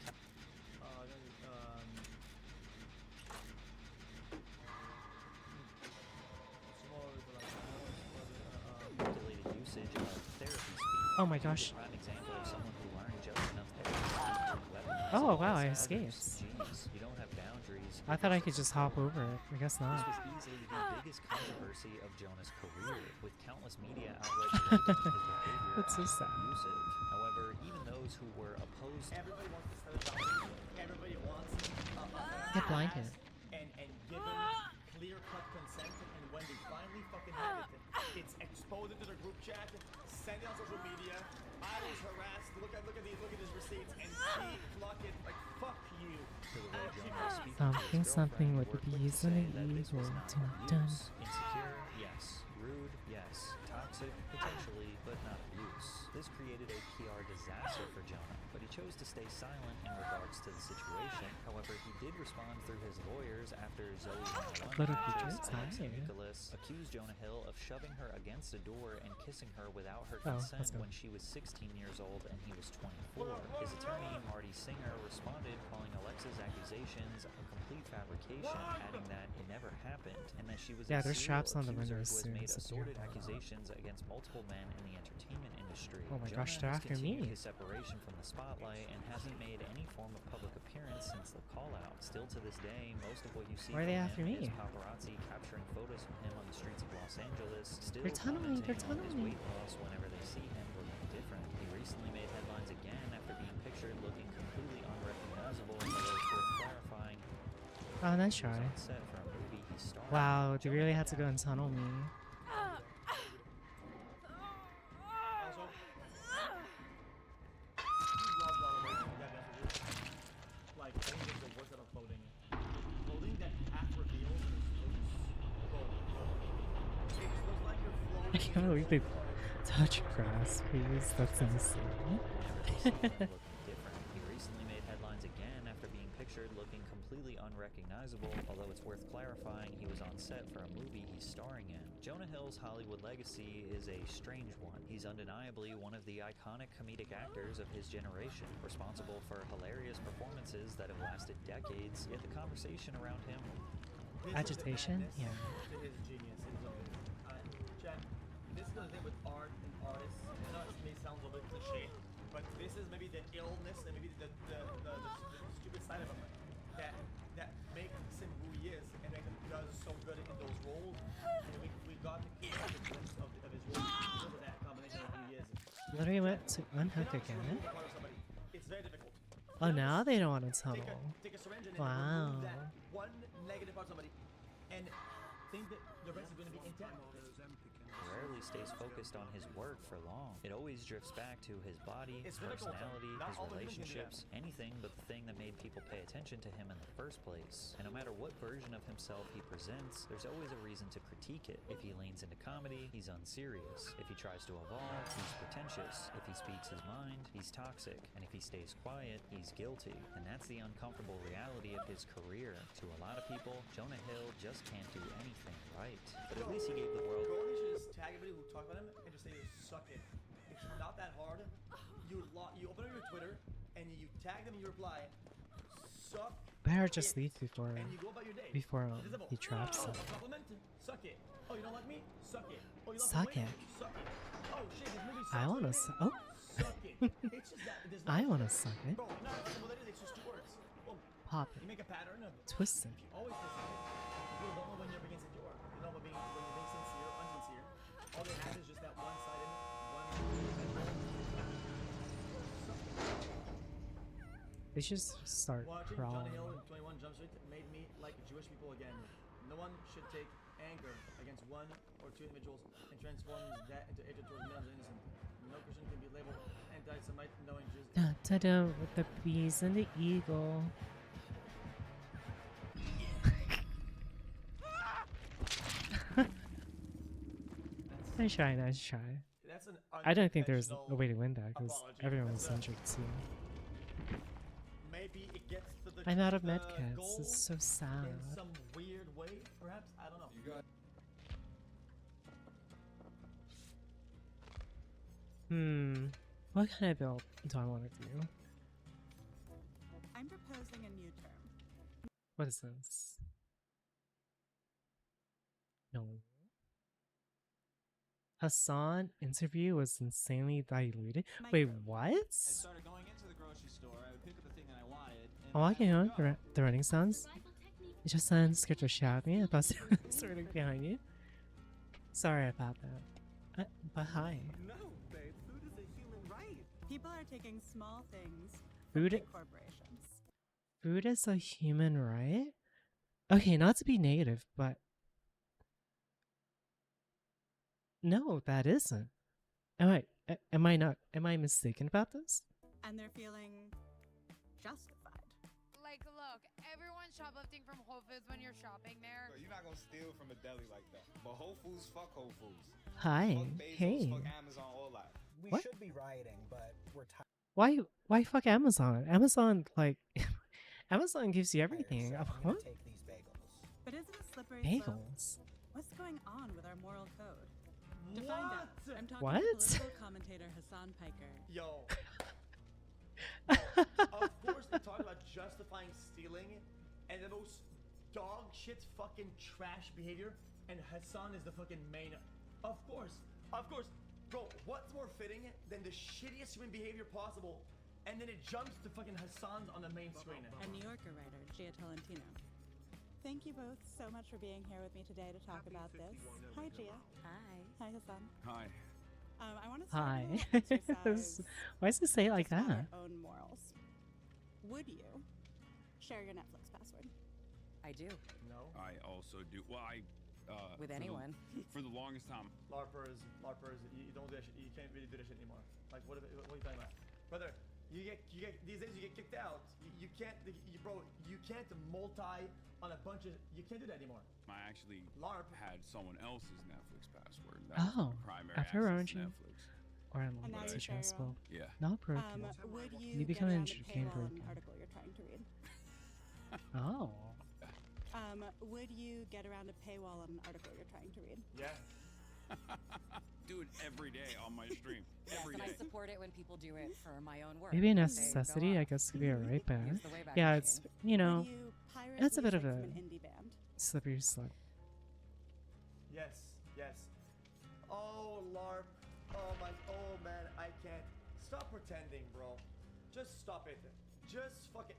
calculated usage of therapy speak. Oh my Dude's a gosh. prime example of someone who learned just enough therapy speak to weaponize Oh, all wow, I his escaped. others. Jeez, you don't have boundaries. I thought I could just hop over it. I guess This not. was easily the biggest controversy of Jonah's career, with countless media outlets labeling his behavior That's so as sad. abusive. However, even those who were opposed Everybody wants to set a boundary. Everybody wants Get blinded. and given clear-cut consent, and when they finally fucking have it, it's exposed into the group chat, send it on social media. I was harassed. Look at these receipts, and she pluck it like fuck you. Something with the bees and the evil. Dun, dun. Insecure, yes. Rude, yes. Toxic, potentially, but not abuse. This created a PR disaster for Jonah, but he chose to stay silent in regards to the situation. However, he did respond through his lawyers after Zoe Little Alexis creatures, hi. Nicholas accused Jonah Hill of shoving her against a door and kissing her without her Oh, consent let's go. when she was 16 years old and he was 24. His attorney, Marty Singer, responded calling Alexis' accusations a complete fabrication, adding that it never happened and that she was Yeah, a there's serial traps on the accuser windows who has soon, made so be assorted careful. accusations against multiple men in the entertainment industry. Oh my Jonah gosh, they're has after continued me. his separation from the spotlight and hasn't made any form of public appearance since the call-out. Still to this day, most of what you see Why are they from after him is me? paparazzi capturing photos of him on the streets of Los Angeles, still They're tunneling, they're commenting on his tunneling. weight loss whenever they see him looking different. He recently made headlines again after being pictured looking completely unrecognizable, although it's worth clarifying Oh, nice he was try. on set for a movie he starred in. Wow, they really had to go and tunnel me. Also, you love a lot of ways to get messages. Like, I think it's the worst out of clothing. Clothing that half reveals and is loose. It looks like you're I floating. can't believe they touch grass, please. That's insane. Looking different. He recently made headlines again after being pictured looking completely unrecognizable, although it's worth clarifying he was on set for a movie he's starring in. Jonah Hill's Hollywood legacy is a strange one. He's undeniably one of the iconic comedic actors of his generation, responsible for hilarious performances that have lasted decades, yet the conversation around him Agitation? Yeah. To his genius. Chad, this is the thing with art and artists. I know it may sound a little bit cliche, but this is maybe the illness and maybe the stupid side of him that makes him who he is and makes him does so good in those roles. And we got a glimpse of his roles because of that combination of who he is. Literally went to unhook Cannot again. remove a part of somebody. It's very difficult. Oh, now they don't want to Take tunnel. a syringe and Wow. remove that one negative part of somebody and think that the rest is going to be intact. rarely stays focused on his work for long. It always drifts back to his body, his personality, his relationships, anything but the thing that made people pay attention to him in the first place. And no matter what version of himself he presents, there's always a reason to critique it. If he leans into comedy, he's unserious. If he tries to evolve, he's pretentious. If he speaks his mind, he's toxic. And if he stays quiet, he's guilty. And that's the uncomfortable reality of his career. To a lot of people, Jonah Hill just can't do anything right. But at least he gave the world... Broly should just tag everybody who talk about him and just say, suck it. It's not that hard. You open up your Twitter and you tag them in your reply, suck Better just leave before and you go about your day. he traps oh, it. compliment, suck it. Oh, you don't like me? Suck it. Oh, you love Suck me? it. Suck it. Oh shit, this movie sucks. I wanna oh. Suck it. It's just that there's I wanna suck it. Bro, no, it's just 2 words. Boom. Pop You it. make a pattern of Twist it. always twist it. People don't know when you're being sincere. You know when you're being sincere or unsincere. All they have is just that one-sided, They should start Watching crawling. Johnny Hill in 21 Jump Street made me like Jewish people again. No one should take anger against 1 or 2 individuals and transform that into hatred towards millions of innocent. No Christian can be labeled anti-Semite knowing just... Da da da with the bees and the eagle. Nice try, nice try. That's an I don't think there's a way to win that because apology. everyone was That's injured too. Maybe it gets to the I'm out of the medkits. goal It's so sad. in some weird way, perhaps? I don't know. You got What kind of build do I want to do? I'm proposing a new term. What is this? No. Hassan interview was insanely diluted. Wait, what? I started going into the grocery store. I would pick up the thing that I wanted. And Oh, I can hear the running sounds. It just sounds scared to shout me about something behind you. Sorry about that. But hi. No, babe. Food is a human right. People are taking small things Food- from big corporations. Food is a human right? Okay, not to be negative, but no, that isn't. Am I mistaken about this? And they're feeling justified. Like, look, everyone's shoplifting from Whole Foods when you're shopping there. You're not gonna steal from a deli like that. But Whole Foods, fuck Whole Foods. Hi. Fuck Bezos, Hey. fuck Amazon, all that. We What? should be rioting, but we're tired. Why fuck Amazon? Amazon like Amazon gives you everything. I'm Huh? gonna take these bagels. But is it a slippery slope? Bagels. What's going on with our moral code? To find out, I'm talking What? to political commentator Hassan Piker. Yo. Of course they talk about justifying stealing and the most dog shit fucking trash behavior, and Hassan is the fucking main. Of course. Bro, what's more fitting than the shittiest human behavior possible, and then it jumps to fucking Hassan's on the main screen. And New Yorker writer Gia Tolentino. Thank you both so much for being here with me today to talk about this. Hi, Gia. Hi. Hi, Hassan. Hi. I want to start Hi. with a little exercise Why does it say it like just about that? our own morals. Would you share your Netflix password? I do. No. I also do. Well, With for the- anyone. for the longest time. LARPers, you don't do that shit. You can't really do that shit anymore. Like, what are you talking about? Brother, you get these days you get kicked out. You can't, bro, you can't multi on a bunch of, you can't do that anymore. I actually LARP had someone else's Netflix password. That was Oh, my primary after access to orange. Netflix. Or I'm And now like you share your suggestible. Yeah. Not broken. Would You you become get an around to game paywall broken. an article you're trying to read? Oh. Would you get around to paywall on an article you're trying to read? Yeah. Do it every day on my stream. Yes, Every and I day. support it when people do it for my own work. Maybe a They go necessity, I off. guess, could be a right back. Use the Wayback Yeah, Machine. it's, you know, Would you pirate it's a bit of music a from an indie band? slippery slope. Yes. Oh, LARP. Oh man, I can't. Stop pretending, bro. Just stop it. Just fuck it.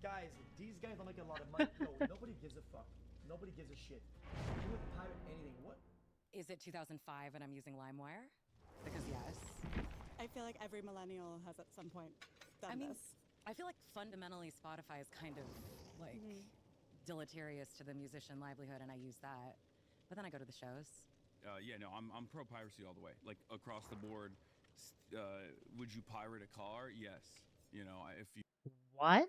Guys, these guys don't make a lot of money. No, nobody gives a fuck. Nobody gives a shit. You would pirate anything. What? Is it 2005 and I'm using LimeWire? Because yes. I feel like every millennial has at some point done I mean, this. I feel like fundamentally Spotify is kind of like deleterious to the musician livelihood, and I use that. But then I go to the shows. Yeah, no, I'm pro piracy all the way, like across the board. Would you pirate a car? Yes. You know, if you What?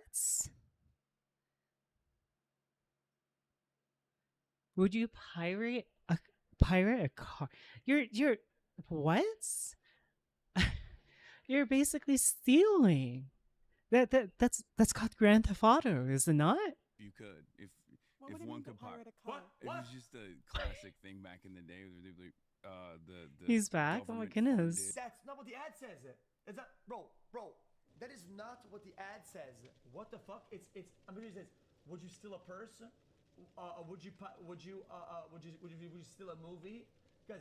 Would you pirate a car? You're what? You're basically stealing. That's called Grand Theft Auto, is it not? you could, if What if would it one mean to could pirate a It car? was just a classic thing back in the day. The He's back. Oh my goodness. That's not what the ad says. Is that, bro? That is not what the ad says. What the fuck? It's. I'm gonna say this. Would you steal a purse? Would you steal a movie? Guys,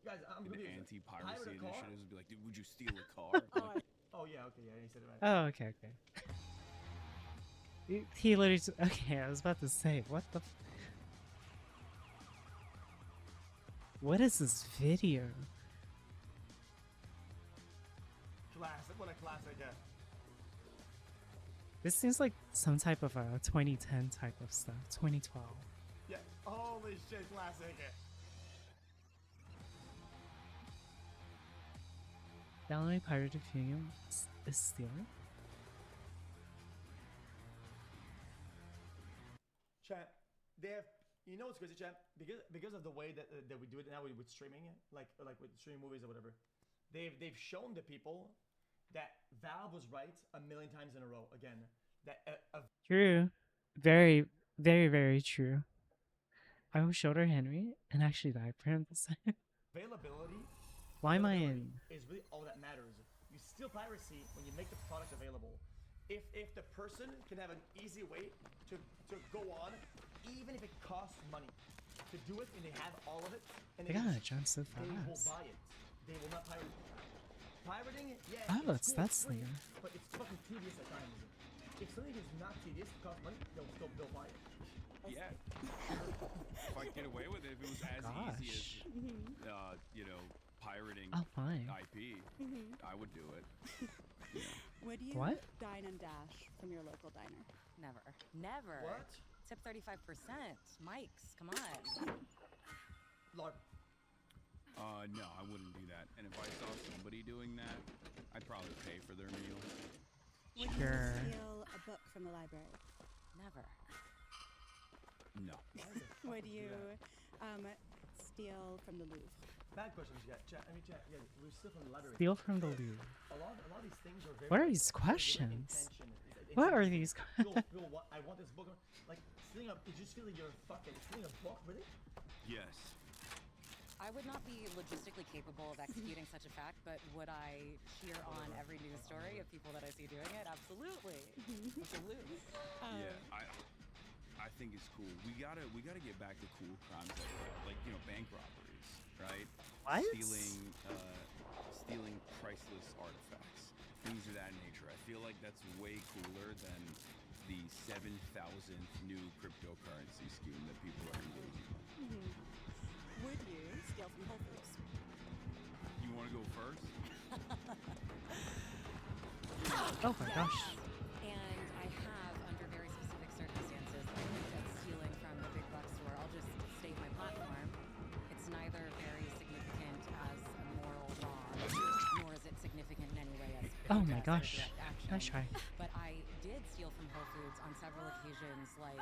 guys, I'm In confused. anti-piracy Pirate a car? initiatives would be like, dude, would you steal a car? Like, Oh yeah, okay, yeah, he said it right. Oh, okay. He literally. Okay, I was about to say, what the. What is this video? Classic. What a classic. This seems like some type of a 2010 type of stuff. 2012. Yeah. Holy shit, classic. Downloading pirated film is stealing. Chat, they have, you know what's crazy, chat? Because of the way that we do it now with streaming, like with streaming movies or whatever, they've shown the people that Valve was right a million times in a row. Again, that True. Very, very, very true. I will shoulder Henry and actually die for him this time. availability. Why am I in? Is really all that matters. You steal piracy when you make the product available. If the person can have an easy way to go on, even if it costs money to do it, and they have all of it, and They gotta jump so they will fast. buy it. They will not pirate it. Pirating, yeah. Oh, it's cool, that's free, Liam. but it's fucking tedious at times. If something is not tedious, it costs money, they'll buy it. yeah. If I could get away with it, if it was as easy as, pirating Oh, fine. IP, I would do it. Would you What? dine and dash from your local diner? Never. What? Tip 35%. Mike's, come on. Lord. No, I wouldn't do that. And if I saw somebody doing that, I'd probably pay for their meal. Would Sure. you steal a book from the library? Never. No. Would you steal from the Louvre? Bad questions, yeah. Chat, yeah, we're still from the library. Steal from the Louvre. A lot of these things are very. What are these questions? What are these? I want this book. Like stealing a. You just feel like you're fucking stealing a book, really? Yes. I would not be logistically capable of executing such a fact, but would I cheer on every news story of people that I see doing it? Absolutely. Absolutely. Yeah, I think it's cool. We gotta get back to cool crimes like bank robberies, right? What? Stealing priceless artifacts, things of that nature. I feel like that's way cooler than the 7,000th new cryptocurrency scheme that people are engaging in. Would you steal from Whole Foods? You want to go first? Oh my gosh. And I have, under very specific circumstances, looked at stealing from the big box store. I'll just state my platform. It's neither very significant as a moral wrong, nor is it significant in any way as Oh my as a gosh. direct action. Nice try. But I did steal from Whole Foods on several occasions. Like,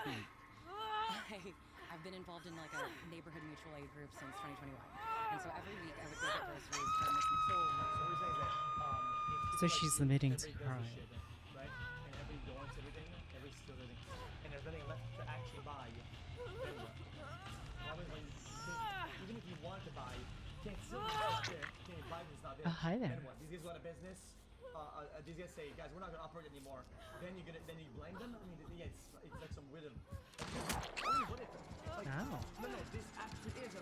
I've been involved in like a neighborhood mutual aid group since 2021, and so every week I would go get groceries for missing So we're saying that So she's admitting to everybody does crime. this shit, right? And everybody wants everything, everybody steals everything, and there's nothing left to actually buy. Then what? That was when even if you want to buy, you can't steal the shit. You can't buy it, it's not there. Oh, hi there. Then what? These guys go out of business. These guys say, guys, we're not gonna operate anymore. Then you blame them. I mean, yeah, it's like some weird. Only what if? Like, Ow. no, this actually is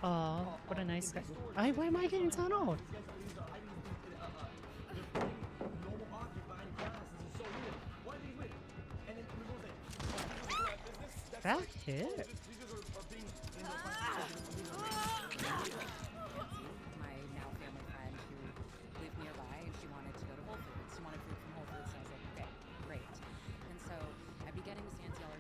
Aw, what a nice guy. Why am I getting tunneled? That hit. my now family friend who lived nearby, and she wanted to go to Whole Foods. She wanted food from Whole Foods, and I was like, okay, great. And so I'd be getting the Santiago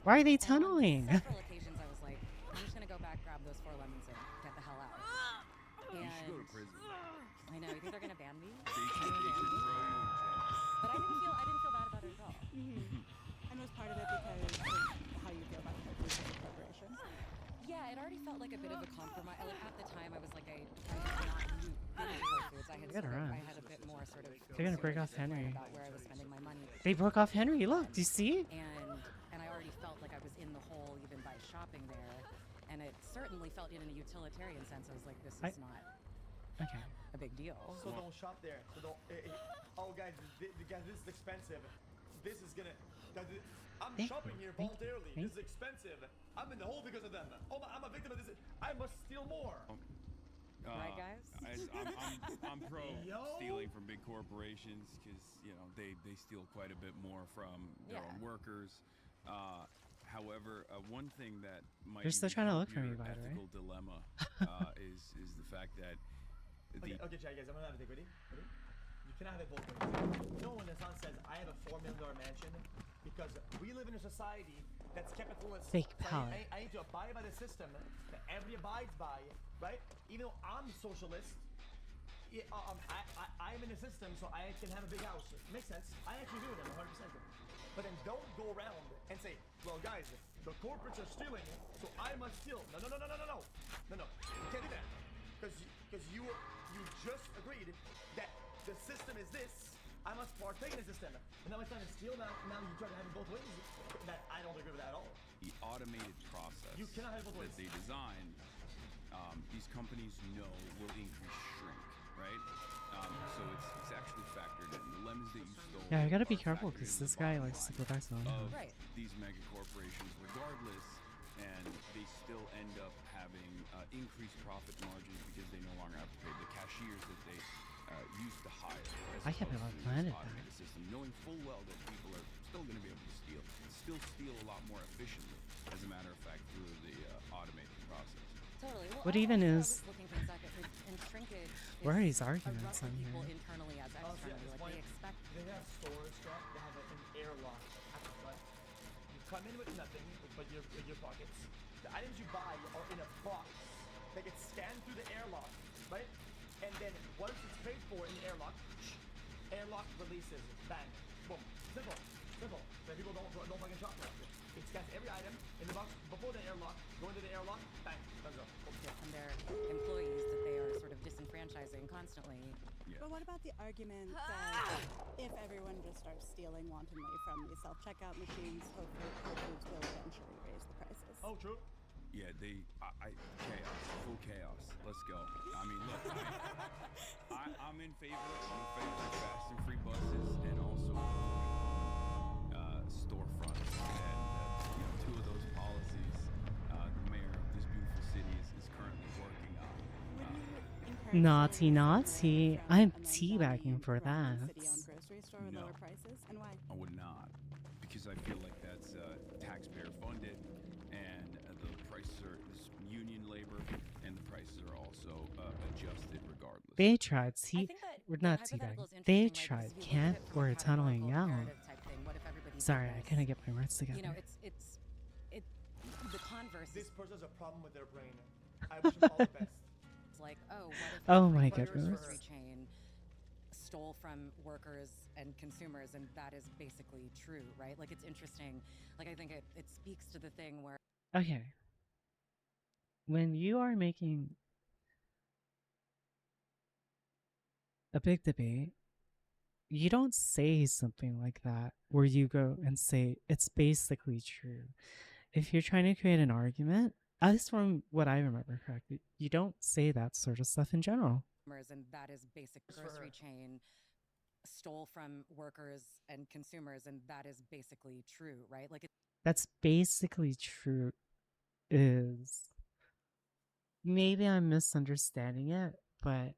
Why are they And on tunneling? several occasions, I was like, I'm just gonna go back, grab those 4 lemons, and get the hell out. You should go to And prison. I know, you think they're gonna ban me? They They're should gonna ban throw me? you in jail. But I didn't feel bad about it at all. And was part of it because of how you feel about Whole Foods as a corporation? Yeah, it already felt like a bit of a compromise. Like at the time, I was like, I had not been to Whole Foods. Get around. I had a bit more sort of. They're gonna break off Henry. About where I was spending my money. They broke off Henry. Look, do you see? And I already felt like I was in the hole even by shopping there, and it certainly felt in a utilitarian sense. I was like, this is not Okay. a big deal. So don't shop there. So don't. Oh, guys, guys, this is expensive. This is gonna. Guys, I'm shopping here voluntarily. This is expensive. I'm in the hole because of them. Oh, I'm a victim of this. I must steal more. Right, guys? I'm pro Yo. stealing from big corporations because they steal quite a bit more from their own workers. However, one thing that might They're still even trying to help look for me, your by the way. ethical dilemma is the fact that Okay, chat, guys, I'm gonna have a take. Ready? You cannot have it both ways. No one in the sun says I have a $4 million mansion because we live in a society that's capitalist. Fake So power. I need to abide by the system that everybody abides by, right? Even though I'm socialist, I'm in a system, so I can have a big house. Makes sense. I actually do it 100%. But then don't go around and say, well, guys, the corporates are stealing, so I must steal. No. You can't do that. Because you just agreed that the system is this. I must partake in the system. And now it's time to steal. Now you try to have it both ways. That I don't agree with that at all. the automated process You cannot have both that ways. they design, these companies know will increase shrink, right? So it's actually factored in. The lemons that you stole. Yeah, I gotta be are careful factored because in this the guy bottom likes to line go back to them. of Right. these mega corporations regardless, and they still end up having increased profit margins because they no longer have to pay the cashiers that they used to hire. I can't believe I opposed to planned this it automated system, knowing full well that people are still going to be able to still steal a lot more efficiently, as a matter of fact, through the automated process. Totally. Well, What I even also is- was looking for a second, and shrinkage Where are is these arguments roughly on equal here? internally as Oh, see, externally. that's Like they why expect. they have stores, Jack, that have an airlock at the front. You come in with nothing but your pockets. The items you buy are in a box. They get scanned through the airlock, right? And then once it's paid for in the airlock releases. Bang. Boom. Simple. So people don't fucking shop there. It scans every item in the box before the airlock. Go into the airlock. Bang. Done go. From their employees that they are sort of disenfranchising constantly. But what about the argument that if everyone just starts stealing wantonly from these self-checkout machines, Whole Foods will eventually raise the prices? Oh, true. Yeah, chaos, full chaos. Let's go. I mean, look, I'm in favor of fast and free buses and also storefronts. And two of those policies, the mayor of this beautiful city is currently working on. Naughty. I'm teabagging for that. City-owned grocery store with No. lower prices, and why? I would not, because I feel like that's taxpayer funded, and the prices are union labor, and the prices are also adjusted regardless. They tried. We're not hypothetical teabagging. is interesting, They right? Because tried. if you look Can't. at it from a We're tunneling out. narrative type thing, what if everybody did Sorry, I this? couldn't get my words together. You know, the converse This is person has a problem with their brain. I wish them all the best. it's like, oh, what if Oh every my grocery goodness. chain stole from workers and consumers, and that is basically true, right? Like it's interesting. Like I think it speaks to the thing where Okay. When you are making a big debate, you don't say something like that where you go and say it's basically true. If you're trying to create an argument, at least from what I remember correctly, you don't say that sort of stuff in general. and that is basic grocery chain stole from workers and consumers, and that is basically true, right? Like That's basically true is maybe I'm misunderstanding it, but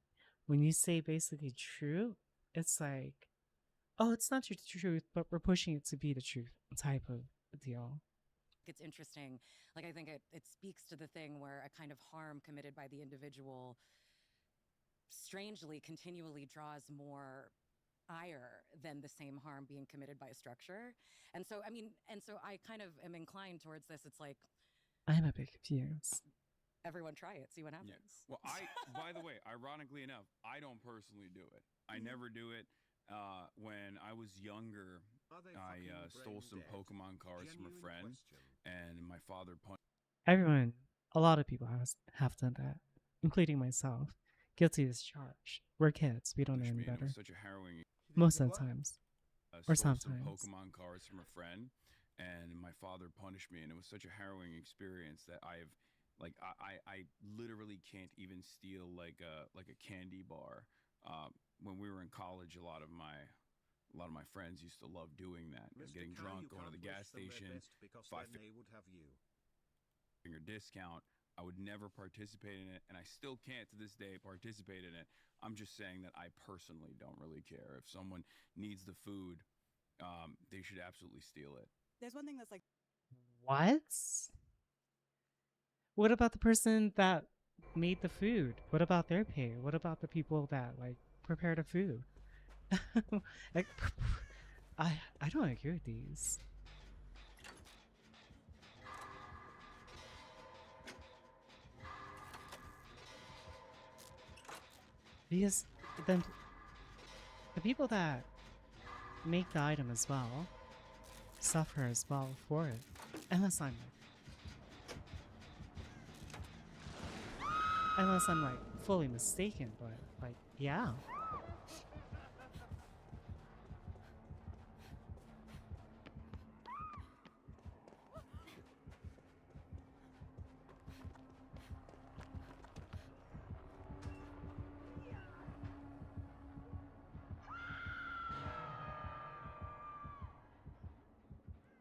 when you say basically true, it's like, oh, it's not the truth, but we're pushing it to be the truth type of deal. it's interesting. Like I think it speaks to the thing where a kind of harm committed by the individual strangely continually draws more higher than the same harm being committed by a structure. And so, I kind of am inclined towards this. It's like, I'm a bit confused. everyone try it, see what happens. Yeah. Well, by the way, ironically enough, I don't personally do it. I never do it. When I was younger, I stole some Pokemon cards from a friend, and my father punched. Everyone, a lot of people have done that, including myself. Guilty as charged. We're kids. We don't know any me, and it better. was such a harrowing. Most of the times. Or Stole some sometimes. Pokemon cards from a friend, and my father punished me, and it was such a harrowing experience that I literally can't even steal like a candy bar. When we were in college, a lot of my friends used to love doing that, getting drunk, going to the gas station, finger discount. I would never participate in it, and I still can't to this day participate in it. I'm just saying that I personally don't really care. If someone needs the food, they should absolutely steal it. There's one thing that's like, What? What about the person that made the food? What about their pay? What about the people that like prepare the food? Like, I don't agree with these. Because then the people that make the item as well suffer as well for it. Unless I'm like fully mistaken, but like yeah.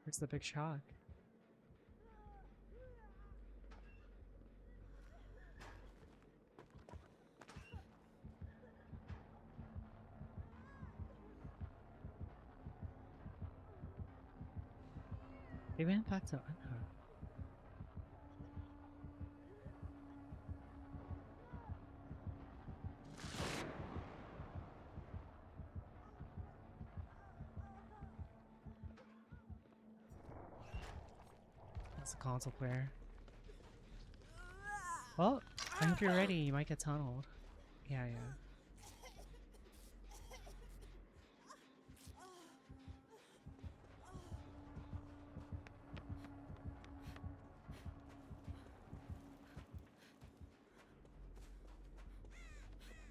Where's the big shock? They went back to Unha. That's a console player. Well, I hope you're ready. You might get tunneled. Yeah, yeah.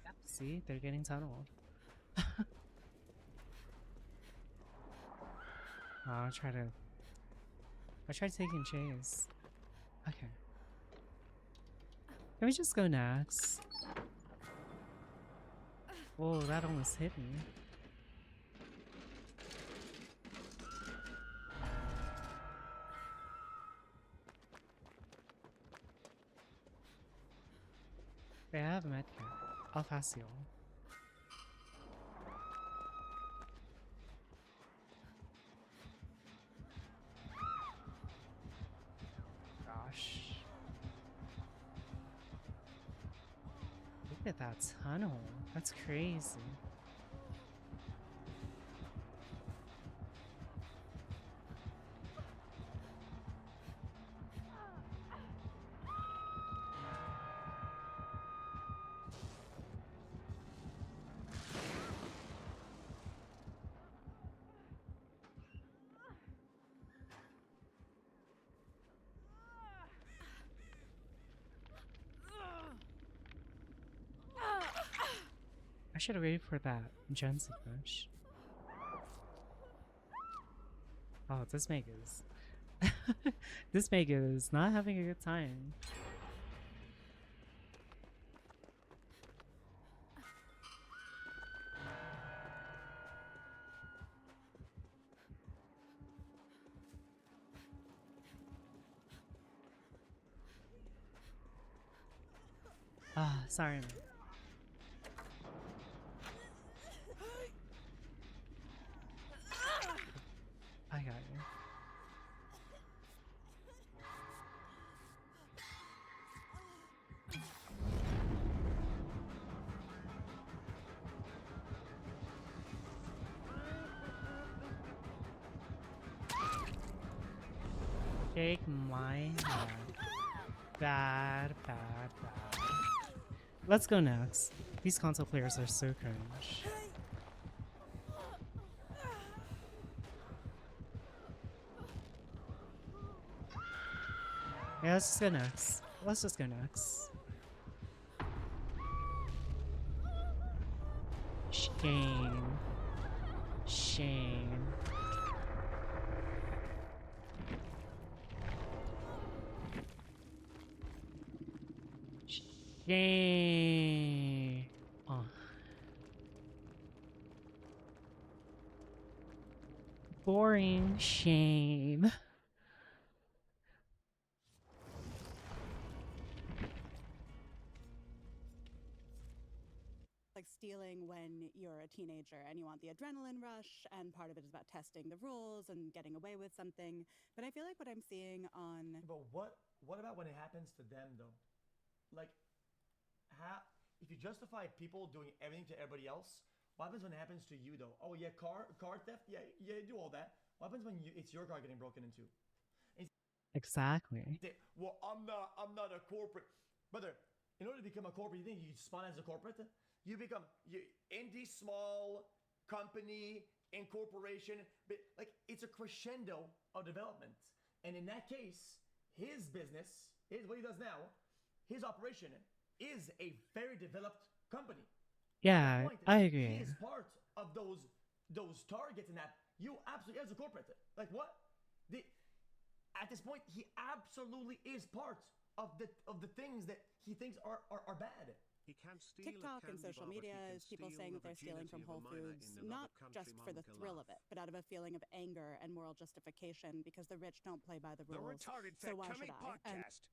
Yep, see? They're getting tunneled. I'll try taking Chase. Okay. Let me just go next. Whoa, that almost hit me. Wait, I have a medkit. I'll pass you all. Gosh. Look at that tunnel. That's crazy. I should have waited for that gen sequence. Oh, this Meg is... this Meg is not having a good time. Ah, sorry, man. I got you. Shake my head. Bad, bad, bad. Let's go next. These console players are so cringe. Yeah, let's just go next. Let's just go next. Shame. Shame. Shame. Oh. Boring. Shame. Like stealing when you're a teenager and you want the adrenaline rush, and part of it is about testing the rules and getting away with something. But I feel like what I'm seeing on But what about when it happens to them though? Like, if you justify people doing everything to everybody else, what happens when it happens to you though? Oh yeah, car theft. Yeah, you do all that. What happens when it's your car getting broken into? Exactly. Well, I'm not a corporate, brother. In order to become a corporate, you think you spawn as a corporate? You become indie small company incorporation, but like it's a crescendo of development. And in that case, his business, what he does now, his operation is a very developed company. Yeah, I agree. He is part of those targets and that. You absolutely, as a corporate, like what? At this point, he absolutely is part of the things that he thinks are bad. He can't steal TikTok and social media is people saying that they're stealing from Whole Foods, not just for the thrill of it, but out of a feeling of anger and moral justification because the rich don't play by the The rules. Retarded So Fat why Tummy should I? And podcast.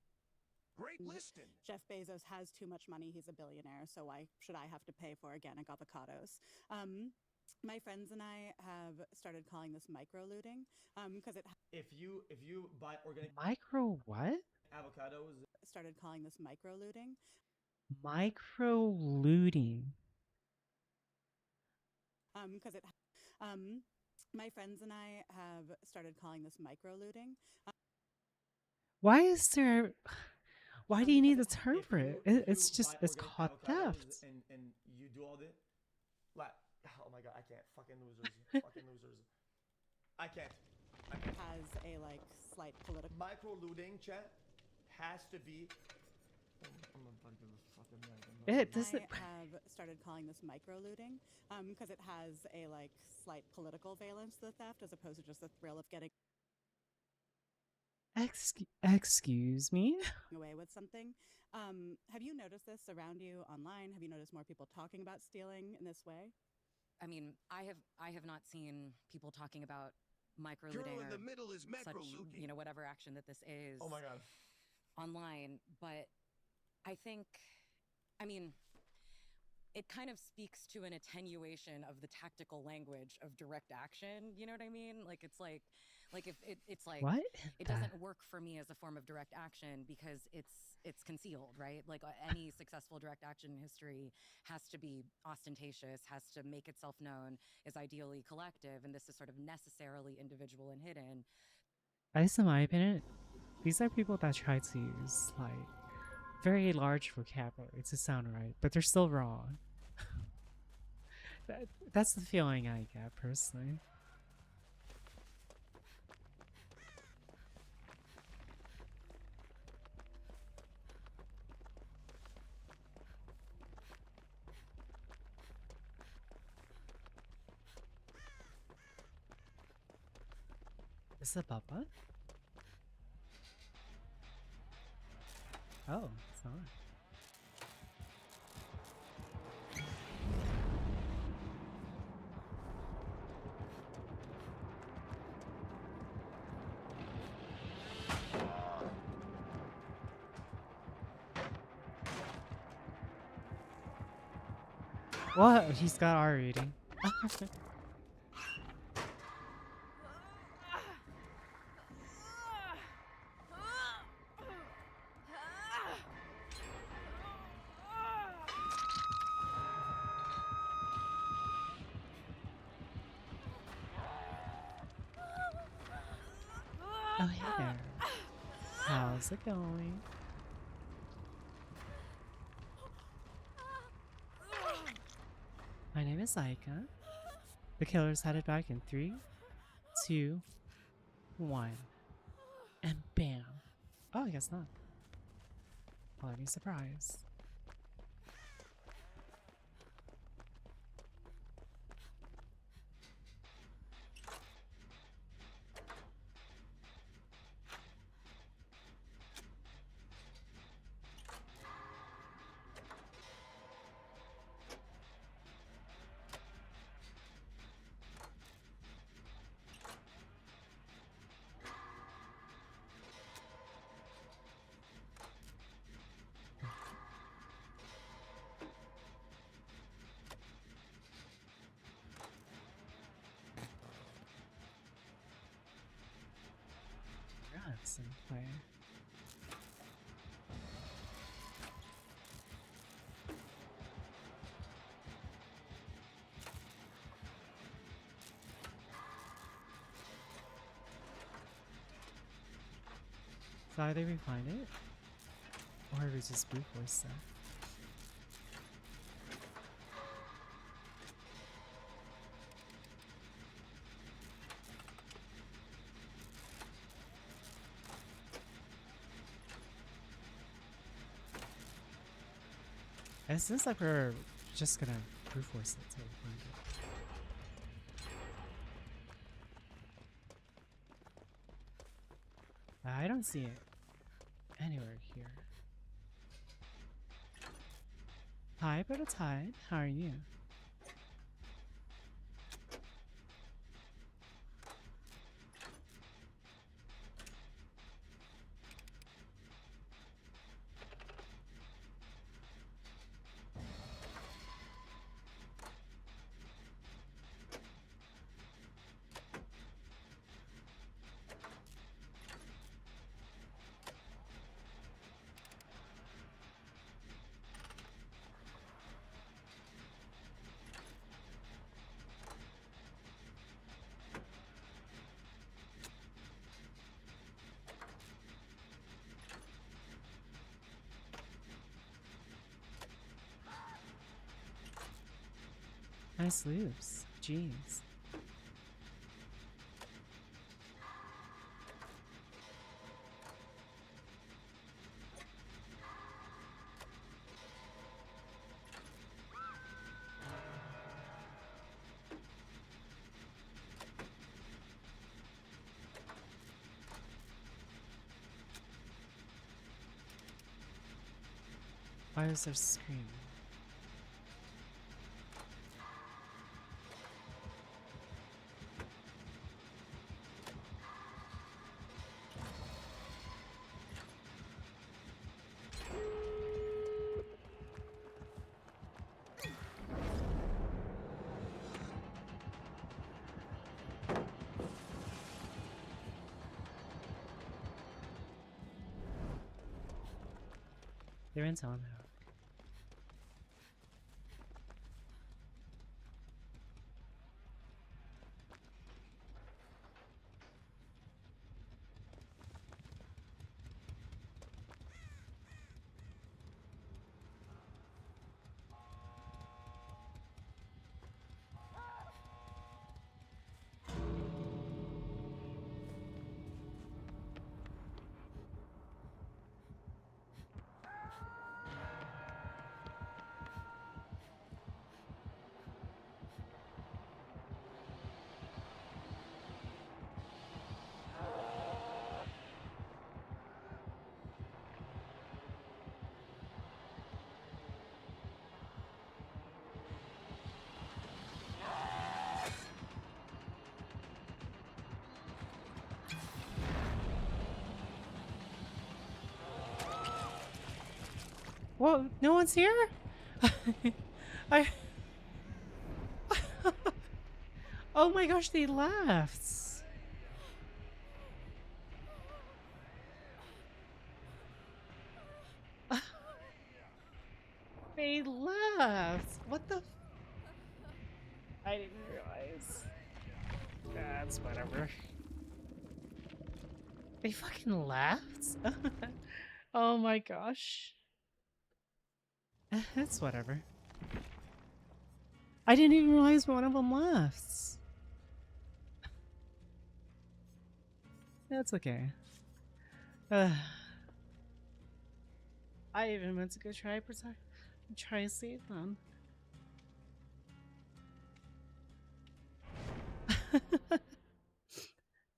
Great listing. Jeff Bezos has too much money. He's a billionaire. So why should I have to pay for organic avocados? My friends and I have started calling this micro looting because it. If you buy organic Micro what? avocados, started calling this micro looting. Micro looting. Because it. My friends and I have started calling this micro looting. Why is there? Why do you need the term for it? It's just it's called theft. and you do all this. Like, oh my god, I can't. Fucking losers. Fucking losers. I can't. Has a like slight political. Micro looting, chat, has to be. It doesn't. I have started calling this micro looting because it has a like slight political valence to the theft as opposed to just the thrill of getting Excuse me? away with something. Have you noticed this around you online? Have you noticed more people talking about stealing in this way? I mean, I have not seen people talking about micro Girl looting in or the middle is macro such, looting. you know, whatever action that this is. Oh my god. Online, but I think, I mean, it kind of speaks to an attenuation of the tactical language of direct action. You know what I mean? Like it's like if it's like What? it doesn't work for me as a form of direct action because it's concealed, right? Like any successful direct action in history has to be ostentatious, has to make itself known, is ideally collective, and this is sort of necessarily individual and hidden. At least in my opinion, these are people that try to use like very large vocabulary to sound right, but they're still wrong. That's the feeling I get personally. Is it Bubba? Oh, it's not. What? He's got R rating. Oh, hey there. How's it going? My name is Aika. The killer's headed back in 3, 2, 1. And bam. Oh, I guess not. Well, I'd be surprised. That's in play. So either we find it, or we just brute force stuff. It seems like we're just gonna brute force it till we find it. I don't see it anywhere here. Hi, Brother Tide. How are you? Nice loops. Jeez. Why is there screaming? They're in town now. Whoa, no one's here? I... Oh my gosh, they left. They left. What the? I didn't realize. That's whatever. They fucking left? Oh my gosh. It's whatever. I didn't even realize one of them left. That's okay. I even meant to go try to save them.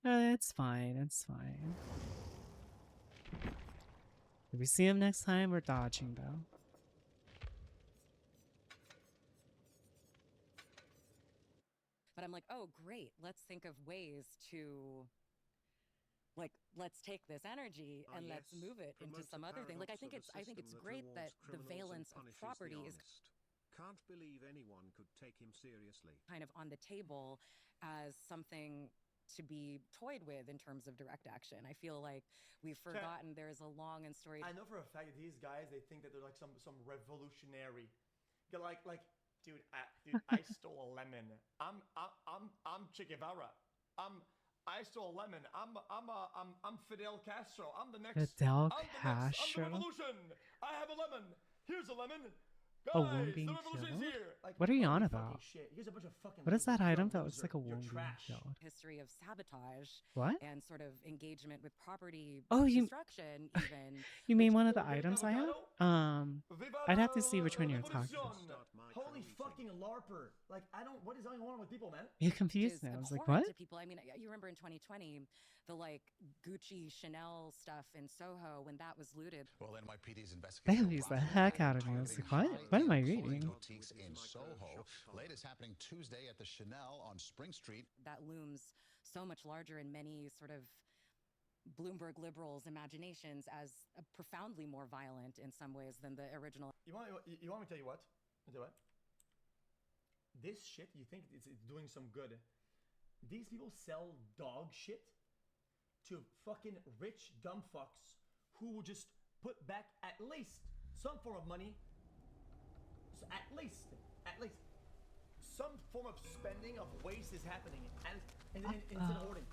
It's fine. It's fine. If we see him next time, we're dodging though. But I'm like, oh, great. Let's think of ways to, like, let's take this energy and let's move it into some other thing. Like, I think it's great that the valence of property is Can't believe anyone could take him seriously. kind of on the table as something to be toyed with in terms of direct action. I feel like we've forgotten there's a long and storied. I know for a fact that these guys, they think that they're like some revolutionary. They're like, dude, I stole a lemon. I'm Che Guevara. I stole a lemon. I'm Fidel Castro. I'm the next. Fidel I'm Castro. the revolution. I have a lemon. Here's a lemon. A Guys, wound being the revolution's killed? here. Like, What are you on holy fucking about? shit. Here's a bunch of fucking What is that you're a item that looks loser. like a You're wound being trash. killed? history of sabotage What? and sort of engagement with property Oh, you- destruction even. You mean one of the items I have? I'd have to see which one you're talking about. Holy fucking LARPer. Like, what is going on with people, man? You confused me. I was like, abhorrent what? to people. I mean, you remember in 2020, the like Gucci Chanel stuff in Soho when that was looted. Well, NYPD's That investigation confused the heck out of me. I was like, what? What am I reading? boutiques in Soho. Latest happening Tuesday at the Chanel on Spring Street. That looms so much larger in many sort of Bloomberg liberals' imaginations as profoundly more violent in some ways than the original. You want me to tell you what? I'll tell you what? This shit, you think it's doing some good. These people sell dog shit to fucking rich dumb fucks who will just put back at least some form of money. So at least some form of spending of waste is happening and instead of hoarding.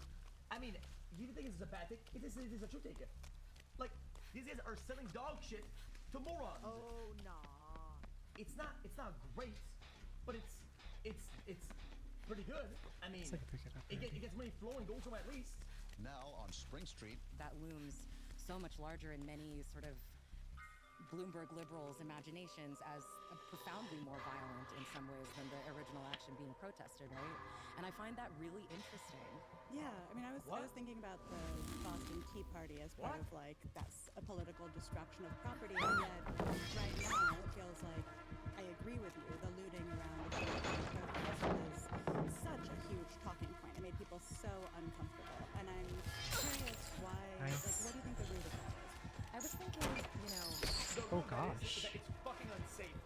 I mean, you think this is a bad thing? It is a true take. Like, these guys are selling dog shit to morons. Oh, nah. It's not great, but it's pretty good. I mean, It's like a pick it up it gets money flowing, go somewhere at least. Now on Spring Street. That looms so much larger in many sort of Bloomberg liberals' imaginations as profoundly more violent in some ways than the original action being protested, right? And I find that really interesting. Yeah, I mean, I was thinking about the Boston Tea Party as part of like that's a political destruction of property, and yet right now it feels like I agree with you. The looting around the protest is such a huge talking point. It made people so uncomfortable, and I'm curious why. Like, what do you think the root of that is? I was thinking, you know. Oh gosh. It's fucking unsafe.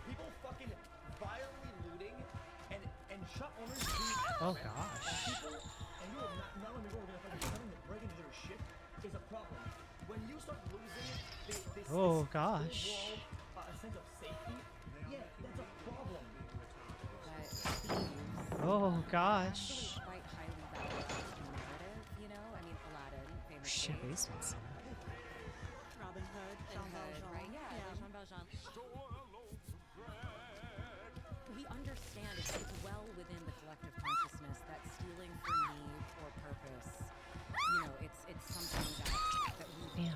People fucking violently looting and shop owners being Oh rent. gosh. People, and you have not only people are gonna fucking coming to break into their shit is a problem. When you start losing this Oh this gosh. overall, sense of safety, yeah, that's a problem. Oh gosh. Quite highly valued narrative, you know? I mean, Aladdin, famous. Shit, basements. Robin Hood, Jean Valjean, right? Yeah, Jean Valjean. We understand it's well within the collective consciousness that stealing for need or purpose, you know, it's something that we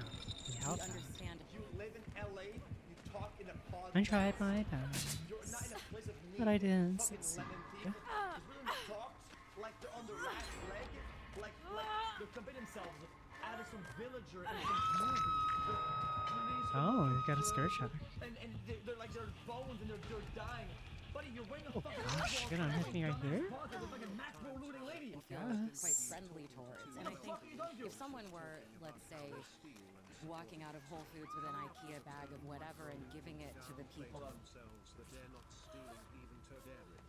understand. You live in LA, you talk in a pod. I tried my best, You're not in a place of need. but I didn't Fucking succeed. lemon tea. It's really talks like they're on their last leg, like they're comparing themselves out of some villager in some movie. Oh, you got a skirt check. And they're like their bones and they're dying. Buddy, you're wearing a Oh fucking gosh, you're gonna hit me right here? There's like a macro looting lady. Quite friendly towards. And I think if someone were, let's say, walking out of Whole Foods with an IKEA bag of whatever and giving it to the people,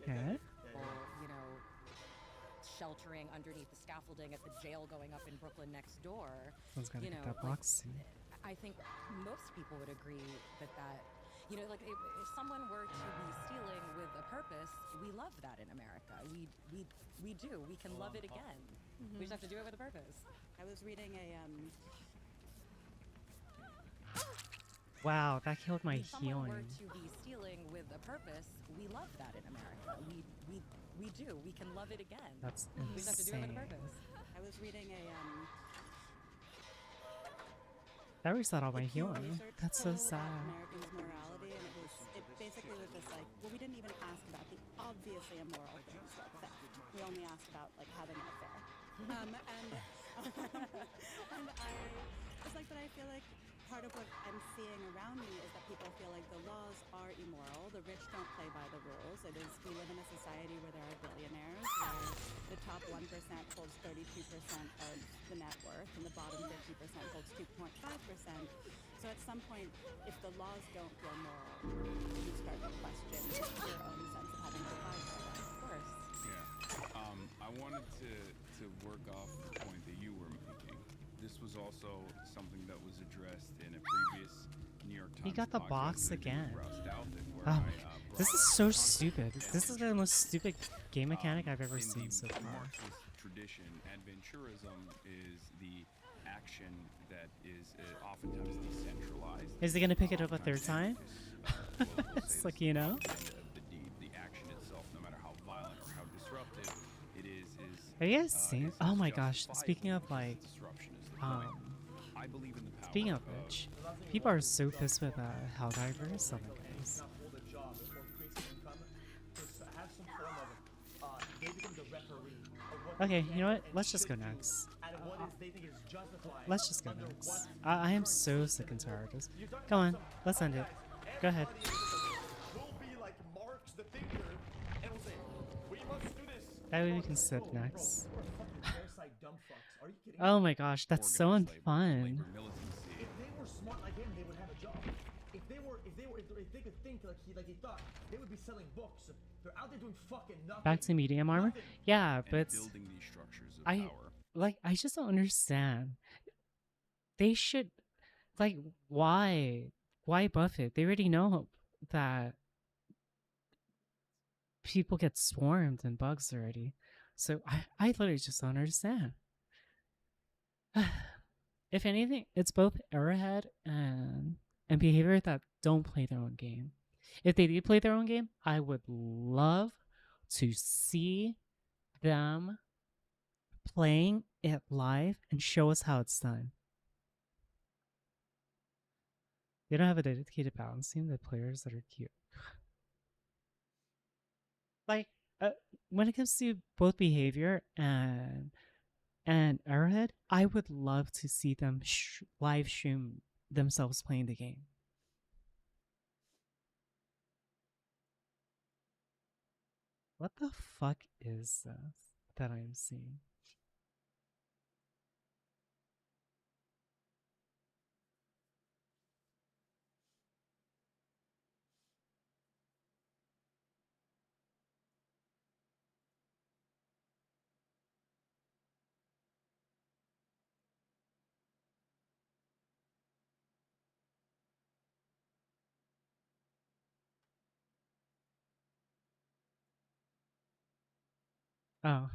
Okay. or, you know, sheltering underneath the scaffolding at the jail going up in Brooklyn next door, Someone's gotta you get know, that like, box soon. I think most people would agree that, you know, like if someone were to be stealing with a purpose, we love that in America. We do. We can love it again. We just have to do it with a purpose. I was reading a Wow, that killed my If someone were healing. to be stealing with a purpose, we love that in America. We do. We can love it again. That's We just have to do it with a insane. purpose. I was reading a That reset all my Pew healing. Research That's so poll sad. about Americans' morality, and it basically was just like, well, we didn't even ask about the obviously immoral things like theft. We only asked about like having an affair. And I was like, but I feel like part of what I'm seeing around me is that people feel like the laws are immoral. The rich don't play by the rules. It is, we live in a society where there are billionaires, where the top 1% holds 32% of the net worth, and the bottom 50% holds 2.5%. So at some point, if the laws don't feel moral, you start to question your own sense of having to abide by them. Of course. Yeah. I wanted to work off the point that you were making. This was also something that was addressed in a previous New York Times He got the podcast box that I did with again. Rouse Douthat, where Oh, I this brought is up so concept stupid. of This is the most stupid game mechanic I've ever in seen the so far. Marxist tradition, adventurism is the action that is oftentimes decentralized. Is he gonna pick it up a third Oftentimes time? focus, It's like, you know? the deed, the action itself, no matter how violent or how disruptive it is Have you guys seen? Oh my gosh! Speaking of like, I believe in the power speaking of which, people are so pissed with Helldivers. Oh my goodness. not hold a job or create some income, just have some form of they become the referee of what Okay, they you know what? can Let's and just go should do, next. and what is they think is justified. Let's just go under next. what I am so sick and tired of this. Come on, let's end it. Go ahead. will be like Marx the thinker and will say, we must do this. That way we can sit next. You are fucking parasite dumb fucks. Are you kidding Oh me? my gosh, that's so unfun. If they were smart like him, they would have a job. If they could think like he thought, they would be selling books. They're out there doing fucking nothing. Back to medium armor. Yeah, but building these structures of I power. like. I just don't understand. They should, like, why buff it? They already know that people get swarmed and bugs already. So I literally just don't understand. If anything, it's both Arrowhead and Behavior that don't play their own game. If they did play their own game, I would love to see them playing it live and show us how it's done. They don't have a dedicated balance team. The players that are cute. Like, when it comes to both Behavior and Arrowhead, I would love to see them live stream themselves playing the game. What the fuck is this that I'm seeing? Oh.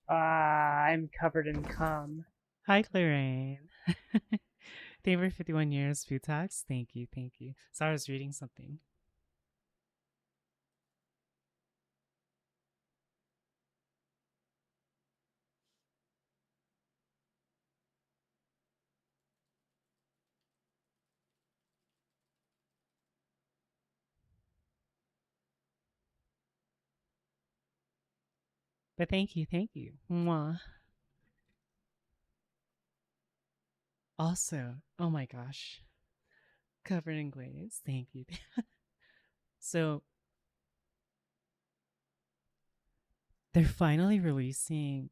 I'm covered in cum. Hi, Clarine. Thank you for 51 years, Futax. Thank you, thank you. Sorry, I was reading something. But thank you, thank you. Mwah. Also, oh my gosh. Covered in glaze. Thank you. So, they're finally releasing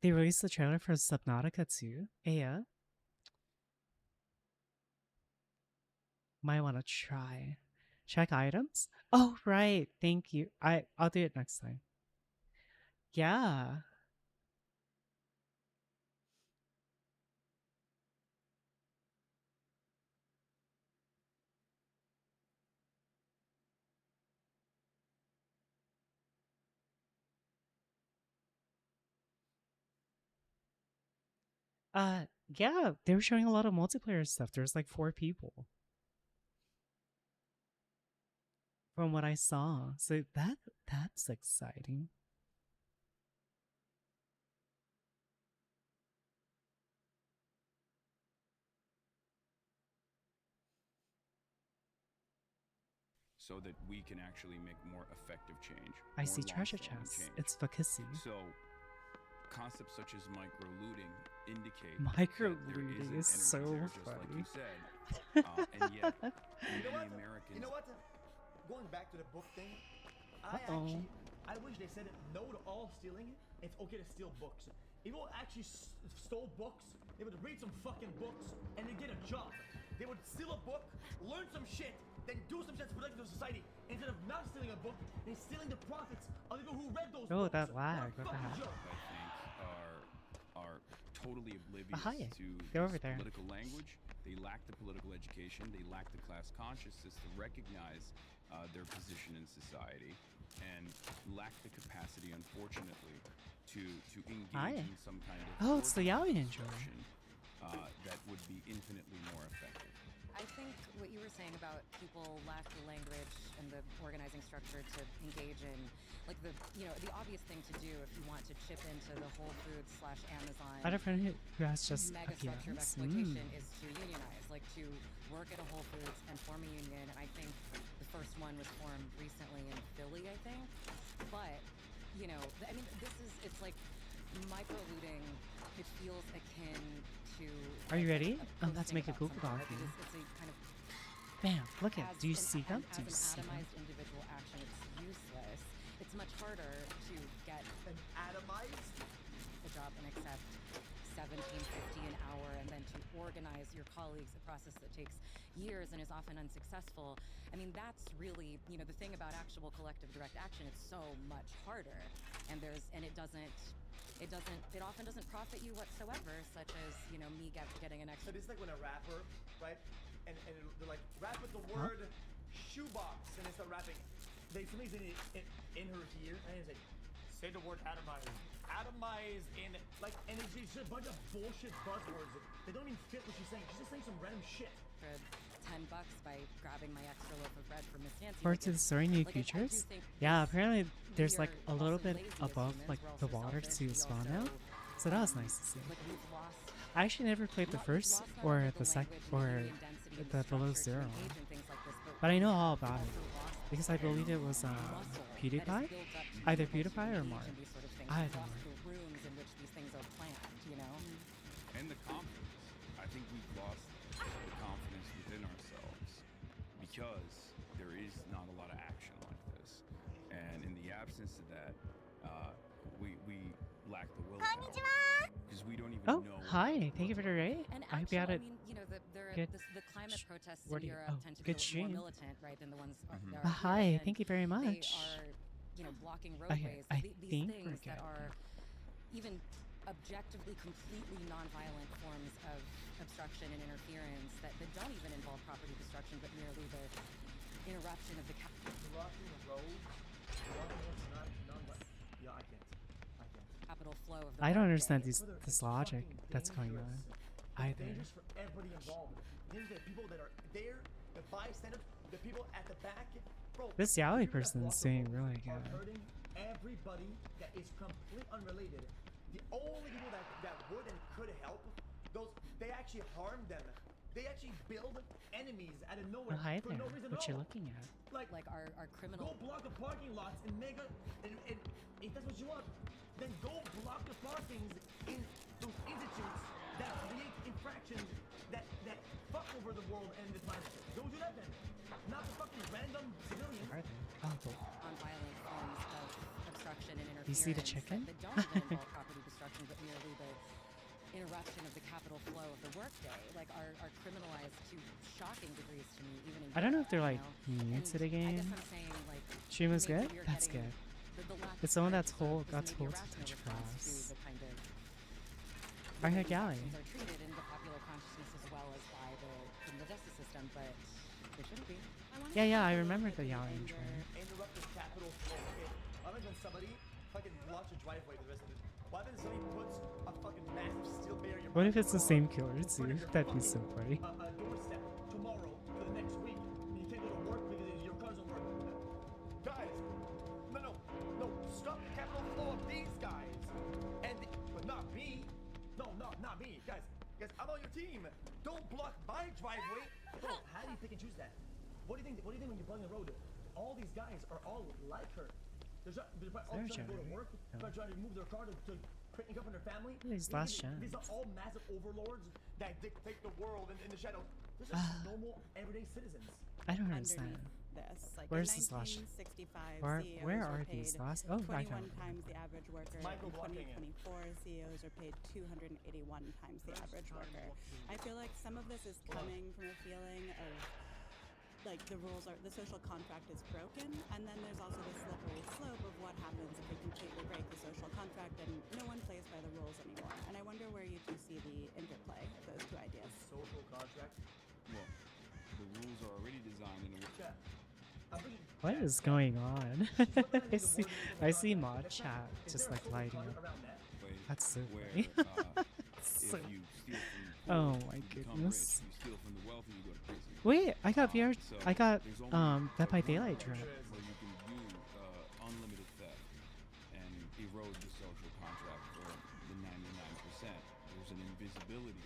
They released the trailer for Subnautica 2. Yeah. Might want to try. Check items? Oh, right. Thank you. I'll do it next time. Yeah. Yeah, they were showing a lot of multiplayer stuff. There's like 4 people. From what I saw. So that's exciting. so that we can actually make more effective change. I more see treasure long-standing chests. change. It's Fakasi. So concepts such as micro looting indicate Micro that there looting an is energy so there, just like funny. you said. And yet many Americans You know what? Going back to the book thing, I wish they said no to all stealing. It's okay to steal books. If people actually stole books, they would read some fucking books and they'd get a job. They would steal a book, learn some shit, then do some shit to protect the society. Instead of not stealing a book, they're stealing the profits of people who read those Oh, books. that lag. What the Fucking heck? joke. I think are totally oblivious Hi. to Go this over there. political language. They lack the political education. They lack the class consciousness to recognize their position in society, and lack the capacity, unfortunately, to engage Hi. in some kind of Oh, it's the Yaoi Ninja. disruption, that would be infinitely more effective. I think what you were saying about people lack the language and the organizing structure to engage in, like the obvious thing to do if you want to chip into the Whole Foods / Amazon. I had a friend who has just mega a structure of piece. exploitation is to unionize, like to work at a Whole Foods and form a union. And I think the first one was formed recently in Philly, I think. But I mean, it's like micro looting. It feels akin to. Are you ready? Let's posting make a about Google something, Doc right? here. It's a kind of Bam! Look at. as Do you an- see them? as Do you an see them? atomized individual action, it's useless. It's much harder to get an atomized a job and accept $17.50 an hour, and then to organize your colleagues, a process that takes years and is often unsuccessful. I mean, that's really the thing about actual collective direct action. It's so much harder, and it often doesn't profit you whatsoever, such as me getting an So extra. this is like when a rapper, right? And they're like, rap with the word shoebox, and they start rapping. Somebody's in her ear, and he's like, say the word atomize. Atomize in, like, and it's just a bunch of bullshit buzzwords. They don't even fit what she's saying. She's just saying some random shit. For $10 by grabbing my extra loaf of bread from Miss Nancy. Forward to the story, new Like, I do creatures. think Yeah, apparently there's we like are a little also bit lazy as above humans. like We're the also water selfish. to We spawn also, out. So that was nice to see. like, we've lost I actually never played the first or the second or the below zero one. But I know all about it because I believe it was PewDiePie, either PewDiePie or Mark. I don't know. the rooms in which these things are planned. And the confidence. I think we've lost the confidence within ourselves because there is not a lot of action like this. And in the absence of that, we lack the willpower. Because we don't even Oh, know. hi! Thank you for the raid. And I hope you had actually, it. Good. The climate protests What in do you- Europe oh, tend to be good a little stream. more militant, right, than the ones that are Hi, here, thank you very and much. They are, blocking Okay, roadways. I These think we're things that good. are even objectively completely nonviolent forms of obstruction and interference that don't even involve property destruction, but merely the interruption of the Blocking the roads, blocking what's not. Yeah, I can't. capital flow of the I don't workday. understand Brother, this it's logic fucking that's going on. dangerous. It's Either. dangerous for everybody involved. There's the people that are there, the bystanders, the people at the back. Bro, This the Yaoi people that person block is the doing roads really are good. hurting everybody that is completely unrelated. The only people that would and could help, they actually harm them. They actually build enemies out of nowhere Oh, hi for there. no reason What at you all. looking at? Like our criminal. Go block the parking lots and make and if that's what you want, then go block the parkings in those institutes that create infractions that fuck over the world and the planet. Go do that then. Not the fucking random civilians. Are they? Oh, cool. Nonviolent forms of obstruction and interference You see the chicken? that don't even involve property destruction, but merely interruption of the capital flow of the workday, like, are criminalized to shocking degrees to me, even in I don't know if they're Europe, like you know? new And to the I guess game. I'm saying, like, Stream is maybe good. we're That's getting good. the lack It's of someone fair that's told deserve got is maybe told a to rational touch response grass. to the kind of I way heard these Galley. actions are treated in the popular consciousness as well as by the criminal justice system, but they shouldn't be. Yeah, I remember the Yao intro. Interrupt the capital flow. Okay, why when somebody fucking blocks a driveway the rest of it? Why when somebody puts a fucking massive steel barrier? What if it's the same killer too? That'd be so funny. A doorstep tomorrow for the next week. And you can't go to work because your cars don't work. Guys, no, stop the capital flow of these guys, but not me. No, not me, guys, I'm on your team. Don't block my driveway. Bro, how do you pick and choose that? What do you think when you're blocking the road? All these guys are all like her. They're all trying to go to work. They're trying to move their car to create income for their family. These last These are gens. all massive overlords that dictate the world in the shadow. These are normal, everyday citizens. I don't understand. This, like Where's in this last? 1965, Where CEOs are were these paid last? Oh, I 21 found them. times the average worker. Michael In blocking it. 2024, CEOs are paid 281 times the average worker. I feel like some of this is coming from a feeling of like the social contract is broken, and then there's also the slippery slope of what happens if we completely break the social contract and no one plays by the rules anymore. And I wonder where you two see the interplay of those two ideas. Social contract. Well, the rules are already designed in a way. What is going on? I see mod chat just like lighting up. That's so funny. So- If you steal from the Oh poor, my you become goodness. rich. You steal from the wealthy, you go to prison. Wait, I got VR. So I got there's only Dead by one Daylight approach drip. where you can do unlimited theft and erode the social contract for the 99%. There's an invisibility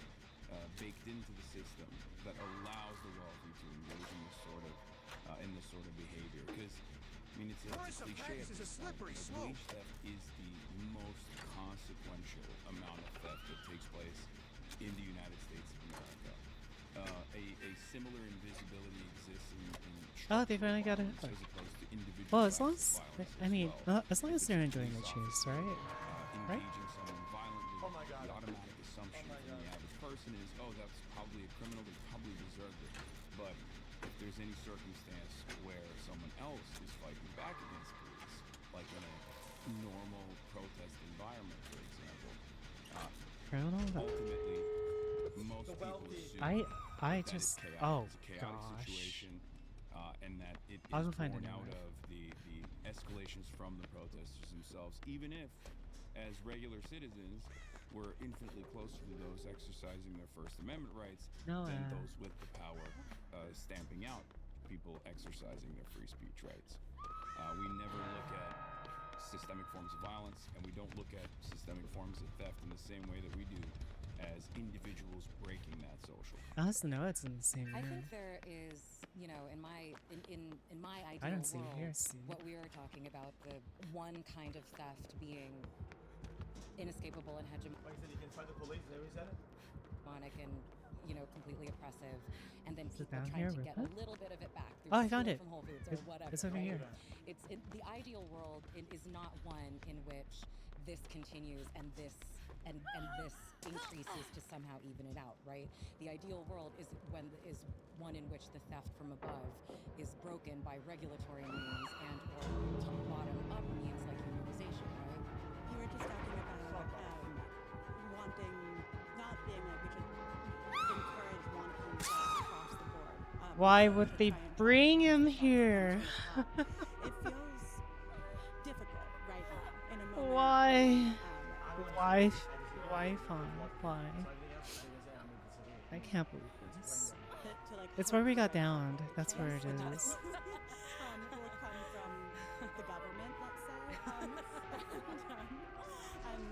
baked into the system that allows the wealthy to engage in this sort of behavior. Because I mean, it's a cliche. This is a slippery but slope. wage theft is the most consequential amount of theft that takes place in the United States of America. A similar invisibility exists in Oh, they finally got it. as opposed to individual Well, as long acts as of violence I mean, well. as long as they're enjoying the chase, right? Right? Engaging someone violently, Oh my God. the automatic assumption Oh my from the God. average person is, oh, that's probably a criminal, they probably deserved it. But if there's any circumstance where someone else is fighting back against police, like in a normal protest environment, for example, Criminal? ultimately, most people assume I that just it's chaotic, oh it's a chaotic gosh. situation, and that it is I'll go find born it out anyway. of the escalations from the protesters themselves, even if, as regular citizens, we're infinitely closer to those exercising their First Amendment rights No, than those with the power stamping out people exercising their free speech rights. We never look at systemic forms of violence, and we don't look at systemic forms of theft in the same way that we do as individuals breaking that social. I also know it's in the same I room. think there is, you know, in my I ideal don't see it world, here, see. what we are talking about, the one kind of theft being inescapable and hegemonic Like I said, you can fight the police. Is that what you said? and, you know, completely oppressive, and then Is it people down trying here to with get it? a little bit of it back through Oh, I found stealing it. from Whole Foods or whatever. It's over right? here. The ideal world is not one in which this continues and this increases to somehow even it out, right? The ideal world is one in which the theft from above is broken by regulatory means and or top bottom up means like unionization, right? You were just talking about wanting, not being like we should encourage wanton theft across the board. Why would they bring him here? It feels difficult right now in a moment. Why? Why fun? Why? I can't believe this. It's where we got downed. That's where it is. Will come from the government, let's say. And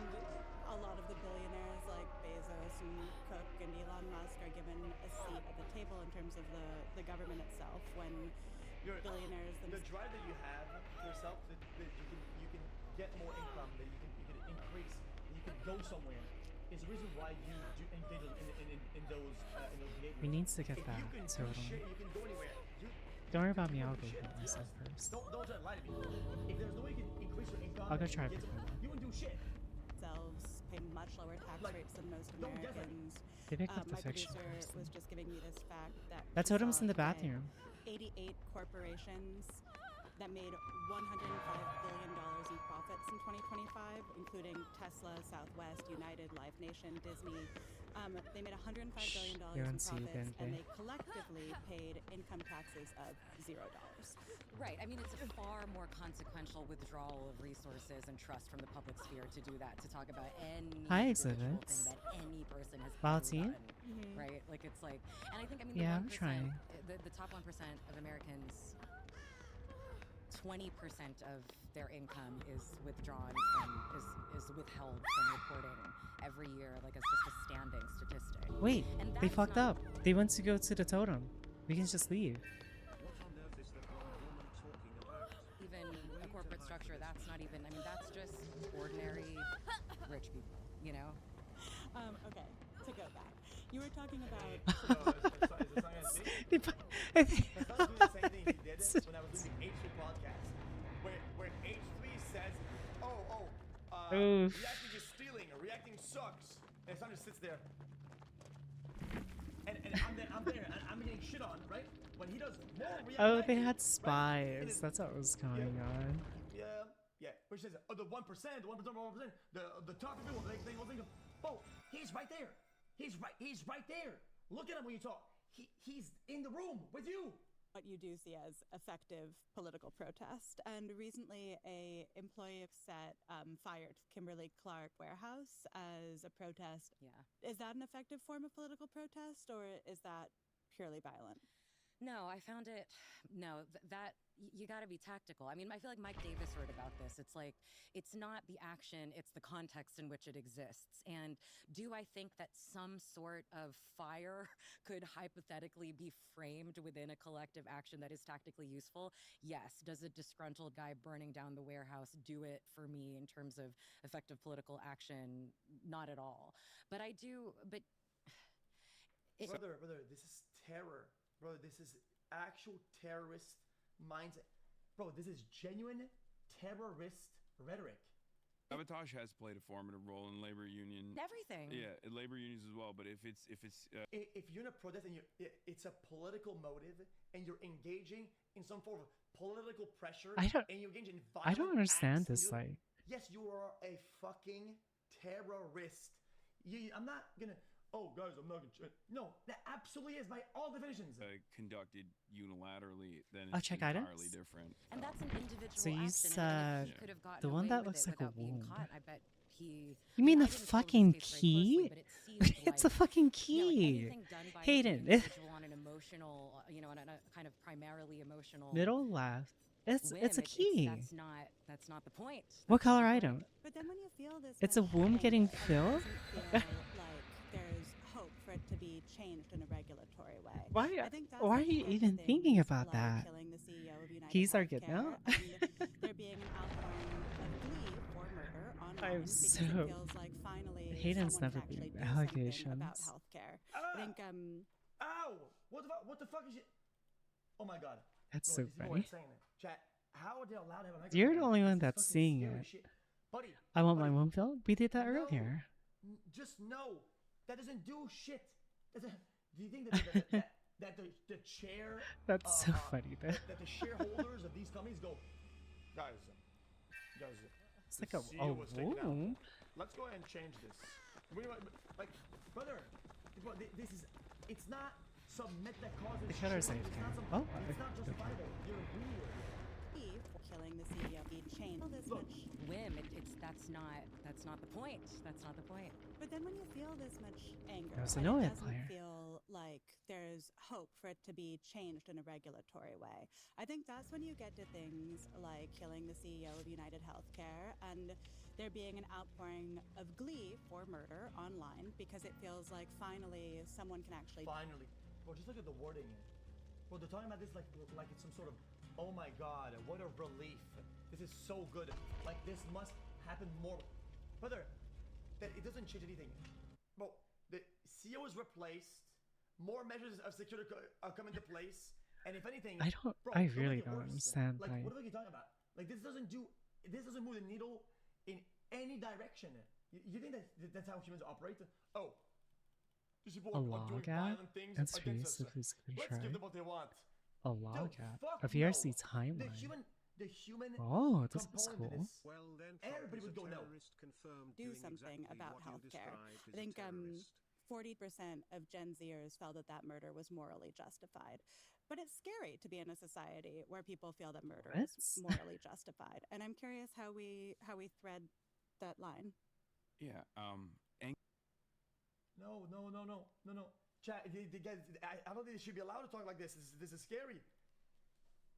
a lot of the billionaires like Bezos and Cook and Elon Musk are given a seat at the table in terms of the government itself when billionaires The drive that you have for yourself, that you can get more income, that you can increase, that you can go somewhere, is the reason why you do engage in those behaviors. We need to get If that you can total. do shit, you can go anywhere. Don't worry about me. I'll do go shit. get myself first. Don't try to lie to me. If there's no way you can increase your income, I'll go try get before that. you can do shit. themselves pay much lower tax rates than most don't guess it. Americans. They picked up the My fiction producer person. was just giving me this fact that That she totem's saw in the today bathroom. 88 corporations that made $105 billion in profits in 2025, including Tesla, Southwest, United, Live Nation, Disney. They made $105 billion You in don't see profits, and Bente. they collectively paid income taxes of $0. Right. I mean, it's a far more consequential withdrawal of resources and trust from the public sphere to do that, to talk about any Hi, individual exhibits. thing that any person has Wow, ever team? done, right? Like, it's like, and I think, I mean, Yeah, the 1%, I'm trying. The top 1% of Americans, 20% of their income is withdrawn from, is withheld from reporting every year, like, as just a standing statistic. Wait, And they that's fucked not- up. They went to go to the totem. We can just leave. What on earth is the blonde woman talking about? Even a corporate structure, that's not even, I mean, that's just ordinary rich people, you know? Okay, to go back. You were talking about... They fu- That's not doing the same thing he did when I was doing the H3 podcast, where H3 says, Oof. reacting is stealing, or reacting sucks, and Sun just sits there. And I'm there, and I'm getting shit on, right? When he does more reacting. Oh, they right? had spies. That's what was going on. Yeah. Which says, the 1%, the top people, they think, oh, he's right there. He's right there. Look at him when you talk. He's in the room with you. What you do see as effective political protest. And recently, a employee of Set fired Kimberly Clark Warehouse as a protest. Yeah. Is that an effective form of political protest, or is that purely violent? No, I found it. No, that you got to be tactical. I mean, I feel like Mike Davis wrote about this. It's like, it's not the action, it's the context in which it exists. And do I think that some sort of fire could hypothetically be framed within a collective action that is tactically useful? Yes. Does a disgruntled guy burning down the warehouse do it for me in terms of effective political action? Not at all. But I do, but. Brother, this is terror. Bro, this is actual terrorist mindset. Bro, this is genuine terrorist rhetoric. Sabotage has played a formative role in labor union. Everything. Yeah, in labor unions as well. But if you're in a protest and it's a political motive and you're engaging in some form of political pressure and you engage in violent I don't understand acts, this. Like, yes, you are a fucking terrorist. I'm not gonna. Oh, guys, I'm not gonna. No, that absolutely is by all definitions. Conducted unilaterally, then Oh, it's check entirely items? different. And that's an individual So you action. said He could have gotten the one away that with looks it like a without being womb. caught. I bet he. You mean I the didn't follow this fucking case very key? closely, but it seems It's a like, fucking you know, key. like anything done by an Hayden. individual on an emotional, you know, on a kind of primarily emotional Middle left. It's whim, a key. that's not the point. What color item? But then when you feel this, It's a much womb anger, getting it filled? doesn't feel like there's hope for it to be changed in a regulatory way. Why? I think that's Why are when you get to even thinking things about like that? Killing the CEO of United Keys are good Healthcare now. and there being an outpouring of glee for murder online I'm because so. it feels like finally Hayden's someone never can actually been do something about allegations. healthcare. I think Ow! What the fuck is it? Oh my god. That's Bro, so these people are funny. insane. Chat, how are they allowed to have a microphone? You're the only one This is that's fucking seeing scary it. shit. Buddy, I want my womb filled. We did that earlier. just know that doesn't do shit. Do you think that the chair? That's so funny, though. That the shareholders of these companies go, guys. It's like the a CEO was taken out. womb. Let's go ahead and change this. Like, brother, this is. It's not submit that causes. The killer's shit. AFK. It's not Oh, it's not justifiable. You're a doer. killing the CEO be changed. This Look, much Whim. That's not the point. That's not the point. But then when you feel this much anger, There's and a it Noah doesn't player. feel like there's hope for it to be changed in a regulatory way. I think that's when you get to things like killing the CEO of United Healthcare and there being an outpouring of glee for murder online because it feels like finally someone can actually... Finally. Well, just look at the wording. Well, they're talking about this like it's some sort of, oh my god, what a relief. This is so good. Like, this must happen more. Brother, that it doesn't change anything. Well, the CEO is replaced. More measures of security come into place. And if anything, I really make it don't worse. understand. Like, what are you talking about? Like, this doesn't move the needle in any direction. You think that's how humans operate? Oh, these people A are log doing app violent things and against space us. if it's Let's contrived. give them what they want. A log Dude, app. fuck A VRC no. timeline. The human Oh, this is component cool. of this, Well, then, everybody would go no. Do something about healthcare. I think 40% of Gen Zers felt that that murder was morally justified. But it's scary to be in a society where people feel that murder is morally justified. And I'm curious how we thread that line. Yeah. No. Chat, the guys, I don't think they should be allowed to talk like this. This is scary.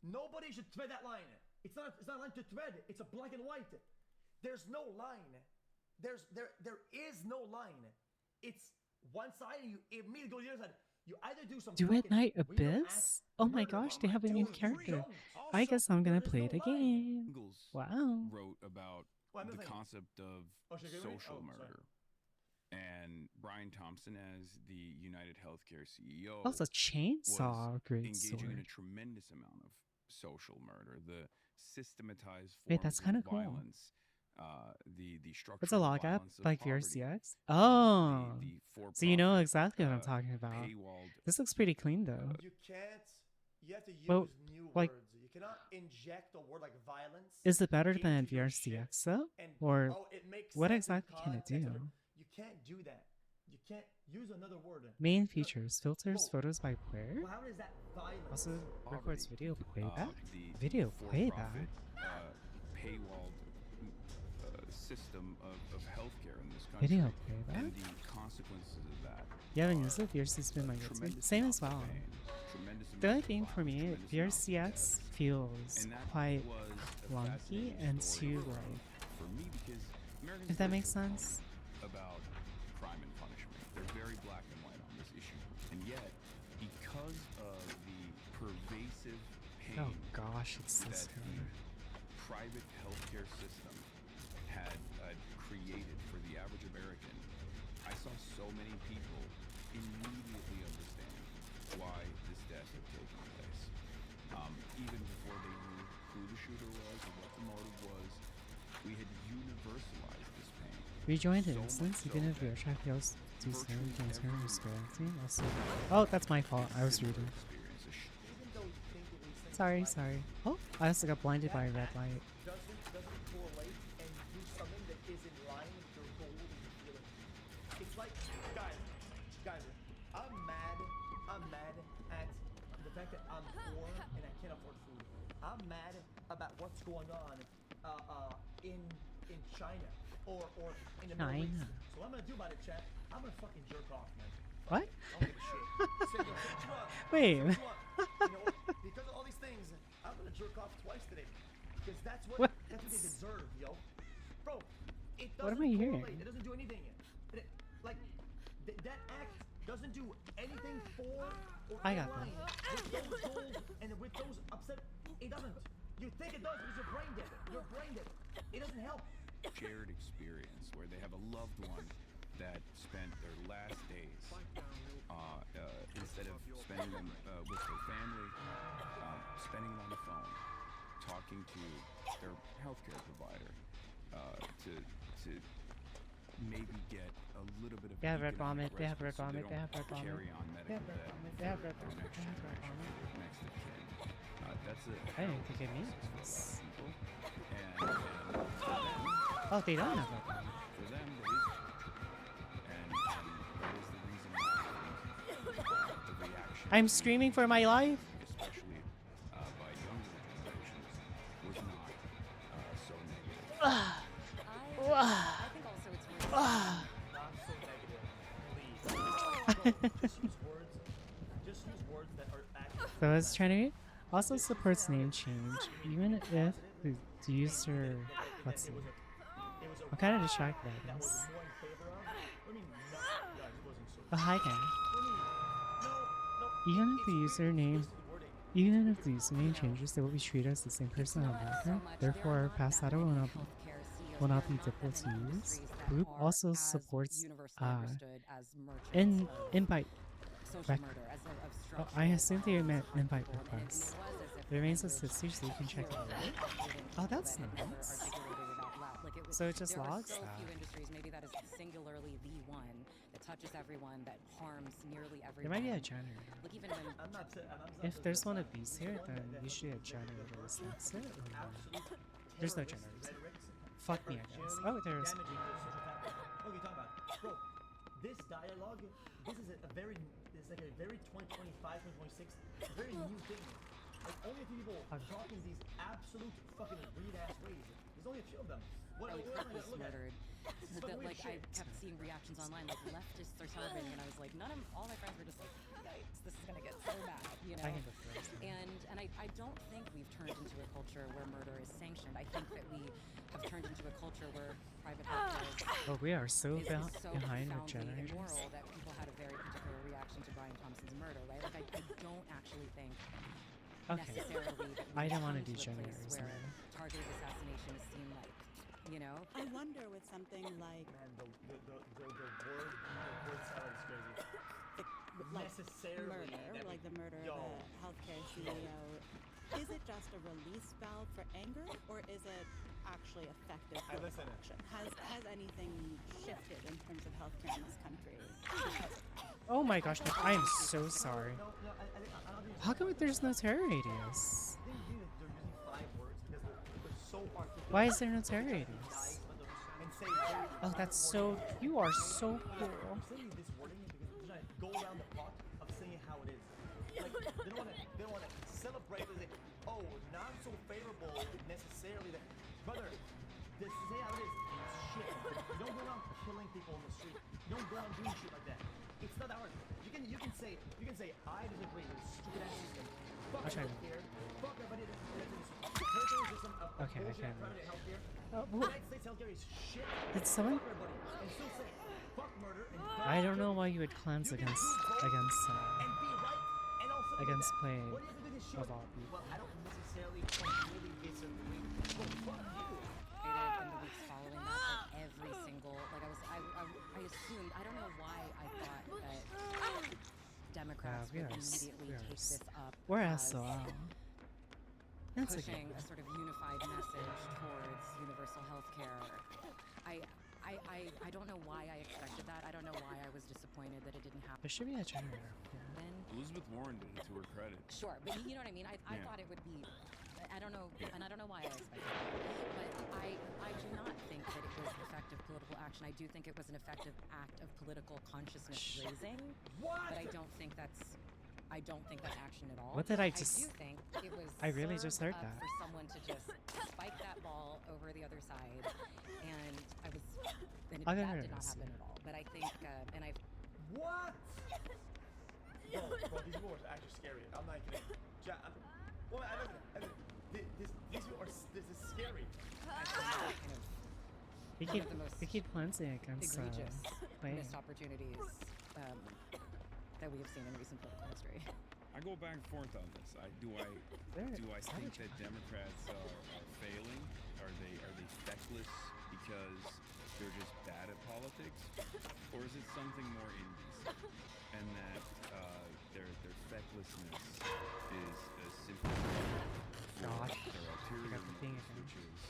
Nobody should thread that line. It's not a line to thread. It's a black and white. There's no line. There is no line. It's one side and you immediately go to the other side. You either do some Duet fucking Night weird Abyss? Oh my gosh, they have a new character. I guess I'm gonna play the game. Ingalls Wow. wrote about Well, I'm the not saying- concept of Oh, should I give it? social Oh, sorry. murder. And Brian Thompson, as the United Healthcare CEO, Also, chainsaw, was great engaging in a sword. tremendous amount of social murder, the systematized Wait, forms that's of kinda cool. violence, the structural What's a log app? violence of Like poverty, VRCX? Oh. the So you know for-profit, exactly what I'm talking about. paywalled This looks pretty clean though. You can't. You have to use Well, new like- words. You cannot inject a word like violence. Is it better than into your VRCX though? and, Or oh, it makes what sense in exactly can it context of do? You can't do that. You can't use another word. Main features, filters, photos by player. Well, how is that violence? Also records video playback. the Video for-profit, playback. paywalled system of healthcare in this country. Video playback. And the consequences of that. You haven't used it? VRC's been my YouTube. Same as well. The only thing for me, VRCX feels quite clunky and too like, For me, because Americans if that are makes sense. about crime and punishment. They're very black and white on this issue. And yet, because of the pervasive pain Oh gosh, it's that this the color. private healthcare system had created for the average American, I saw so many people immediately understand why this death had taken place. Even before they knew who the shooter was or what the motive was, we had universalized this pain. Rejoin the So instance, much even so if your that track fails to stand virtually against her every discrepancy. Also, oh, that's my fault. I was reading. experience a Even though you think it is Sorry, sorry. Oh, I also got blinded by a red light. doesn't correlate and do something that is in line with your goal and your feeling. It's like, guys, I'm mad at the fact that I'm poor and I can't afford food. I'm mad about what's going on in China or in the Middle East. China. So what I'm gonna do about it, chat, I'm gonna fucking jerk off, man. What? I don't give a shit. Say what you want. Wait. Say what you want. You know, because of all these things, I'm gonna jerk off twice today. Because that's what they deserve, yo. Bro, it doesn't What am I hearing? correlate. It doesn't do anything. That act doesn't do anything for or I got align with those goals and with those upset. It doesn't. You think it does because you're brain dead. You're brain dead. It doesn't help. shared experience where they have a loved one that spent their last days instead of spending them with their family, spending it on the phone, talking to their healthcare provider to maybe get a little bit of They have red economic vomit. They have red respite so vomit. They don't have red vomit. carry on They have medical red debt vomit. They have for red the vomit. next They have red generation, vomit. for the next of kin. That's a I didn't think it hell of a means process this. for a lot of people. And for them, Oh, they don't have red vomit. for them, that is the truth. And that is the reason why I think the reaction, I'm screaming for my life. especially by younger generations, was not so negative. I think also it's worth Not so negative. Please. Just use words that are accurate. So I was trying to read. Also supports name change, even if the user. Let's see. I'm kind of distracted by this. But hi guys. Even if the username changes, they will be treated as the same person on record. Therefore, Passata will not be difficult to use. Group also supports invite. Oh, I assume they meant invite requests. It remains a sister, so you can check it out. Oh, that's nice. So it just there logs are so that. few industries, maybe that is singularly the one that touches everyone, that harms nearly everyone. There might be a generator. Like even when If there's one of these here, then usually a generator is next to it. Or no? There's no generators. Fuck me, I guess. Oh, there's. Damaging the social fabric. What are you talking about? Bro, this dialogue, this is a very, it's like a very 2025, 2026, very new thing. Like, only a few people talk in these absolute fucking weird-ass ways. There's only a few of them. What Ellie am I Kirk was gonna look at? murdered. This is That, fucking like, weird I shit. kept seeing reactions online, like leftists are celebrating, and I was like, all my friends were just like, yikes, this is gonna get so bad, you know? I can go first. And I don't think we've turned into a culture where murder is sanctioned. I think that we have turned into a culture where private healthcare Oh, we are so is so behind with profoundly generators. immoral that people had a very particular reaction to Brian Thompson's murder, right? Like I don't actually think Okay. necessarily that I we've don't want to come do to a place generators. where man. targeted assassination is seen like, you know? I wonder with something like Man, the word salad is crazy. like Necessarily murder, that like the murder Yo. of a healthcare CEO. Is it just a release valve for anger, or is it actually effective Hey, political listen. action? Has anything shifted in terms of healthcare in this country? Because Oh my gosh, no, I am so sorry. How come there's no terror radius? They do that they're using 5 words because they're so articulate. Why is there no terror radius? And say very Oh, that's so. You are so cool. I'm saying this wording because they're trying to go around the pot of saying how it is. Like they don't want to celebrate and say, oh, not so favorable necessarily. That brother, this is how it is. It's shit. You don't go around killing people in the street. You don't go around doing shit like that. It's not ours. You can say I disagree with stupid ass system. Fuck I'll try to- healthcare. Fuck everybody that's healthcare system of Okay, I bullshit can't. private healthcare. Well, United States healthcare is shit. Did someone? Fuck everybody. And still say fuck murder and I don't know why you would cleanse against and be right and also against play what do you have to do this shit? of all people. Well, I don't necessarily completely disagree. But fuck you. In the weeks following that, like every single, like I assumed, I don't know why I thought that Democrats we would are immediately take this up We're as SOL. That's okay. pushing a sort of unified message towards universal health care. I don't know why I expected that. I don't know why I was disappointed that it didn't happen. There should be a generator. Then Elizabeth Warren did it to her credit. sure, but you know what I mean. I Yeah. thought it would be. I don't know, and I don't know why I expected that. But I do not think that it was effective political action. I do think it was an effective act of political consciousness raising. But I don't think that's action at all. What did I do just- think it was. I really just served heard up that. for someone to just spike that ball over the other side, and that I'll go did ahead not and see. happen at all. But I think, and I. What? Bro, these people are actually scary. I'm not kidding. Well, this is scary. We One keep of the most we keep cleansing against egregious play. missed opportunities that we have seen in recent political history. I go back and forth on this. Do I think that Democrats are failing? Are they feckless because they're just bad at politics, or is it something more indecent? And that their fecklessness is simply Gosh. their ulterior Forgot the thing motives, again. which is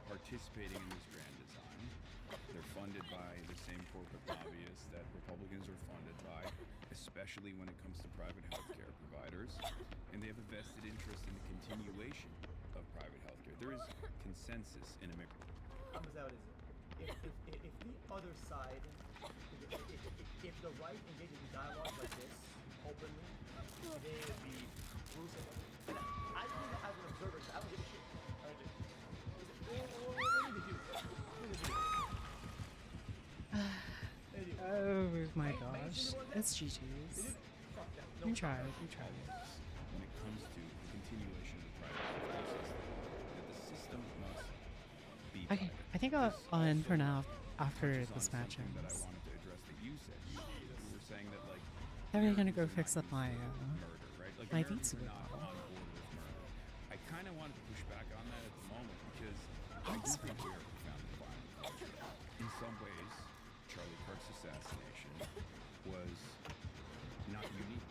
participating in this grand design. They're funded by the same corporate lobbyists that Republicans are funded by, especially when it comes to private healthcare providers, and they have a vested interest in the continuation of private healthcare. There is consensus in America. How is that? If the other side, if the right engages in dialogue like this openly, they would be crucified. And I think that as an observer, I don't give a shit. I don't just, what do they do? What do they do? Oh my gosh, it's GG's. We tried. When it comes to the continuation of the private healthcare system, that the system must be Okay, I think I'll end for now after this match something that I ends. wanted to address that you said. You were saying that like Then we're gonna go fix up my murder, right? Like my Americans pizza are not bottle. on board with murder. I kind of wanted to push back on that at the moment because I do think we are profoundly violent culture. In some ways, Charlie Kirk's assassination was not unique.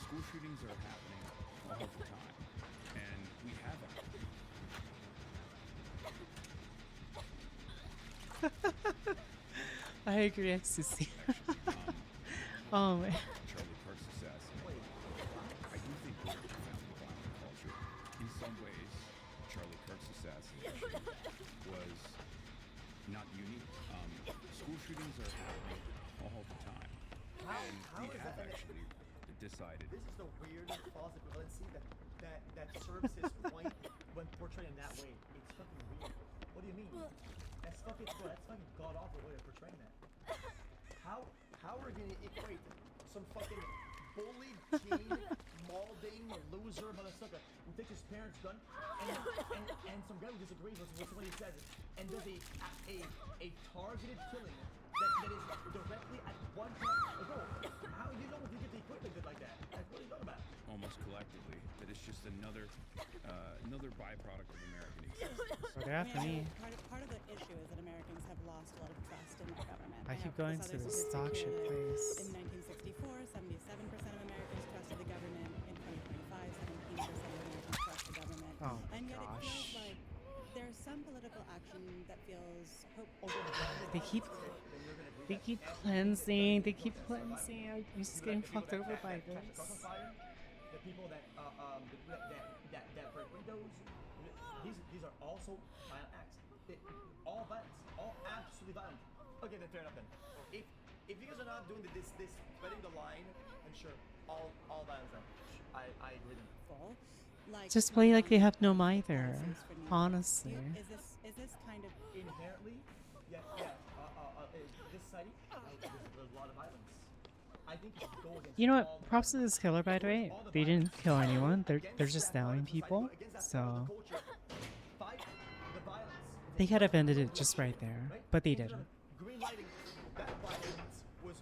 School shootings are happening all the time, and we have a I agree, ecstasy. Oh man. Charlie Kirk's assassin. I do think we're found the violent culture. In some ways, Charlie Kirk's assassination was not unique. School shootings are happening all the time. And how we is have that- actually decided. This is the weird false equivalency that serves his point when portrayed in that way. It's fucking weird. What do you mean? That's fucking god awful way of portraying that. How are we gonna equate some fucking bullied teen, malding loser motherfucker who takes his parents' gun and some guy who disagrees with what he says and does a targeted killing that is directly at one point. Bro, how you know you get the equipment good like that? Like, what are you talking about? Almost collectively, that it's just another byproduct of American existence. Okay, after me. Part of the issue is that Americans have lost a lot of trust in their government. I keep have going this to other the statistic stock here shit that place. In 1964, 77% of Americans trusted the government. In 2025, 17% of Americans trust the government. Oh and yet it feels gosh. like there's some political action that feels hopeful. They keep cleansing. They keep cleansing. I'm just getting fucked over by Catch a this. cross on fire, the people that break windows, these are also violent acts. All violence, all absolutely violent. Okay, then fair enough then. If you guys are not doing this spreading the line, then sure, all violence then. I agree then. Just play like they have no either. Honestly. Is this kind of inherently? Yeah. This society, there's a lot of violence. I think you should go against You know all what? Props to this killer, by the way. They didn't kill anyone. They're just downing people. So they could have ended it just right there, but they didn't. green lighting that violence was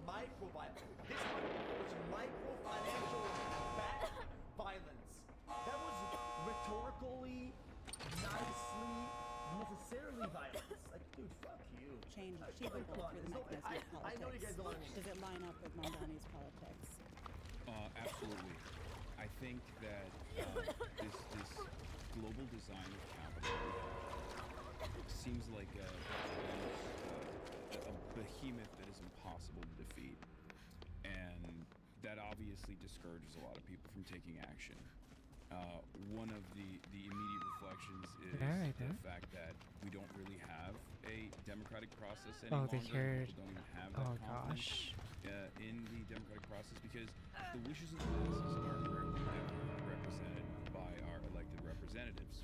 micro violence. This one was micro financial bad violence. That was rhetorically, nicely, necessarily violence. Like, dude, fuck you. change Come achievable on, through the there's no- mechanism of I know you politics? guys don't understand. Does it line up with Mondani's politics? Absolutely. I think that this global design of capital seems like a behemoth that is impossible to defeat, and that obviously discourages a lot of people from taking action. One of the immediate reflections is the fact that we don't really have a democratic process any Oh, longer. they cared. People don't even have that Oh confidence, gosh. in the democratic process because the wishes of the masses aren't represented by our elected representatives.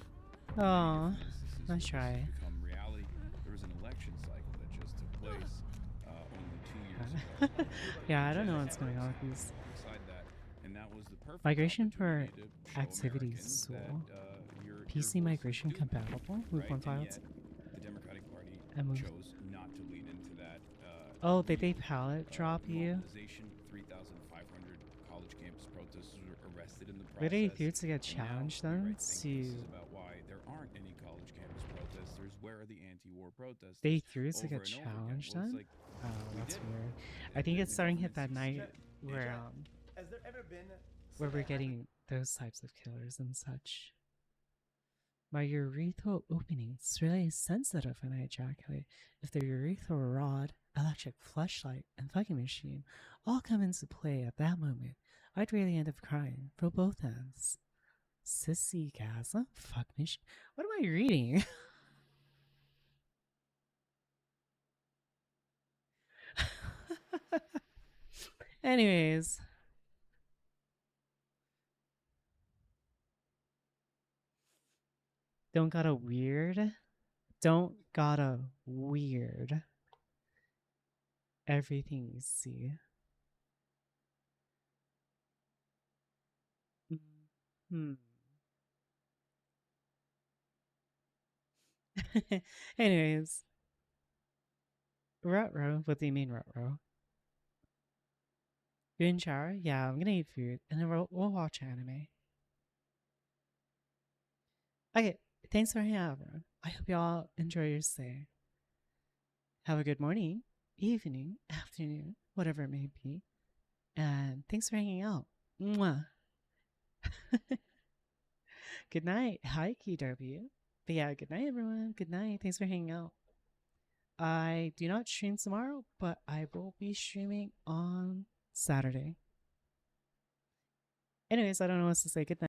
Oh, This nice try. become reality. There was an election cycle that just took place only 2 years ago. Yeah, I don't know what's going on with these. Beside that, and that was the perfect Migration for opportunity to show activities. Americans So that, your PC migration compatible with right? one And files. yet the Democratic Party And move. chose not to lean into that. Oh, did they pallet drop you? Mobilization, 3,500 college campus protesters were arrested in the process. What did you do to get And now challenged we then? write think this is To about why there aren't any college campus protesters. Where are the anti-war protesters? they threw to over get and over again? challenged Well, it's then? like, Oh, we that's did. weird. I think it's starting to hit that night Hey, where Jack, has there ever been where we're getting those types of killers and such. My urethral opening is really sensitive when I ejaculate. If the urethral rod, electric fleshlight, and fucking machine all come into play at that moment, I'd really end up crying for both ends. Sissy gasm? Fuck machine. What am I reading? Anyways. Don't gotta weird. Don't gotta weird. Everything you see. Hmm. Anyways. Rutro? What do you mean, Rutro? You in shower? Yeah, I'm gonna eat food and then we'll watch anime. Okay, thanks for hanging out, everyone. I hope y'all enjoy your stay. Have a good morning, evening, afternoon, whatever it may be. And thanks for hanging out. Mwah. Good night. Hi, KW. But yeah, good night, everyone. Good night. Thanks for hanging out. I do not stream tomorrow, but I will be streaming on Saturday. Anyways, I don't know what to say. Good night.